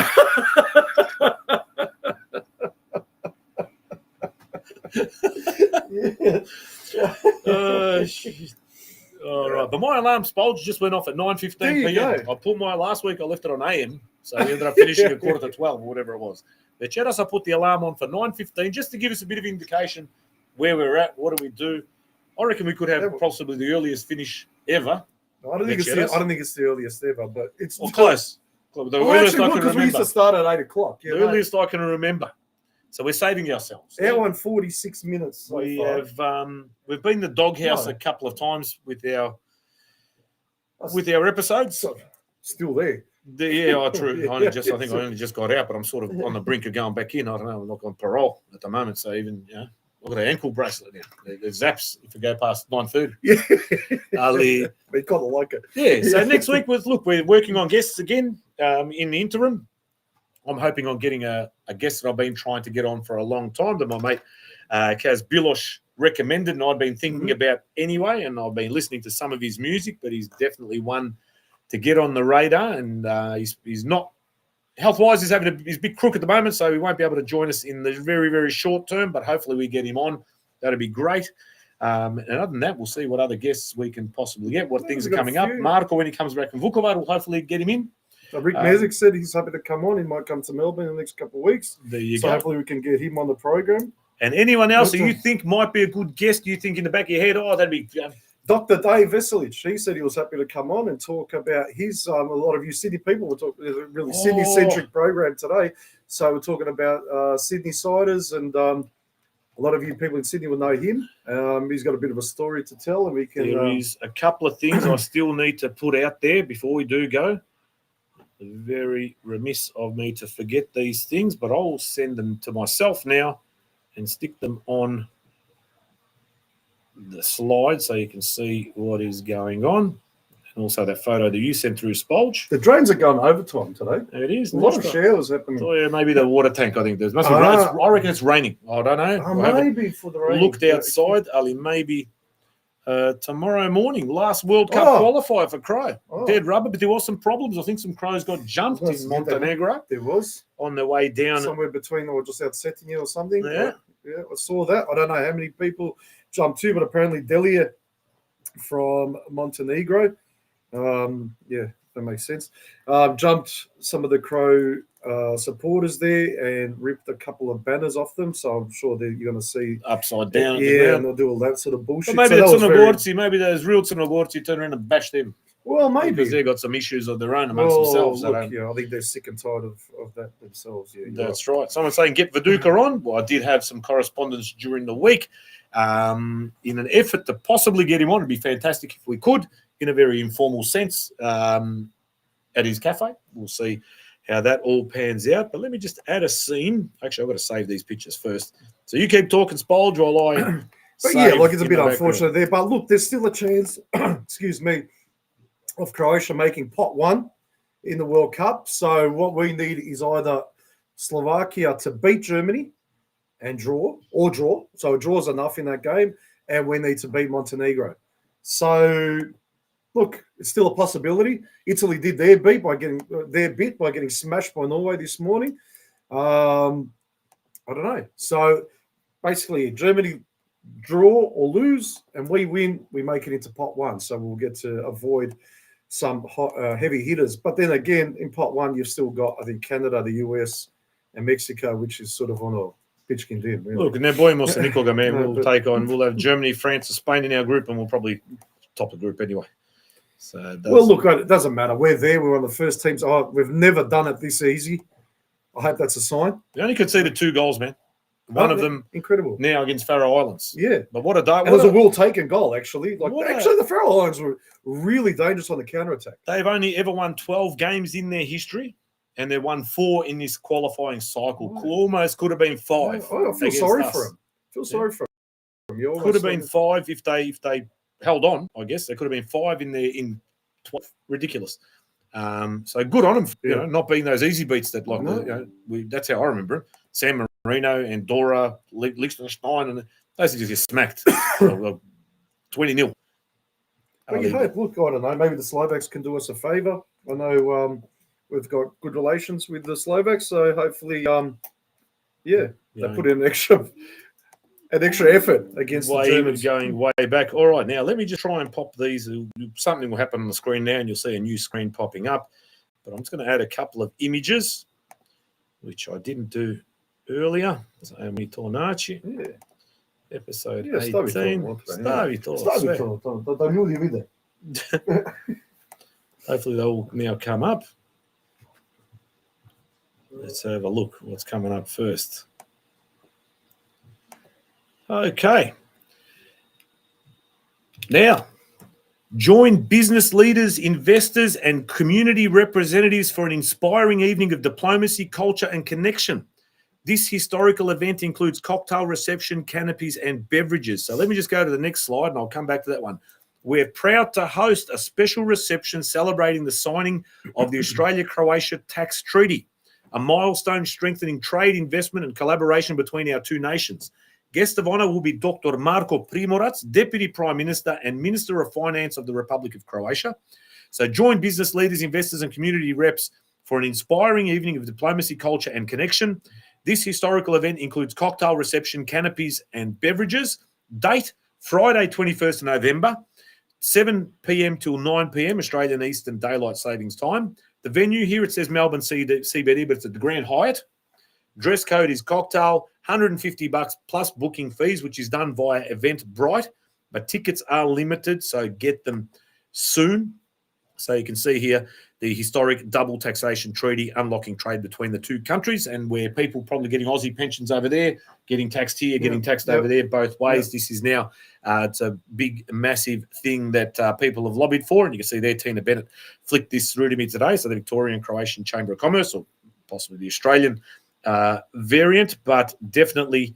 All right, but my alarm Spolge just went off at 9:15 p.m. I put my last week. I left it on AM, so we ended up finishing at 11:45 or whatever it was. Večeras I put the alarm on for 9:15 just to give us a bit of indication where we're at. What do we do? I reckon we could have possibly the earliest finish ever. I don't think it's the earliest ever, but it's close. The earliest I can remember. We used to start at 8 o'clock. The earliest I can remember. So we're saving ourselves. Hour and 46 minutes. We've been the doghouse a couple of times with our episodes. Still there. True. I think I only just got out, but I'm sort of on the brink of going back in. I don't know. I'm not on parole at the moment, so even I've got an ankle bracelet now. The zaps if we go past 9:30. Yeah. We kind of like it. Yeah. So next week we're working on guests again. In the interim, I'm hoping on getting a guest that I've been trying to get on for a long time that my mate Kaz Bilosh recommended, and I'd been thinking about anyway, and I've been listening to some of his music, but he's definitely one to get on the radar, and he's not health-wise. He's having he's a bit crook at the moment, so he won't be able to join us in the very, very short term, but hopefully we get him on. That'd be great. And other than that, we'll see what other guests we can possibly get, what things are coming up. Marko, when he comes back from Vukovar, will hopefully get him in. So Rick Mezic said he's happy to come on. He might come to Melbourne in the next couple of weeks. There you go. So hopefully we can get him on the program. And anyone else that you think might be a good guest, you think in the back of your head, that'd be... Dr. Dave Veselic, he said he was happy to come on and talk about his, a lot of you Sydney people were talking, a really Sydney-centric program today. So we're talking about Sydney ciders, and a lot of you people in Sydney will know him. He's got a bit of a story to tell, and we can... There is a couple of things I still need to put out there before we do go. Very remiss of me to forget these things, but I'll send them to myself now and stick them on the slide so you can see what is going on. And also that photo that you sent through Spolge. The drones are going overtime today. It is. A lot of showers happening. Oh, yeah, maybe the water tank, I think. There must be I reckon it's raining. I don't know. Maybe for the rain. Looked outside, Ali, maybe tomorrow morning. Last World Cup qualifier for Crow. Dead rubber, but there was some problems. I think some Crows got jumped in Montenegro. There was. On their way down. Somewhere between or just out Cetinje or something. Yeah. Yeah, I saw that. I don't know how many people jumped too, but apparently Delia from Montenegro, that makes sense, jumped some of the Crow supporters there and ripped a couple of banners off them. So I'm sure that you're going to see upside down. Yeah, and they'll do all that sort of bullshit. But maybe the Crnogorci, maybe those real Crnogorci turn around and bash them. Well, maybe. Because they've got some issues of their own amongst themselves. Look, I think they're sick and tired of that themselves. Yeah, That's right. Someone's saying get Viduka on. Well, I did have some correspondence during the week in an effort to possibly get him on. It'd be fantastic if we could, in a very informal sense, at his cafe. We'll see how that all pans out. But let me just add a scene. Actually, I've got to save these pictures first. So you keep talking, Spolge, while I. But yeah, like it's a in bit the unfortunate background. there. But look, there's still a chance, excuse me, of Croatia making pot one in the World Cup. So what we need is either Slovakia to beat Germany and draw, or draw. So a draw's enough in that game, and we need to beat Montenegro. So look, it's still a possibility. Italy did their bit by getting smashed by Norway this morning. I don't know. So basically, Germany draw or lose, and we win, we make it into pot one. So we'll get to avoid some heavy hitters. But then again, in pot one, you've still got, I think, Canada, the US, and Mexico, which is sort of on a pitchkin din. Really. Look, ne bojimo se nikoga, man. No, We'll take on. We'll have Germany, France, and Spain in our group, and we'll probably top the group anyway. So well, look, it doesn't matter. We're there. We're on the first teams. Oh, we've never done it this easy. I hope that's a sign. they only conceded 2 goals, man. One of them incredible now against Faroe Islands. Yeah, but what a day! And it was a well-taken goal, actually. Actually, the Faroe Islands were really dangerous on the counter-attack. They've only ever won 12 games in their history, and they won 4 in this qualifying cycle. Almost could have been 5. I feel sorry for them. Sorry for them. Could have been 5 if they held on. I guess they could have been 5 in 12. Ridiculous. So good on them, you know, not being those easy beats that that's how I remember it. San Marino, Andorra, Liechtenstein, and those just get smacked 20-0. But you hope, look, I don't know, maybe the Slovaks can do us a favour. I know we've got good relations with the Slovaks, so hopefully, they put in an extra effort against the Germans. Going way back. All right, now let me just try and pop these. Something will happen on the screen now, and you'll see a new screen popping up. But I'm just going to add a couple of images, which I didn't do earlier. Amy Tornaci. Yeah. Episode 18. Hopefully they'll now come up. Let's have a look what's coming up first. Okay. Now, join business leaders, investors, and community representatives for an inspiring evening of diplomacy, culture, and connection. This historical event includes cocktail reception, canopies, and beverages. So let me just go to the next slide, and I'll come back to that one. We're proud to host a special reception celebrating the signing of the Australia-Croatia Tax Treaty, a milestone strengthening trade, investment, and collaboration between our two nations. Guest of honour will be Dr. Marko Primorac, Deputy Prime Minister and Minister of Finance of the Republic of Croatia. So join business leaders, investors, and community reps for an inspiring evening of diplomacy, culture, and connection. This historical event includes cocktail reception, canopies, and beverages. Date, Friday, 21st of November, 7 p.m. till 9 p.m. Australian Eastern Daylight Savings Time. The venue here, it says Melbourne CBD, but it's at the Grand Hyatt. Dress code is cocktail, $150 plus booking fees, which is done via Eventbrite. But tickets are limited, so get them soon. So you can see here the historic double taxation treaty unlocking trade between the two countries, and where people probably getting Aussie pensions over there, getting taxed here, getting taxed over there, both ways. This is now it's a big, massive thing that people have lobbied for, and you can see there Tina Bennett flicked this through to me today. So the Victorian Croatian Chamber of Commerce, or possibly the Australian variant, but definitely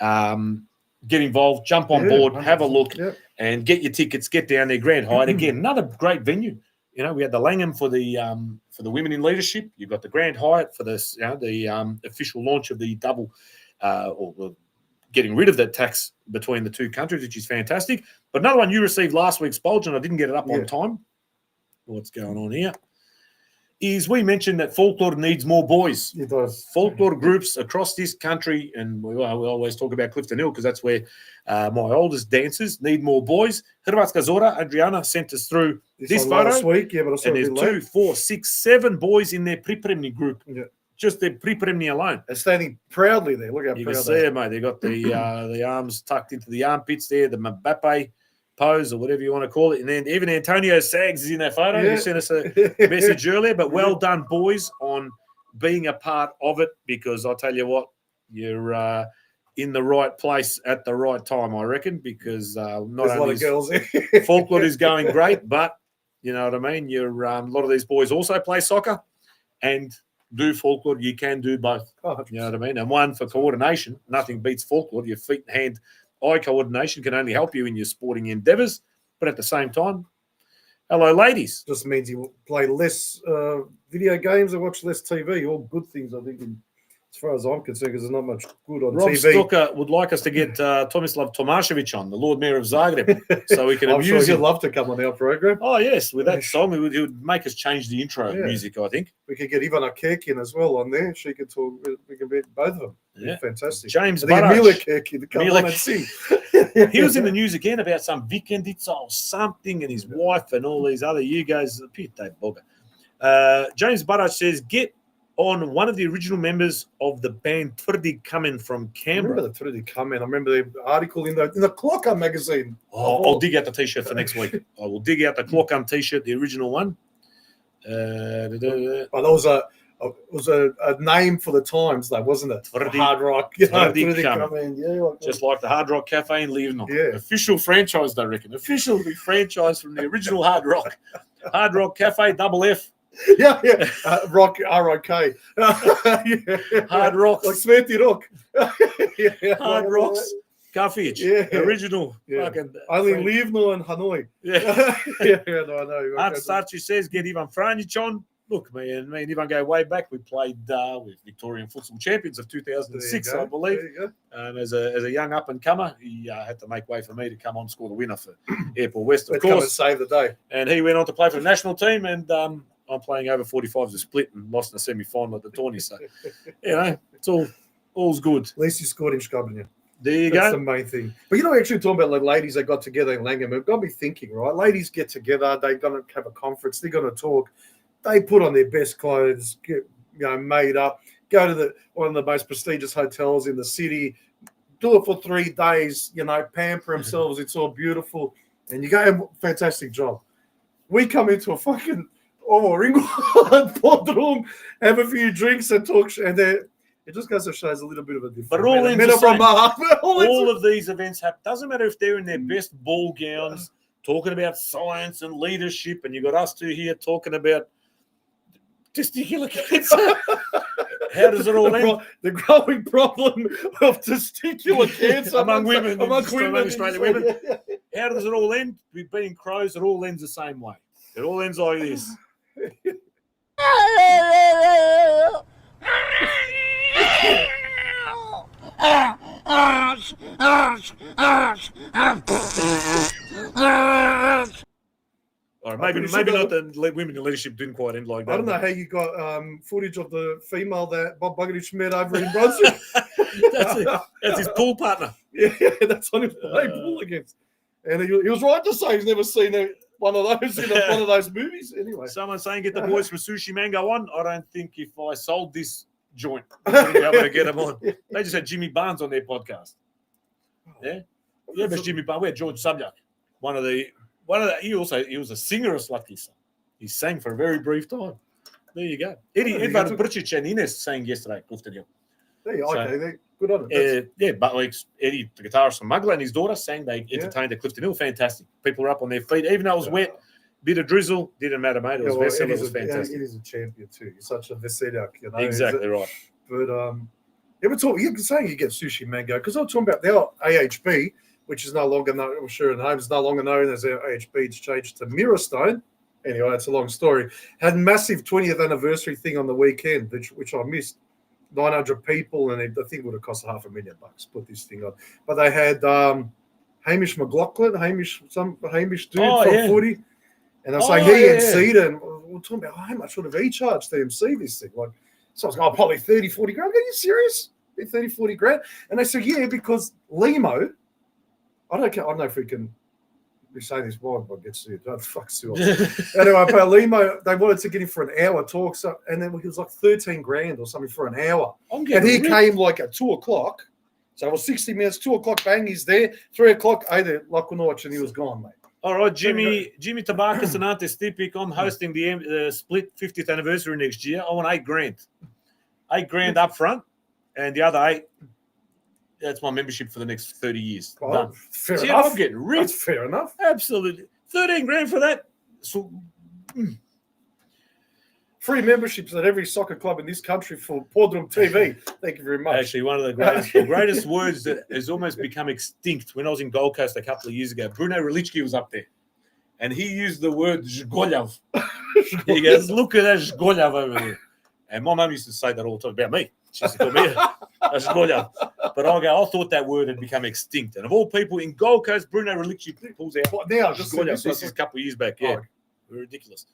get involved, jump on board, have a look, and get your tickets. Get down there, Grand Hyatt again, another great venue. You know, we had the Langham for the women in leadership. You've got the Grand Hyatt for this, the official launch of the double, or getting rid of that tax between the two countries, which is fantastic. But another one you received last week, Spolge, and I didn't get it up on time. What's going on here? Is we mentioned that folklore needs more boys. It does. Folklore groups across this country, and we always talk about Clifton Hill because that's where my oldest dancers need more boys. Hrvatska Zora, Adriana, sent us through this photo. Last week, but and there's 2, 4, 6, 7 boys in their pripremni group. Yeah. Just their pripremni alone. They're standing proudly there. Look how you proud can see it, mate. They've got the arms tucked into the armpits there, the Mbappe pose or whatever you want to call it. And then even Antonio Sags is in that photo. Yeah. You sent us a message earlier, but well done, boys, on being a part of it, because I'll tell you what, you're in the right place at the right time, I reckon, because not There's a lot only of girls there. Falkland is going great, but you know what I mean? You're a lot of these boys also play soccer and do Falkland. You can do both. Oh, You know what I mean? And one for coordination, nothing beats Falkland. Your feet and hand-eye coordination can only help you in your sporting endeavours, but at the same time, hello, ladies. just means you play less video games and watch less TV. All good things, I think, as far as I'm concerned, because there's not much good on Rob TV. Stucker would like us to get Tomislav Tomašević on, the Lord Mayor of Zagreb, so we can I'm sure amuse he'd him. love to come on our program. Oh, yes, with that song, he would make us change the intro Yeah. music, I think. We could get Ivana Kirkin as well on there. She could talk. We can get both of them. Yeah. Fantastic. James I think Barrage. Mila Kirkin to come Mila on and sing. He was in the news again about some Vikendica or something, and his wife and all these other you guys. Pete, they bugger. James Barrage says, get on one of the original members of the band Tvrdi Kamen from I Canberra. remember the Trinity comment. I remember the article in the Clocker magazine. Oh, I'll dig out the T-shirt for next week. I will dig out the Clock'em T-shirt, the original one. But that was a name for the times, though, wasn't it? Tvrdi- Hard rock. You know, Tvrdi Trinity Kamen. comment. Yeah, like Just like the Hard Rock Cafe in Lebanon. Yeah. Official franchise, I reckon. Officially franchised from the original Hard Rock. Hard Rock Cafe, double F. yeah. Rock, R-O-K. Yeah. Hard Rocks. Like Sveti Rock. Yeah. Hard Rocks. Cafe. Yeah. Original. Yeah. Fucking Only fran- Livno and Hanoi. Yeah. Yeah, no, I know. Art Starchi says, get Ivan Franjic on. Look, me and Ivan go way back. We played with Victorian Futsal Champions of There you 2006, go. I believe. There you go. And as a young up-and-comer, he had to make way for me to come on and score the winner for Airport West, of Let's come and course. save the day. And he went on to play for the national team, and I'm playing over 45s a split and lost in the semi-final at the tourney. So, you know, it's all's good. At least you scored in Skrabanya. There you That's go. the main thing. But you know, actually talking about like ladies that got together in Langham, it got me thinking, right? Ladies get together, they're going to have a conference, they're going to talk, they put on their best clothes, get made up, go to one of the most prestigious hotels in the city, do it for 3 days, pamper themselves. It's all beautiful, and you go, fantastic job. We come into a fucking England Podroom, have a few drinks and talk, and it just goes to show a little bit of a difference. But it all ends Men the are from same. all All of these events happen. Doesn't matter if they're in their best ball gowns, talking about science and leadership, and you got us two here talking about testicular cancer. How does it all end? The growing problem of testicular cancer Among women, amongst among women, Australian women. How does it all end? We've been crows. It all ends the same way. It all ends like this. All right, maybe not the women in leadership didn't quite end like that. I don't know how you got footage of the female that Bob Bogdanich met over in Brunswick. That's his pool partner. Yeah, that's on his play pool against. And he was right to say he's never seen one of those in one of those movies. Anyway, Someone saying get the boys from Sushi Mango on. I don't think if I sold this joint, I'd be able to get them on. They just had Jimmy Barnes on their podcast. Yeah, but Jimmy Barnes. We had George Subjak, one of the. He was a singer of Slatki. He sang for a very brief time. There you go. Edvard Brčić and Ines sang yesterday. okay, good on it. But like Eddie, the guitarist from Mugler, and his daughter sang. They entertained at Clifton Hill. Fantastic. People were up on their feet, even though it was wet. Bit of drizzle didn't matter, mate. It was Vesel. It was fantastic. It is a champion too. He's such a Veseliak, Exactly right. But we're talking. You're saying you get Sushi Mango because I'm talking about the AHB, which is no longer known. I'm sure in Holmes is no longer known as AHB. It's changed to Mirrorstone. Anyway, it's a long story. Had a massive 20th anniversary thing on the weekend, which I missed. 900 people, and I think it would have cost $500,000 to put this thing on. But they had Hamish McLaughlin, Hamish dude from footy, and I was saying he emceed it, and we're talking about how much would have he charged to MC this thing? Like, so I was going, probably 30, 40 grand. Are you serious? 30, 40 grand? And they said, yeah, because Limo, I don't know if we can be saying this while I get sued. Don't fuck sue. Anyway, but Limo, they wanted to get him for an hour talk, and then it was like 13 grand or something for an hour. And he came like at 2:00. So it was 60 minutes, 2 o'clock, bang, he's there. 3 o'clock, ajde, laku noć, and he was gone, mate. All right, Jimmy Tabakis and Ante Stipik. I'm hosting the Split 50th anniversary next year. I want $8,000. $8,000 up front, and the other 8, that's my membership for the next 30 years. Oh, Done. fair See, enough. I'm getting rich. That's fair enough. Absolutely. $13,000 for that. So, Free memberships at every soccer club in this country for PodroomTV. Thank you very much. actually, one of the greatest words that has almost become extinct. When I was in Gold Coast a couple of years ago, Bruno Relichki was up there, and he used the word "zhgolyav." He goes, "Look at that zhgolyav over there." And my mum used to say that all the time about me. She used to call me a zhgolyav. But I thought that word had become extinct. And of all people in Gold Coast, Bruno Relichki pulls out. What now? Just Zhgolyav. This is a couple of years back. Yeah, ridiculous.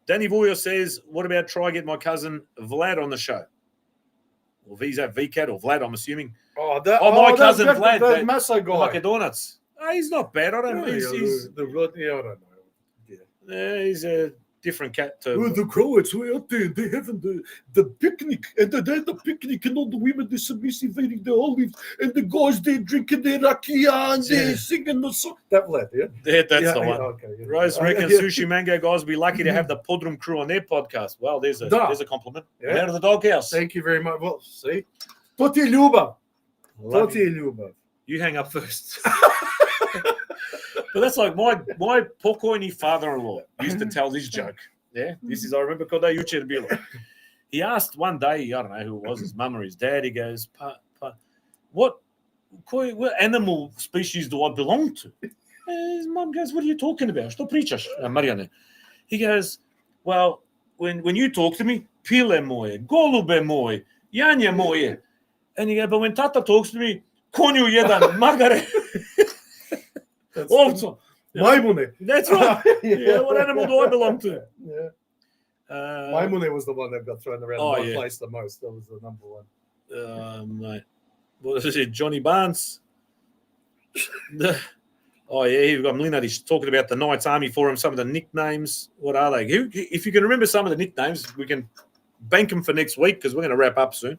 Danny Voyer says, what about try get my cousin Vlad on the show? Or VCAT or Vlad, I'm assuming. My cousin Vlad. The Masso guy. Like donuts. He's not bad. I don't know. He's I don't know. Yeah. he's a different cat to... The Croats were out there. They're having the picnic. And they're the picnic and all the women, they're submissive eating their olives. And the guys, they're drinking their rakia and they're singing the song. That Vlad, yeah? That's the one. Okay, yeah. Rose reckons Sushi Mango guys will be lucky to have the Podroom crew on their podcast. Well, there's a compliment. Yeah. Out of the doghouse. Thank you very much. Well, see? To ti je ljubav. To ti je ljubav. You hang up first. But that's like my pokojni father-in-law used to tell this joke. Yeah, this is, I remember kada jučer bilo. He asked one day, I don't know who it was, his mum or his dad, he goes, what animal species do I belong to? And his mum goes, what are you talking about? Što pričaš, Mariane? He goes, well, when you talk to me, pile moje, golube moje, janje moje. And he goes, but when tata talks to me, konju jedan, magare. Ovco. Majmune. That's right. Yeah, what animal do I belong to? Yeah. Majmune was the one that got thrown around my place the most. That was the number one. Mate. What is it? Johnny Barnes. You've got Mlinaric talking about the Knights Army Forum, some of the nicknames. What are they? If you can remember some of the nicknames, we can bank them for next week because we're going to wrap up soon.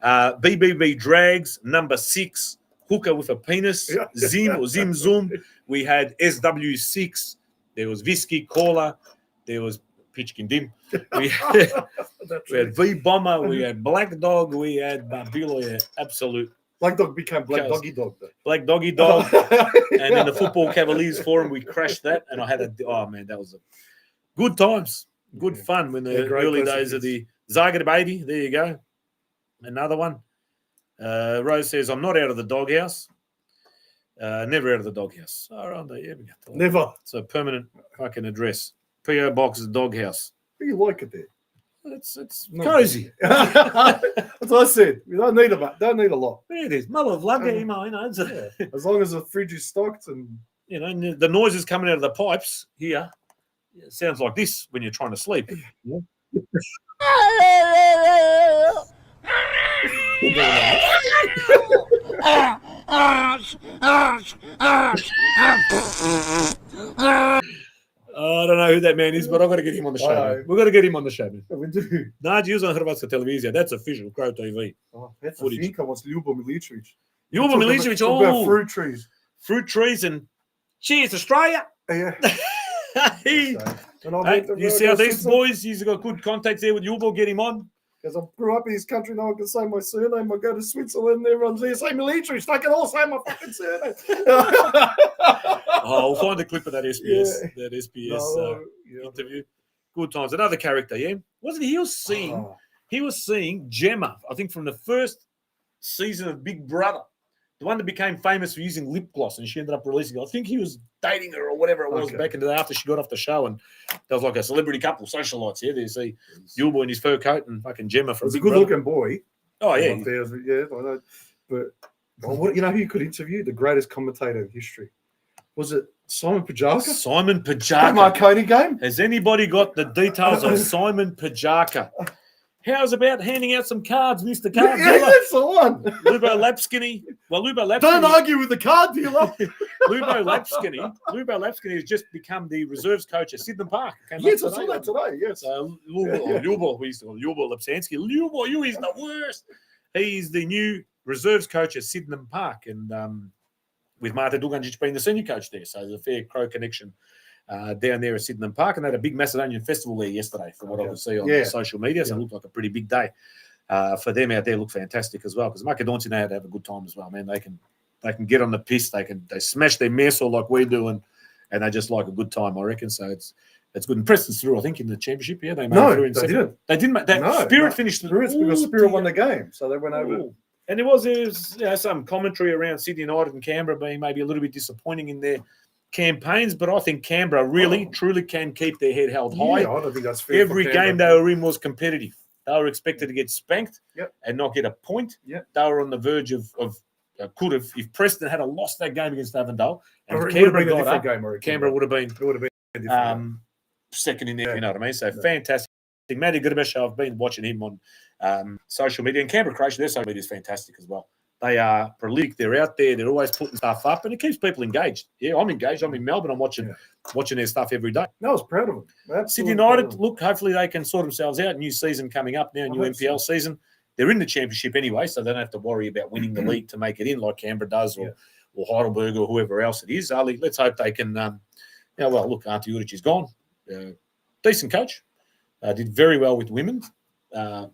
BBB Drags, number 6. Hooker with a penis, Zim or Zim Zoom. We had SW6. There was Visky Caller. There was Pitchkin Dim. We had V Bomber. We had Black Dog. We had Babilo. Yeah, absolute. Black Dog became Black Doggy Dog. Though. Black Doggy Dog. And in the Football Cavaliers Forum, we crashed that. And I had that was good times. Good fun when the early days of the Zagreb 80. There you go. Another one. Rose says, I'm not out of the doghouse. Never out of the doghouse. All right, yeah, we got that. Never. It's a permanent fucking address. P.O. Box is doghouse. You like it there? It's cozy. That's what I said. We don't need a lot. There it is. Mother of luck, as long as the fridge is stocked and and the noises coming out of the pipes here. It sounds like this when you're trying to sleep. Yeah. I don't know who that man is, but I've got to get him on the show. We've got to get him on the show, man. We do. Nađi on Hrvatska televizija. That's official, Crow TV. That's a think I was Ljubo Miličević. Ljubo Miličević, about fruit trees. Fruit trees and cheers, Australia. Yeah. You see how these boys, he's got good contacts there with Ljubo, get him on. Because I grew up in this country, no one can say my surname. I go to Switzerland, everyone's there, say Miličević, they can all say my fucking surname. We'll find a clip of that SBS interview. Good times. Another character, yeah? Wasn't he? He was seeing Gemma, I think from the first season of Big Brother, the one that became famous for using lip gloss, and she ended up releasing it. I think he was dating her or whatever it was back in the day after she got off the show, and there was like a celebrity couple, socialites. Yeah, there you see Yulbo in his fur coat and fucking Gemma from Big Brother. He's a good-looking boy. Oh, yeah. Yeah, I know. But you know who you could interview? The greatest commentator in history. Was it Simon Pajaka? Simon Pajaka. That Marconi game? Has anybody got the details of Simon Pajaka? How's about handing out some cards, Mr. Card Dealer? Yeah, that's the one. Lubo Lapskinny. Well, Lubo Lapskinny. Don't argue with the card dealer. Lubo Lapskinny has just become the reserves coach at Sydenham Park. Yes, I saw that today. Yes. Lubo, we used to call Lubo Lapsansky. Lubo, you is the worst. He's the new reserves coach at Sydenham Park, and with Marta Duganjic being the senior coach there. So there's a fair Crow connection down there at Sydenham Park. And they had a big Macedonian festival there yesterday, from what I could see on social media. So it looked like a pretty big day for them out there. Looked fantastic as well, because Makedonci know how to have a good time as well, man. They can get on the piss. They smash their mess all like we do, and they just like a good time, I reckon. So it's good. And Preston's through, I think, in the championship. Yeah, they made it through in second. Didn't. They didn't. Spirit finished the Spirit because Spirit won the game, so they went over. Ooh. And there was some commentary around Sydney United and Canberra being maybe a little bit disappointing in their campaigns, but I think Canberra really, truly can keep their head held high. Yeah, I don't think that's fair. Every game they were in was competitive. They were expected to get spanked and not get a point. Yep. They were on the verge of could have, if Preston had lost that game against Avondale, and Or it Canberra would have been a got different up, game. Canberra would have been a different game. second in there, you know what I mean? So fantastic. Matty Goodabesha, I've been watching him on social media, and Canberra Croatia, their social media is fantastic as well. They are prolific. They're out there. They're always putting stuff up, and it keeps people engaged. Yeah, I'm engaged. I'm in Melbourne. I'm watching their stuff every day. No, I was proud of them. Sydney United, look, hopefully they can sort themselves out. New season coming up now, new NPL season. They're in the championship anyway, so they don't have to worry about winning the league to make it in like Canberra does or Heidelberg or whoever else it is. Ali, let's hope they can. Look, Ante Uric is gone. Decent coach. Did very well with women,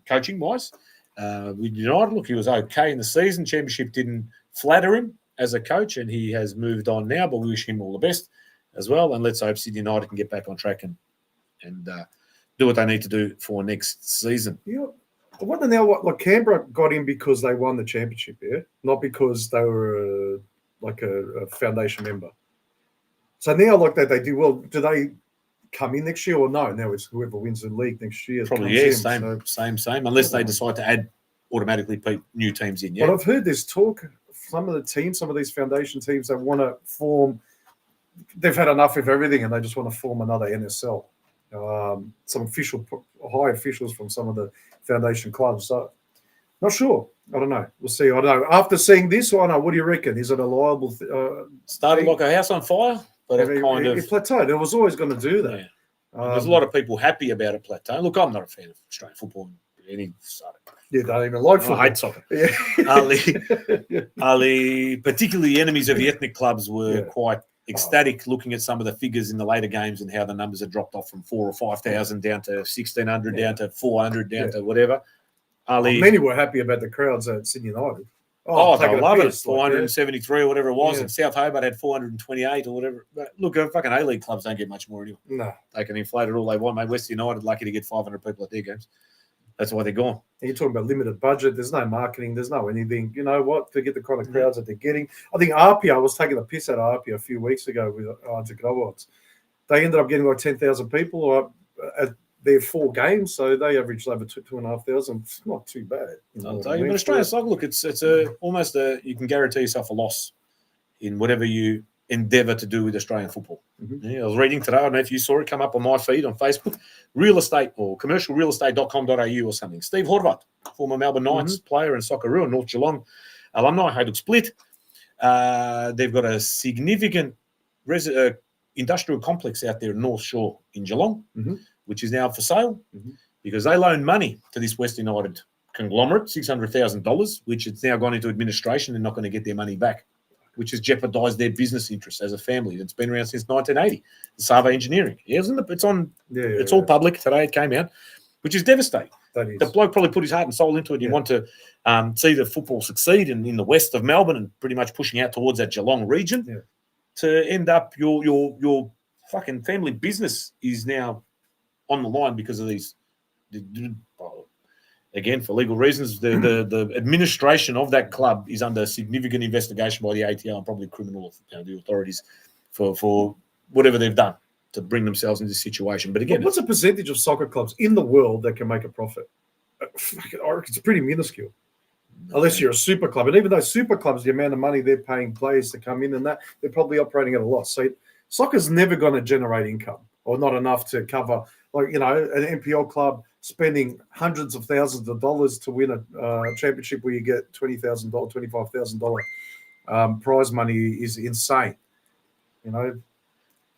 coaching-wise. With United, look, he was okay in the season. Championship didn't flatter him as a coach, and he has moved on now, but we wish him all the best as well. And let's hope Sydney United can get back on track and do what they need to do for next season. Yeah. I wonder now what Canberra got in because they won the championship, not because they were a foundation member. So now, they do well. Do they come in next year or no? Now it's whoever wins the league next year. Probably, same. Unless they decide to add automatically new teams in. Yeah. But I've heard this talk. Some of the teams, some of these foundation teams, they want to form. They've had enough of everything, and they just want to form another NSL. Some high officials from some of the foundation clubs. So, not sure. I don't know. We'll see. I don't know. After seeing this, I don't know. What do you reckon? Is it a liable? Started like a house on fire, but it plateaued. It was always going to do that. Yeah. There's a lot of people happy about it plateauing. Look, I'm not a fan of Australian football. Don't even like football. I hate soccer. Ali, particularly enemies of the ethnic clubs were quite ecstatic looking at some of the figures in the later games and how the numbers had dropped off from 4,000 or 5,000 down to 1,600, down to 400, down to whatever. Ali, many were happy about the crowds at Sydney United. They love it. 473 or whatever it was, and South Hobart had 428 or whatever. But look, fucking A-League clubs don't get much more anyway. No. They can inflate it all they want, mate. West United lucky to get 500 people at their games. That's why they're gone. And you're talking about limited budget. There's no marketing. There's no anything. You know what? To get the kind of crowds that they're getting. I think Arpia, I was taking a piss out of Arpia a few weeks ago with Antigrobots. They ended up getting like 10,000 people at their 4 games, so they averaged over 2,500. It's not too bad. But Australian soccer, look, it's almost you can guarantee yourself a loss in whatever you endeavour to do with Australian football. Mm-hmm. Yeah, I was reading today, I don't know if you saw it come up on my feed on Facebook, real estate or commercialrealestate.com.au or something. Steve Horvat, former Melbourne Knights player and Socceroo, North Geelong alumni, Hajduk Split. They've got a significant industrial complex out there in North Shore in Geelong, which is now for sale because they loaned money to this West United conglomerate, $600,000, which it's now gone into administration. They're not going to get their money back, which has jeopardised their business interests as a family. It's been around since 1980. Sava Engineering. It's all public today. It came out, which is devastating. The bloke probably put his heart and soul into it. You want to see the football succeed in the west of Melbourne and pretty much pushing out towards that Geelong region. To end up your fucking family business is now on the line because of these. Again, for legal reasons, the administration of that club is under significant investigation by the ATO and probably criminal the authorities for whatever they've done to bring themselves into this situation. But again, what's the percentage of soccer clubs in the world that can make a profit? It's pretty minuscule. Unless you're a super club. And even those super clubs, the amount of money they're paying players to come in and that, they're probably operating at a loss. So soccer's never going to generate income or not enough to cover, an NPL club spending hundreds of thousands of dollars to win a championship where you get $20,000, $25,000 prize money is insane. Zdenko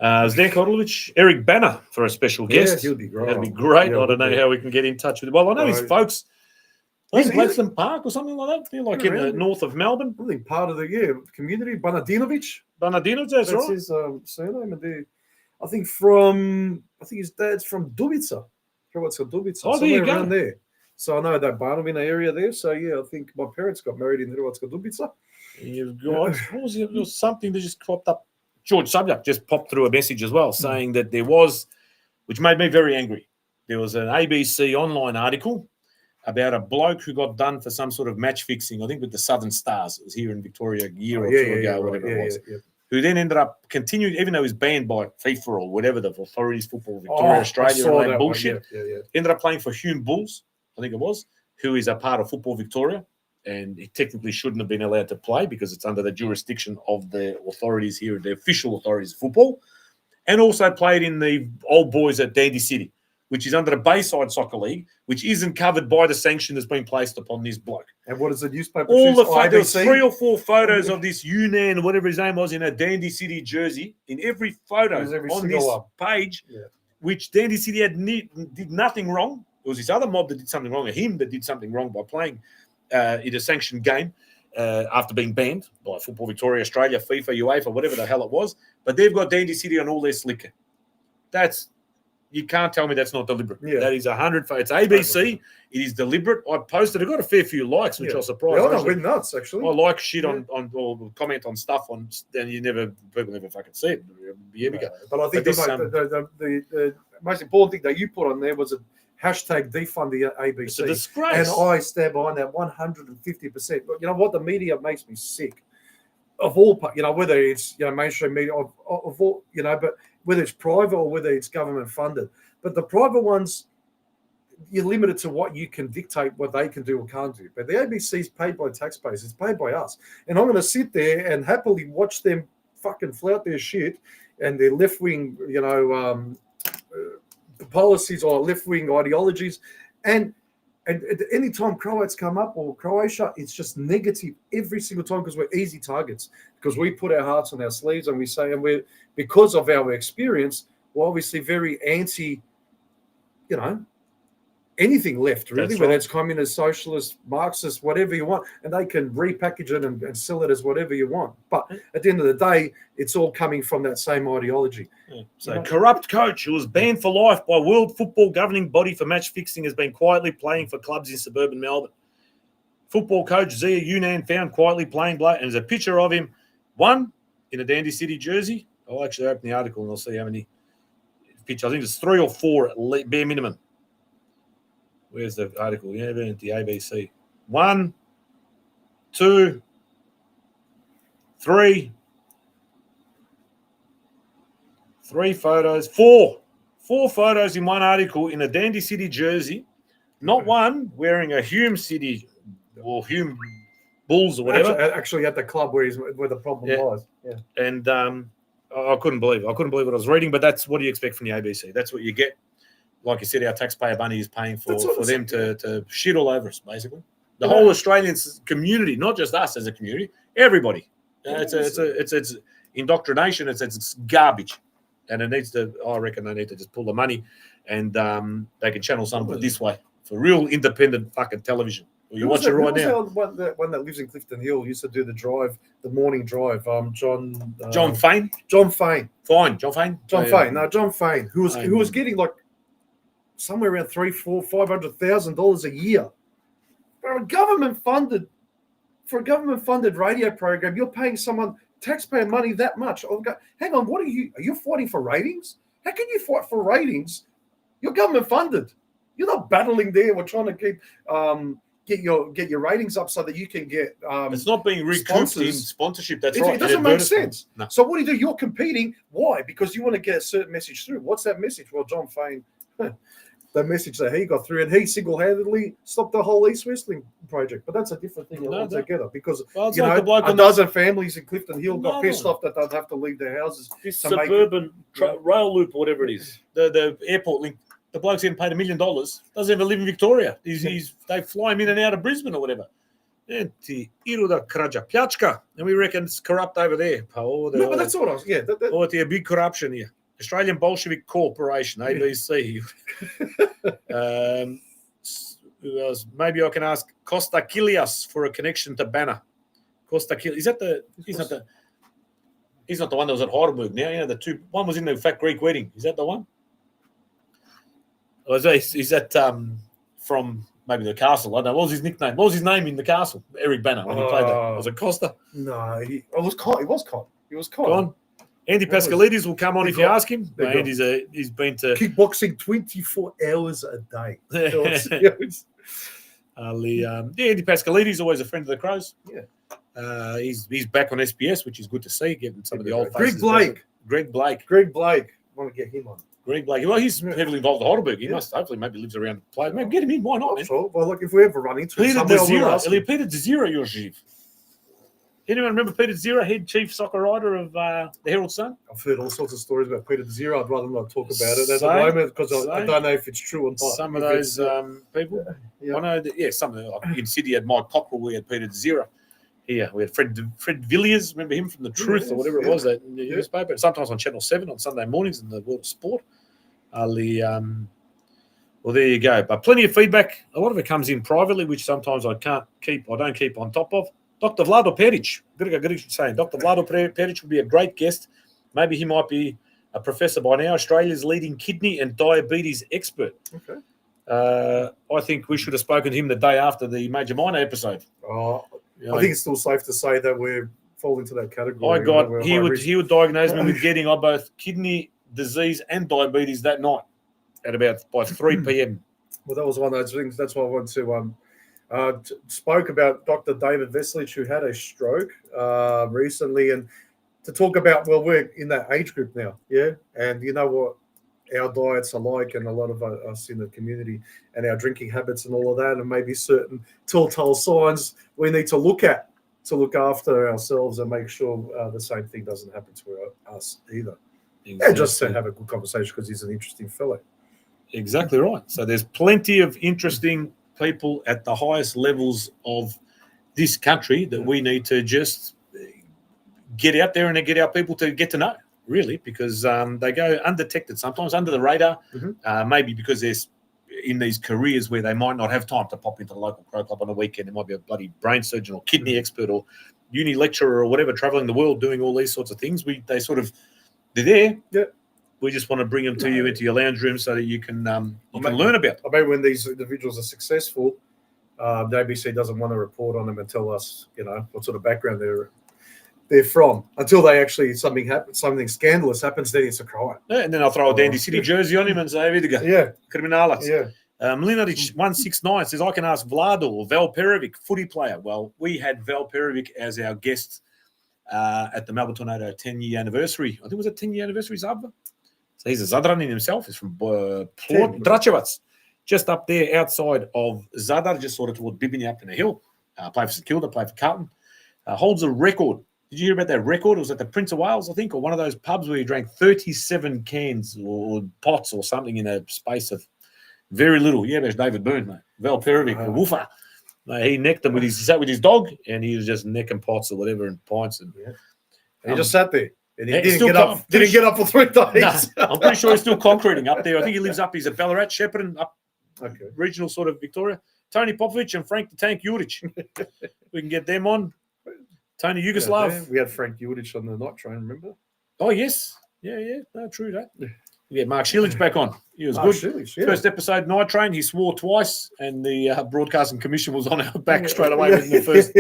Odlovic, Eric Banner for a special guest. Yeah, he'll be great. That'd be great. I don't know how we can get in touch with him. Well, I know his folks I think He's- Gladstone Park or something like that. They're like in the Around- north of Melbourne. I think part of the community, Banadinovic. Bernardino's, that's right. His surname. And I think his dad's from Dubica. Hrvatska Dubica. Oh, there you somewhere go. around there. So I know that Banovina area there. So yeah, I think my parents got married in Hrvatska Dubica. You've got there was something that just popped up. George Subject just popped through a message as well saying that there was, which made me very angry. There was an ABC online article about a bloke who got done for some sort of match fixing, I think with the Southern Stars. It was here in Victoria a year or two ago, whatever it was. Who then ended up continuing, even though he was banned by FIFA or whatever the authorities, Football Victoria, Australia, and that bullshit. Ended up playing for Hume Bulls, I think it was, who is a part of Football Victoria. And he technically shouldn't have been allowed to play because it's under the jurisdiction of the authorities here, the official authorities of football. And also played in the old boys at Dandy City, which is under the Bayside Soccer League, which isn't covered by the sanction that's been placed upon this bloke. And what does the newspaper All choose? the there was IBC? 3 or 4 photos of this Yunnan, whatever his name was, in a Dandy City jersey. In every photo on this page, which Dandy City did nothing wrong. It was this other mob that did something wrong, or him that did something wrong by playing in a sanctioned game after being banned by Football Victoria, Australia, FIFA, UEFA, whatever the hell it was. But they've got Dandy City on all their slicker. You can't tell me that's not deliberate. Yeah. That is 100. It's ABC. It is deliberate. I posted. I got a fair few likes, which I was surprised. Yeah, we're nuts actually. I like shit on or comment on stuff on, and people never fucking see it. But I think the most important thing that you put on there was a hashtag defund the ABC. It's a disgrace. And I stand behind that 150%. But you know what? The media makes me sick. Of all, whether it's mainstream media, of all, but whether it's private or whether it's government funded. But the private ones, you're limited to what you can dictate, what they can do or can't do. But the ABC is paid by taxpayers. It's paid by us. And I'm going to sit there and happily watch them fucking flout their shit and their left-wing, policies or left-wing ideologies. And at any time Croats come up or Croatia, it's just negative every single time because we're easy targets, because we put our hearts on our sleeves and we say, and we're, because of our experience, we're obviously very anti, anything left, really, That's whether right. it's communist, socialist, Marxist, whatever you want, and they can repackage it and sell it as whatever you want. But at the end of the day, it's all coming from that same ideology. Yeah. So, corrupt coach who was banned for life by World Football governing body for match fixing has been quietly playing for clubs in suburban Melbourne. Football coach Zia Yunnan found quietly playing, and there's a picture of him, one in a Dandy City jersey. I'll actually open the article and I'll see how many pictures. I think it's 3 or 4 at bare minimum. Where's the article? Yeah, at the ABC. 1, 2, 3. 3 photos. 4 photos in one article in a Dandy City jersey. Not one wearing a Hume City or Hume Bulls or whatever. Actually at the club where the problem lies. Yeah. And I couldn't believe it. I couldn't believe what I was reading, but that's what do you expect from the ABC? That's what you get. Like you said, our taxpayer money is paying for them to shit all over us, basically. The whole Australian community, not just us as a community, everybody. It's indoctrination. It's garbage, and it needs to. I reckon they need to just pull the money, and they can channel some of it this way for real independent fucking television. You watch it right now. One that lives in Clifton Hill used to do the morning drive. John Fane. John Fane. Fine, John Fane. Fane. No, John Fane, who was getting like somewhere around $300,000-$500,000 a year for a government funded radio program. You're paying someone taxpayer money that much. I'll go, hang on, what are you fighting for ratings? How can you fight for ratings? You're government funded. You're not battling there. We're trying to keep get your ratings up so that you can get it's not being recouped in sponsorship. That's right. It doesn't make sense. No. So what do? You're competing. Why? Because you want to get a certain message through. What's that message? Well, John Fane, the message that he got through, and he single-handedly stopped the whole East Westling project. But that's a different thing altogether, because a dozen families in Clifton Hill got pissed off that they'd have to leave their houses. This suburban rail loop, or whatever it is, the airport link. The bloke's getting paid $1 million. Doesn't even live in Victoria. They fly him in and out of Brisbane or whatever. And we reckon it's corrupt over there. No, but that's what I was. Yeah, it's a big corruption here. Australian Bolshevik Corporation, ABC. Who else? Maybe I can ask Costa Kilias for a connection to Banner. Costa Kilias. Is that the? He's not the. He's not the one that was at Heidelberg now. You know, the two. One was in the Fat Greek Wedding. Is that the one? Or is that from maybe the Castle? I don't know. What was his nickname? What was his name in the Castle? Eric Banner when he played there. Was it Costa? No, it was Con. It was Con. It was Con. Go on. Andy Pascalides will come on if you ask him. They're gone. He's been to Kickboxing 24 hours a day. Andy Pascalides is always a friend of the Crows. Yeah. He's back on SBS, which is good to see, getting some of the old Greg faces. Blake. Greg Blake. Want to get him on. Greg Blake. Well, he's heavily involved at Heidelberg. He must hopefully maybe lives around the play. Maybe get him in. Why not, man? Sure. Well, look, if we ever run into Peter him, Peter Desira, your chief. Anyone remember Peter Desira, head chief soccer writer of the Herald Sun? I've heard all sorts of stories about Peter Desira. I'd rather not talk about it at the Same. moment because I don't know if it's true or not. Some of those people. Yeah. I know that, some of them, like in Sydney had Mike Cockrell, we had Peter Desira. Here we had Fred Villiers, remember him from The Truth or whatever it was, that newspaper. Sometimes on Channel 7 on Sunday mornings in the world of sport. Well, there you go. But plenty of feedback. A lot of it comes in privately, which sometimes I don't keep on top of. Dr. Vlado Peric, saying Dr. Vlado Peric would be a great guest. Maybe he might be a professor by now, Australia's leading kidney and diabetes expert. Okay. I think we should have spoken to him the day after the Major Minor episode. I think it's still safe to say that we're fall into that category. He would diagnose me with getting both kidney disease and diabetes that night at about by 3 p.m. Well, that was one of those things. That's why I wanted to spoke about Dr. David Veslich, who had a stroke recently, and to talk about, well, we're in that age group now, and you know what our diets are like, and a lot of us in the community, and our drinking habits and all of that, and maybe certain telltale signs we need to look at to look after ourselves and make sure the same thing doesn't happen to us either. Exactly. And just to have a good conversation because he's an interesting fellow. Exactly right. So there's plenty of interesting people at the highest levels of this country that we need to just get out there and get our people to get to know, really, because they go undetected sometimes, under the radar, maybe because there's in these careers where they might not have time to pop into the local Crow Club on a weekend. There might be a bloody brain surgeon or kidney expert or uni lecturer or whatever traveling the world doing all these sorts of things. They're there. Yeah. We just want to bring them to you into your lounge room so that you can learn about them. I mean, when these individuals are successful, the ABC doesn't want to report on them and tell us, what sort of background they're from until they actually something scandalous happens. Then it's a crime. Yeah, and then I'll throw a Dandy City jersey on him and say, "Here you go." Yeah, criminales. Yeah. Mlinaric 169 says, "I can ask Vlado or Val Perovic, footy player." Well, we had Val Perovic as our guest at the Melbourne Tornado 10-year anniversary. I think it was a 10-year anniversary, Zabva. So he's a Zadran in himself. He's from Dracevac, just up there outside of Zadar, just sort of toward Bibini up in the hill. Played for St Kilda, played for Carlton. Holds a record. Did you hear about that record? It was at the Prince of Wales, I think, or one of those pubs where you drank 37 cans or pots or something in a space of very little. Yeah, there's David Byrne, mate. Val Perovic, the woofer. He necked them he sat with his dog, and he was just necking pots or whatever and pints. And he just sat there. And he didn't get up for 3 days. No, I'm pretty sure he's still concreting up there. I think he lives he's at Ballarat, Shepparton, up regional sort of Victoria. Tony Popovich and Frank the Tank Juric. We can get them on. Tony Yugoslav. We had Frank Juric on the night train, remember? Oh, yes. Yeah. No, true that. Yeah, Mark Shilic back on. He was good. Shilic, First episode, Night Train, he swore twice, and the Broadcasting Commission was on our back straight away in the first.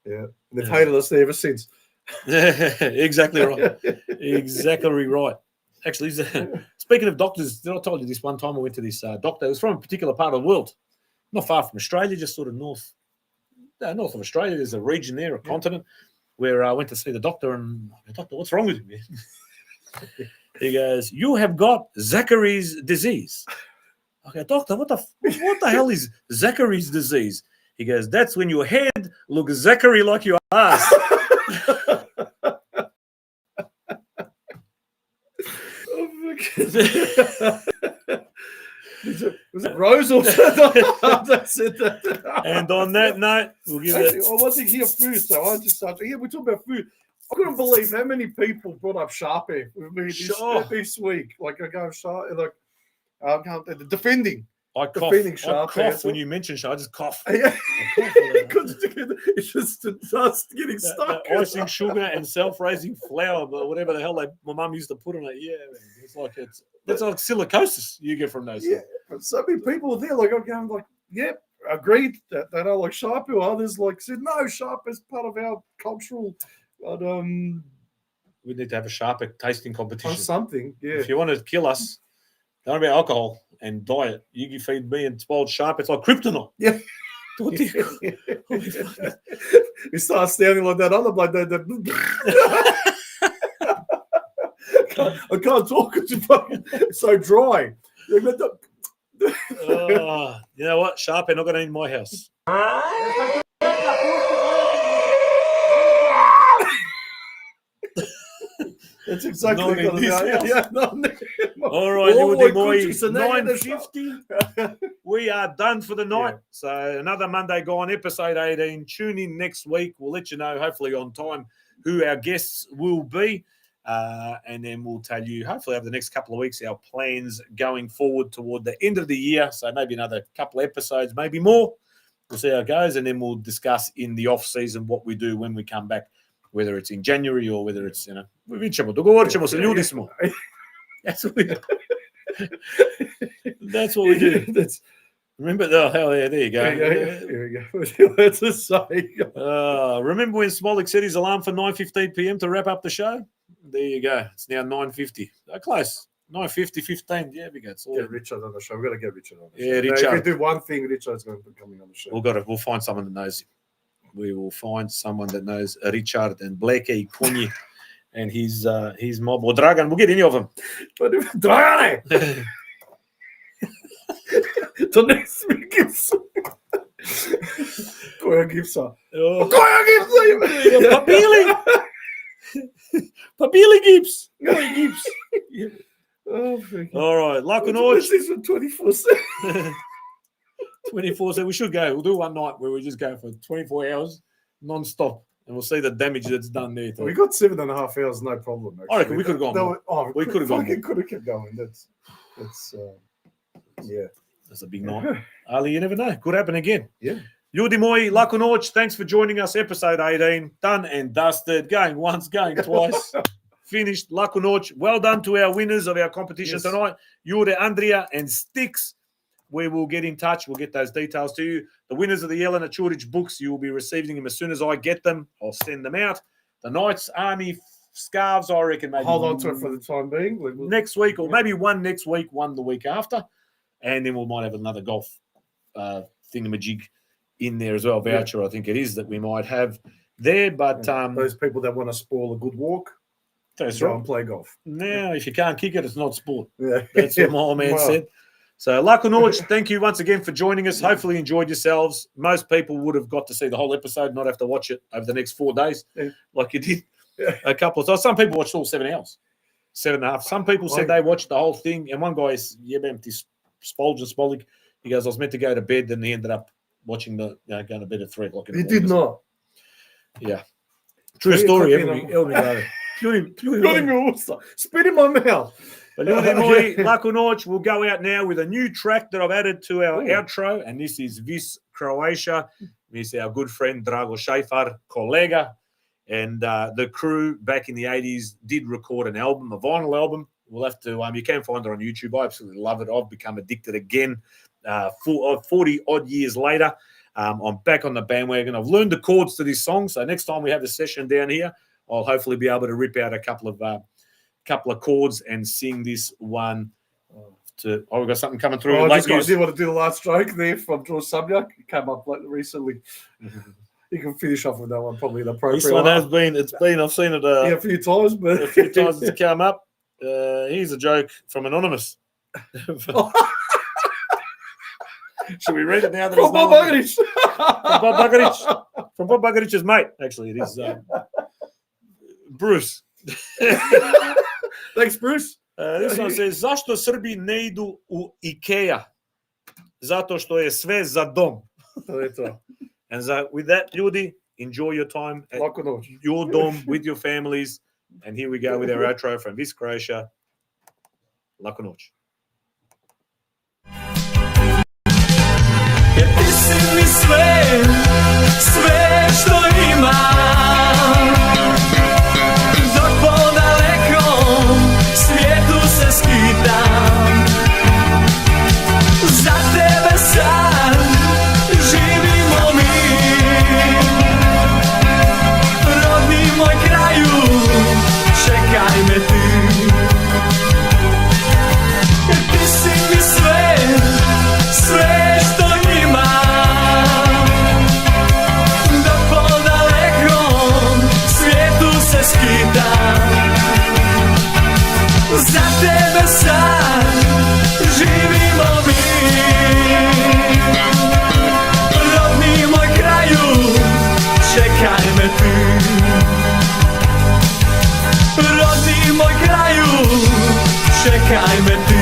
Yeah. They've hated us there ever since. Exactly right. Exactly right. Actually, speaking of doctors, I told you this one time I went to this doctor. It was from a particular part of the world, not far from Australia, just sort of north of Australia. There's a region there, a continent, where I went to see the doctor, and doctor, what's wrong with you? He goes, "You have got Zachary's disease." Okay, doctor, what the hell is Zachary's disease? He goes, "That's when your head looks Zachary like your ass." Was it Rose or something? And on that note, we'll give it. I wasn't here first, so I just started. Yeah, we talk about food. I couldn't believe how many people brought up Sharpie with me this week. Like I go Sharpie, the defending. I The cough. Phoenix I Sharp cough answer. when you mention show. I just cough. Yeah, cough. because it's just getting stuck. The icing sugar and self-raising flour, but whatever the hell my mum used to put on it. Yeah, man. It's like that's like silicosis you get from those. Yeah, things. but so many people there, like I'm going, like, yep, agreed that they don't like sharp. Or others like said, no, sharp is part of our cultural, but We need to have a sharper tasting or competition. something. Yeah, If you want to kill us, don't about alcohol and diet. You can feed me and spoiled sharp. It's like kryptonite. yeah. What do you- We start sounding like that other bloke. I can't talk. It's so dry. Oh, you know what? Sharp ain't not going to in my house. That's exactly Not in what this it is. house. Yeah, no. All right, All Ludi my Moi, country, so now you're the 9:50. We are done for the night. Yeah. So another Monday gone, episode 18. Tune in next week. We'll let you know, hopefully on time, who our guests will be. And then we'll tell you, hopefully over the next couple of weeks, our plans going forward toward the end of the year. So maybe another couple of episodes, maybe more. We'll see how it goes. And then we'll discuss in the off season what we do when we come back, whether it's in January or whether it's, dogovorit se ljudi smo. That's what we do. That's what we do. Remember, there you go. Here we go. That's a say. Remember when Smolik set his alarm for 9:15 p.m. to wrap up the show? There you go. It's now 9:50. Close. 9:50, 15. Yeah, we go. It's all Get Richard on the show. We've got to get Richard on the Yeah, show. Richard. If we do one thing, Richard's going to be coming on the show. We'll find someone that knows him. We will find someone that knows Richard and Blakey Konyi and his mob or Dragan. We'll get any of them. But if Dragane! To next week is Koya Gibson. Oh, Koya Gibson! Papili Gibbs. Gibbs. Oh, freaking. All right. Luck and What's Orch. this for 24/7? 24. So we should go. We'll do one night where we just go for 24 hours non-stop. And we'll see the damage that's done there. We got 7.5 hours, no problem. Actually. I reckon we could have gone more. We could have gone more. Could have kept going. That's yeah. That's a big night. Ali, you never know. Could happen again. Yeah. Ludi Moi, Luck and Orch, thanks for joining us. Episode 18. Done and dusted. Going once, going twice. Finished. Luck and Orch. Well done to our winners of our competition tonight. Jure, Andrea, and Sticks. We will get in touch. We'll get those details to you. The winners of the Jelena Churich books, you will be receiving them as soon as I get them. I'll send them out. The Knights Army scarves, I reckon maybe Hold on to it for the time being. next week, or maybe one next week, one the week after. And then we might have another golf thingamajig in there as well. Voucher, I think it is, that we might have there. But those people that want to spoil a good walk, that's go right. and play golf. Now, if you can't kick it, it's not sport. Yeah. That's what my old man said. So, Luck and Orch, thank you once again for joining us. Hopefully, you enjoyed yourselves. Most people would have got to see the whole episode, not have to watch it over the next 4 days, like you did a couple of times. Some people watched all 7 hours, 7.5. Some people said they watched the whole thing. And one guy is, Spolik. He goes, I was meant to go to bed, and he ended up watching going to bed at 3 o'clock in the He morning. did not. Yeah. True story. Spit in my mouth. But Luck and Orch will go out now with a new track that I've added to our outro, and this is Vis Croatia. This is our good friend Drago Šajfar, Kolega, and the crew back in the 80s did record an album, a vinyl album. We'll have to, you can find it on YouTube. I absolutely love it. I've become addicted again 40 odd years later. I'm back on the bandwagon. I've learned the chords to this song, so next time we have a session down here, I'll hopefully be able to rip out a couple of chords and sing this one. We've got something coming through. I did want to do the last stroke there from George Subjak. It came up recently. You can finish off with that one, probably the appropriate. This one has been. I've seen it a few times, but a few times it's come up. Here's a joke from Anonymous. Should we read it now? From Bob Bagaric. From Bob Bagarich's mate. Actually, it is Bruce. Thanks, Bruce. This one says, zašto Srbi ne idu u Ikea? Zato što je sve za dom. And with that, ljudi, enjoy your time at your dom with your families. And here we go with our outro from Vis Croatia. Laku noć. sve, sve što imam. Dok po dalekom svijetu se skitam, za tebe sad živimo mi. Rodni moj kraju, čekaj me ti. Ti si mi sve, sve što imam. Dok po dalekom svijetu se skitam, za tebe sad živimo mi. Rodni moj kraju, čekaj me ti. Rodni moj kraju, čekaj me ti.